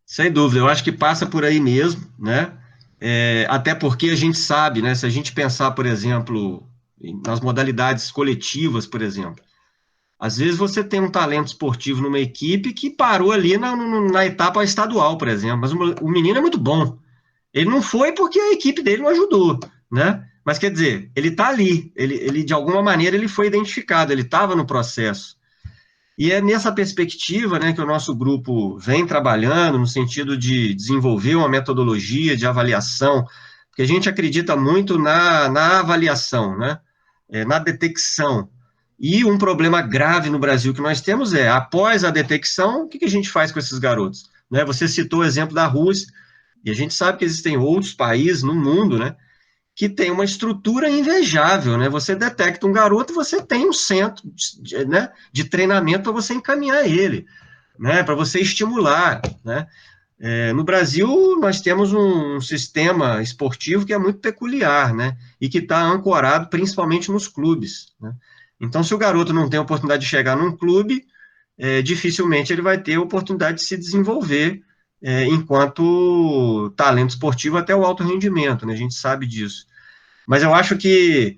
Sem dúvida, eu acho que passa por aí mesmo, né? Até porque a gente sabe, né? Se a gente pensar, por exemplo, nas modalidades coletivas, por exemplo, às vezes você tem um talento esportivo numa equipe que parou ali na etapa estadual, por exemplo, mas o menino é muito bom. Ele não foi porque a equipe dele não ajudou, né? Mas, quer dizer, ele está ali, ele, de alguma maneira, ele foi identificado, ele estava no processo. E é nessa perspectiva, né, que o nosso grupo vem trabalhando, no sentido de desenvolver uma metodologia de avaliação, porque a gente acredita muito na avaliação, né, na detecção. E um problema grave no Brasil que nós temos é, após a detecção, o que a gente faz com esses garotos? Né, você citou o exemplo da Rússia, e a gente sabe que existem outros países no mundo, né, que tem uma estrutura invejável, né? Você detecta um garoto, você tem um centro de treinamento para você encaminhar ele, né? Para você estimular, né? No Brasil, nós temos um sistema esportivo que é muito peculiar, né? E que está ancorado principalmente nos clubes, né? Então, se o garoto não tem a oportunidade de chegar num clube, dificilmente ele vai ter a oportunidade de se desenvolver enquanto talento esportivo até o alto rendimento, né? A gente sabe disso. Mas eu acho que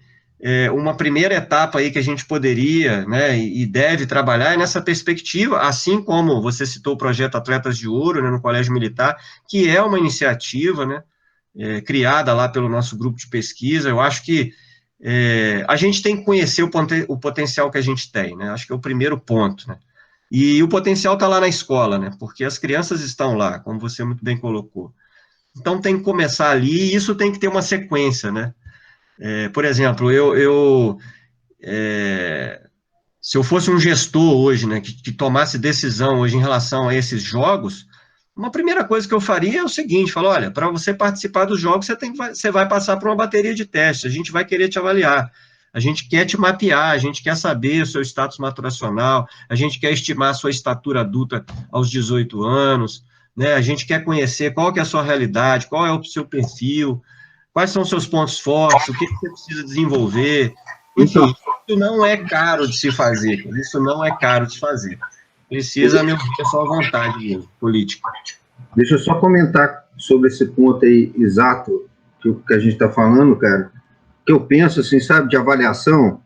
uma primeira etapa aí que a gente poderia, né, e deve trabalhar é nessa perspectiva, assim como você citou o projeto Atletas de Ouro, né, no Colégio Militar, que é uma iniciativa, né, criada lá pelo nosso grupo de pesquisa. Eu acho que a gente tem que conhecer o potencial que a gente tem, né? Acho que é o primeiro ponto, né? E o potencial está lá na escola, né? Porque as crianças estão lá, como você muito bem colocou. Então tem que começar ali, e isso tem que ter uma sequência, né? Por exemplo, se eu fosse um gestor hoje, né, que tomasse decisão hoje em relação a esses jogos, uma primeira coisa que eu faria é o seguinte, falar, olha, para você participar dos jogos, você vai passar por uma bateria de testes, a gente vai querer te avaliar, a gente quer te mapear, a gente quer saber o seu status maturacional, a gente quer estimar a sua estatura adulta aos 18 anos, né, a gente quer conhecer qual que é a sua realidade, qual é o seu perfil, quais são os seus pontos fortes, o que você precisa desenvolver. Enfim, isso não é caro de se fazer, isso não é caro de fazer. Precisa, meu ver, só vontade mesmo, política. Deixa eu só comentar sobre esse ponto aí exato que a gente está falando, cara, que eu penso, assim, sabe, de avaliação,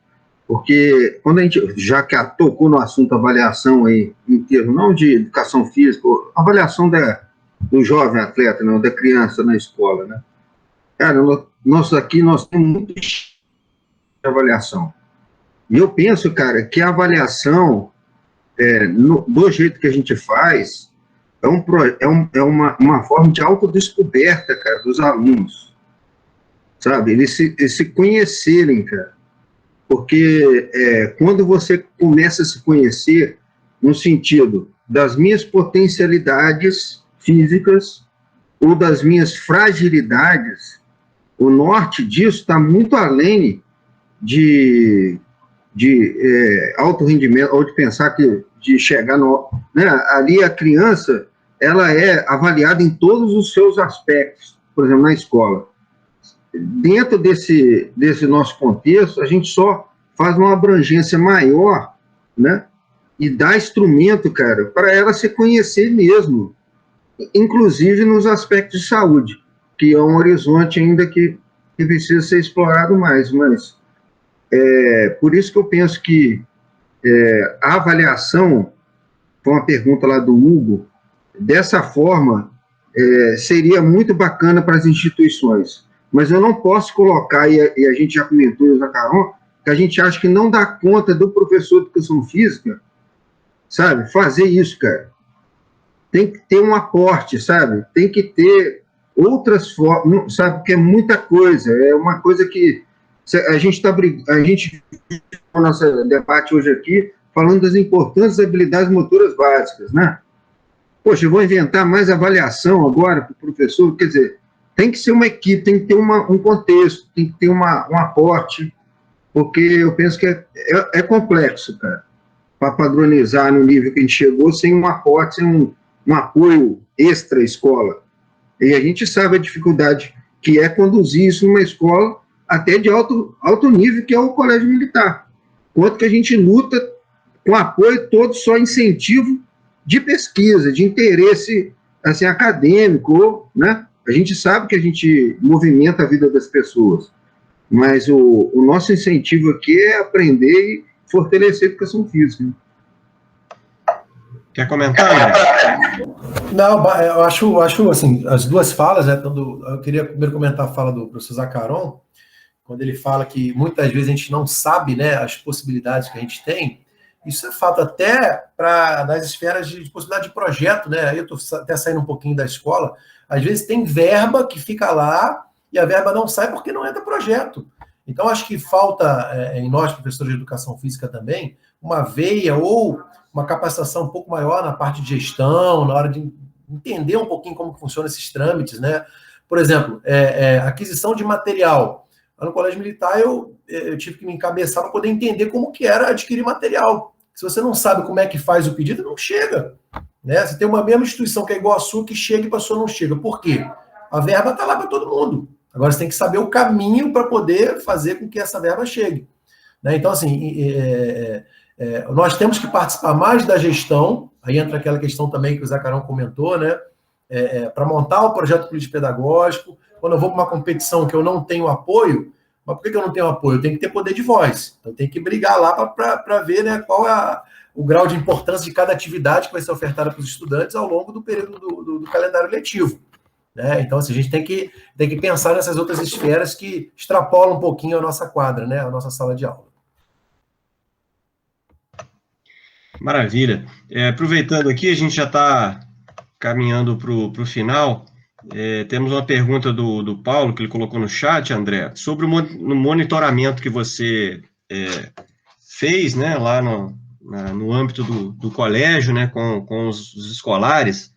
porque quando a gente, já que tocou no assunto avaliação aí, em termos não de educação física, avaliação do jovem atleta, não, da criança na escola, né? Cara, nós temos muito de avaliação. E eu penso, cara, que a avaliação, do jeito que a gente faz, é uma forma de autodescoberta, cara, dos alunos. Sabe? Eles se conhecerem, cara. Porque quando você começa a se conhecer, no sentido das minhas potencialidades físicas ou das minhas fragilidades, o norte disso está muito além de alto rendimento, ou de pensar que de chegar no... Né, ali a criança, ela é avaliada em todos os seus aspectos, por exemplo, na escola. Dentro desse nosso contexto, a gente só faz uma abrangência maior, né, e dá instrumento, cara, para ela se conhecer mesmo, inclusive nos aspectos de saúde, que é um horizonte ainda que precisa ser explorado mais, mas por isso que eu penso que a avaliação, foi uma pergunta lá do Hugo, dessa forma, seria muito bacana para as instituições, mas eu não posso colocar, e a gente já comentou, o Zacaron, que a gente acha que não dá conta do professor de educação física, sabe, fazer isso, cara. Tem que ter um aporte, sabe, tem que ter outras formas, sabe, porque é muita coisa, é uma coisa que a gente no nosso debate hoje aqui, falando das importantes habilidades motoras básicas, né? Poxa, eu vou inventar mais avaliação agora para o professor, quer dizer, tem que ser uma equipe, tem que ter um contexto, tem que ter um aporte, porque eu penso que é complexo, cara, para padronizar no nível que a gente chegou sem um aporte, sem um apoio extra-escola. E a gente sabe a dificuldade que é conduzir isso numa escola até de alto nível, que é o Colégio Militar. Quanto que a gente luta com apoio todo, só incentivo de pesquisa, de interesse assim, acadêmico, né? A gente sabe que a gente movimenta a vida das pessoas, mas o nosso incentivo aqui é aprender e fortalecer a educação física. Quer comentar, André? Não, eu acho assim, as duas falas, né, eu queria primeiro comentar a fala do professor Zacaron, quando ele fala que muitas vezes a gente não sabe, né, as possibilidades que a gente tem, isso é fato até para nas esferas de possibilidade de projeto, né? Aí eu estou até saindo um pouquinho da escola. Às vezes tem verba que fica lá e a verba não sai porque não entra projeto. Então, acho que falta, em nós, professores de educação física também, uma veia ou uma capacitação um pouco maior na parte de gestão, na hora de entender um pouquinho como funcionam esses trâmites, né? Por exemplo, aquisição de material. Lá no Colégio Militar, eu tive que me encabeçar para poder entender como que era adquirir material. Se você não sabe como é que faz o pedido, não chega. Né? Você tem uma mesma instituição que é igual a sua, que chega e a pessoa não chega. Por quê? A verba está lá para todo mundo. Agora você tem que saber o caminho para poder fazer com que essa verba chegue. Né? Então, assim, nós temos que participar mais da gestão, aí entra aquela questão também que o Zacarão comentou, né? Para montar o projeto político-pedagógico. Quando eu vou para uma competição que eu não tenho apoio, mas por que eu não tenho apoio? Eu tenho que ter poder de voz. Eu tenho que brigar lá para ver, né, qual é o grau de importância de cada atividade que vai ser ofertada para os estudantes ao longo do período do calendário letivo. Né? Então, assim, a gente tem que pensar nessas outras esferas que extrapolam um pouquinho a nossa quadra, né? A nossa sala de aula. Maravilha. Aproveitando aqui, a gente já está caminhando para o final. Temos uma pergunta do Paulo, que ele colocou no chat, André, sobre o monitoramento que você fez, né, lá no âmbito do colégio, né, com os escolares.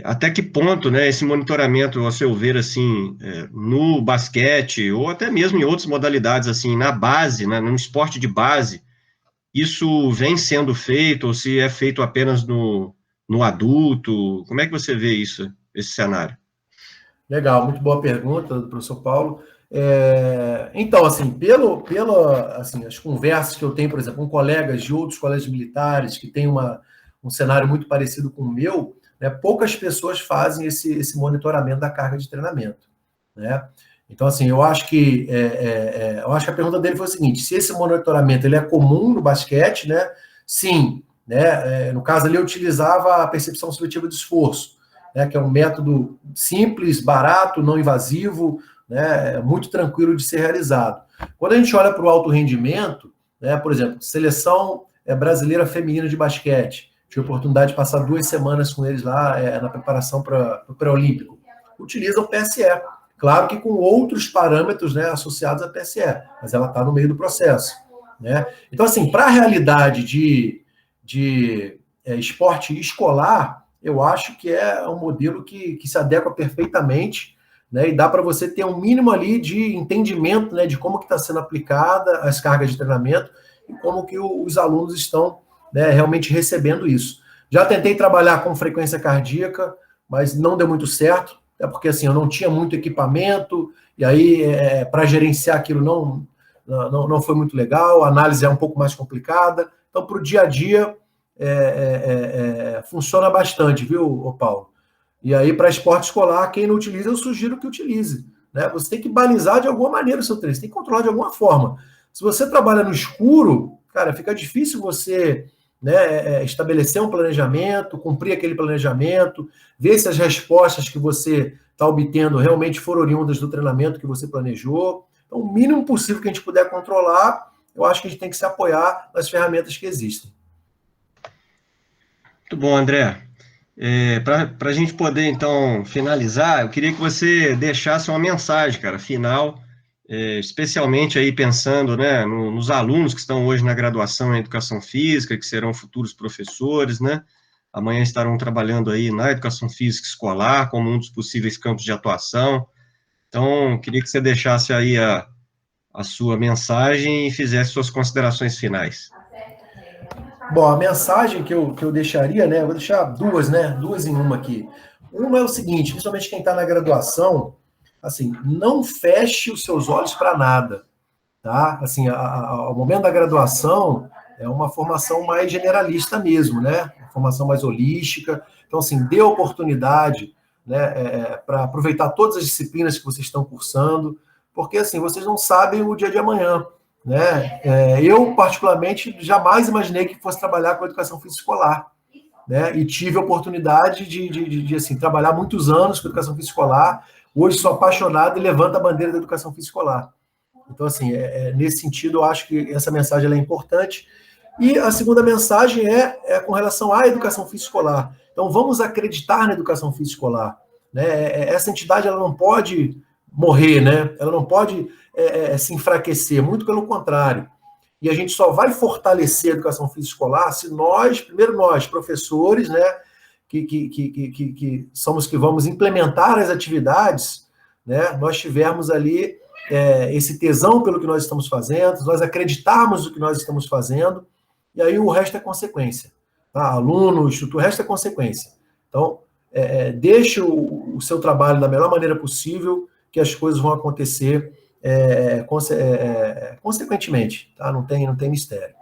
Até que ponto, né, esse monitoramento, ao seu ver, assim, no basquete, ou até mesmo em outras modalidades, assim, na base, né, no esporte de base, isso vem sendo feito, ou se é feito apenas no adulto? Como é que você vê isso, esse cenário? Legal, muito boa pergunta do professor Paulo. Então, assim, assim, as conversas que eu tenho, por exemplo, com colegas de outros colégios militares que têm um cenário muito parecido com o meu, né, poucas pessoas fazem esse monitoramento da carga de treinamento. Né? Então, assim, eu acho que a pergunta dele foi o seguinte: se esse monitoramento ele é comum no basquete, né? Sim. Né? No caso ali, eu utilizava a percepção subjetiva de esforço, né? Que é um método simples, barato, não invasivo, né? Muito tranquilo de ser realizado. Quando a gente olha para o alto rendimento, né? Por exemplo, seleção brasileira feminina de basquete, tive a oportunidade de passar 2 semanas com eles lá na preparação para o pré-olímpico. Utiliza o PSE. Claro que com outros parâmetros, né, associados à PSE, mas ela está no meio do processo. Né? Então, assim, para a realidade de esporte escolar, eu acho que é um modelo que se adequa perfeitamente, né, e dá para você ter um mínimo ali de entendimento, né, de como que está sendo aplicada as cargas de treinamento e como que os alunos estão, né, realmente recebendo isso. Já tentei trabalhar com frequência cardíaca, mas não deu muito certo, porque assim, eu não tinha muito equipamento, e aí para gerenciar aquilo não foi muito legal, a análise é um pouco mais complicada. Então, para o dia a dia, funciona bastante, viu, Paulo? E aí, para esporte escolar, quem não utiliza, eu sugiro que utilize. Né? Você tem que balizar de alguma maneira o seu treino, você tem que controlar de alguma forma. Se você trabalha no escuro, cara, fica difícil você, né, estabelecer um planejamento, cumprir aquele planejamento, ver se as respostas que você está obtendo realmente foram oriundas do treinamento que você planejou. Então, o mínimo possível que a gente puder controlar, eu acho que a gente tem que se apoiar nas ferramentas que existem. Muito bom, André. Para a gente poder, então, finalizar, eu queria que você deixasse uma mensagem, cara, final, especialmente aí pensando, né, nos alunos que estão hoje na graduação em Educação Física, que serão futuros professores, né, amanhã estarão trabalhando aí na Educação Física Escolar, como um dos possíveis campos de atuação. Então, queria que você deixasse aí a sua mensagem e fizesse suas considerações finais. Bom, a mensagem que eu deixaria, né? Eu vou deixar duas, né? Duas em uma aqui. Uma é o seguinte, principalmente quem está na graduação, assim, não feche os seus olhos para nada, tá? Assim, o momento da graduação é uma formação mais generalista mesmo, né? Uma formação mais holística. Então, assim, dê oportunidade, né? Para aproveitar todas as disciplinas que vocês estão cursando, porque, assim, vocês não sabem o dia de amanhã. Né? Eu, particularmente, jamais imaginei que fosse trabalhar com educação física escolar, né? E tive a oportunidade de assim, trabalhar muitos anos com educação física escolar, hoje sou apaixonado e levanto a bandeira da educação física escolar. Então, assim, nesse sentido, eu acho que essa mensagem ela é importante. E a segunda mensagem é com relação à educação física escolar. Então, vamos acreditar na educação física escolar. Né? Essa entidade ela não pode morrer, né? Ela não pode se enfraquecer, muito pelo contrário. E a gente só vai fortalecer a educação física escolar se primeiro nós, professores, né, que somos que vamos implementar as atividades, né, nós tivermos ali esse tesão pelo que nós estamos fazendo, nós acreditarmos no que nós estamos fazendo, e aí o resto é consequência. Tá? Aluno, instrutor, o resto é consequência. Então, deixe o seu trabalho da melhor maneira possível, que as coisas vão acontecer consequentemente, tá? Não tem mistério.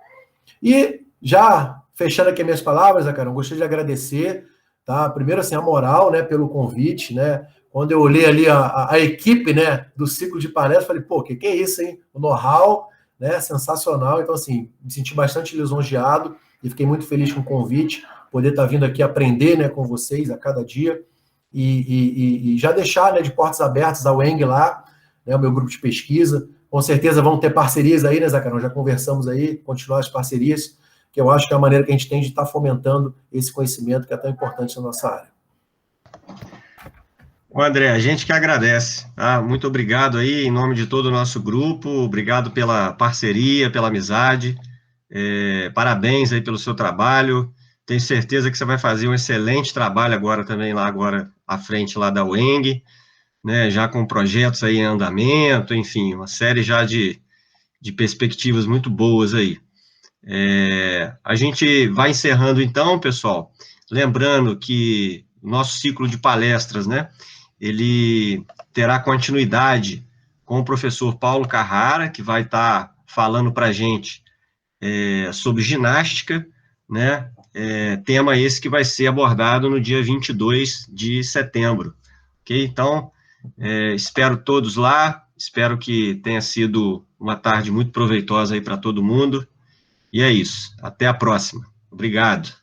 E, já fechando aqui as minhas palavras, Zacarão, gostaria de agradecer, tá? Primeiro, assim, a moral, né, pelo convite, né? Quando eu olhei ali a equipe, né, do ciclo de palestras, falei, pô, que é isso, hein? O know-how, né, sensacional. Então, assim, me senti bastante lisonjeado e fiquei muito feliz com o convite, poder estar vindo aqui aprender, né, com vocês a cada dia e já deixar, né, de portas abertas a UENG lá, né, o meu grupo de pesquisa. Com certeza vão ter parcerias aí, né, Zacarão? Já conversamos aí, continuar as parcerias, que eu acho que é a maneira que a gente tem de estar fomentando esse conhecimento que é tão importante na nossa área. Ô André, a gente que agradece, tá? Muito obrigado aí, em nome de todo o nosso grupo, obrigado pela parceria, pela amizade, parabéns aí pelo seu trabalho, tenho certeza que você vai fazer um excelente trabalho agora também, lá agora à frente lá da UENG, né, já com projetos aí em andamento, enfim, uma série já de perspectivas muito boas aí. A gente vai encerrando então, pessoal, lembrando que o nosso ciclo de palestras, né, ele terá continuidade com o professor Paulo Carrara, que vai estar falando para a gente sobre ginástica, né, tema esse que vai ser abordado no dia 22 de setembro, ok? Então, espero todos lá, espero que tenha sido uma tarde muito proveitosa aí para todo mundo, e é isso, até a próxima. Obrigado.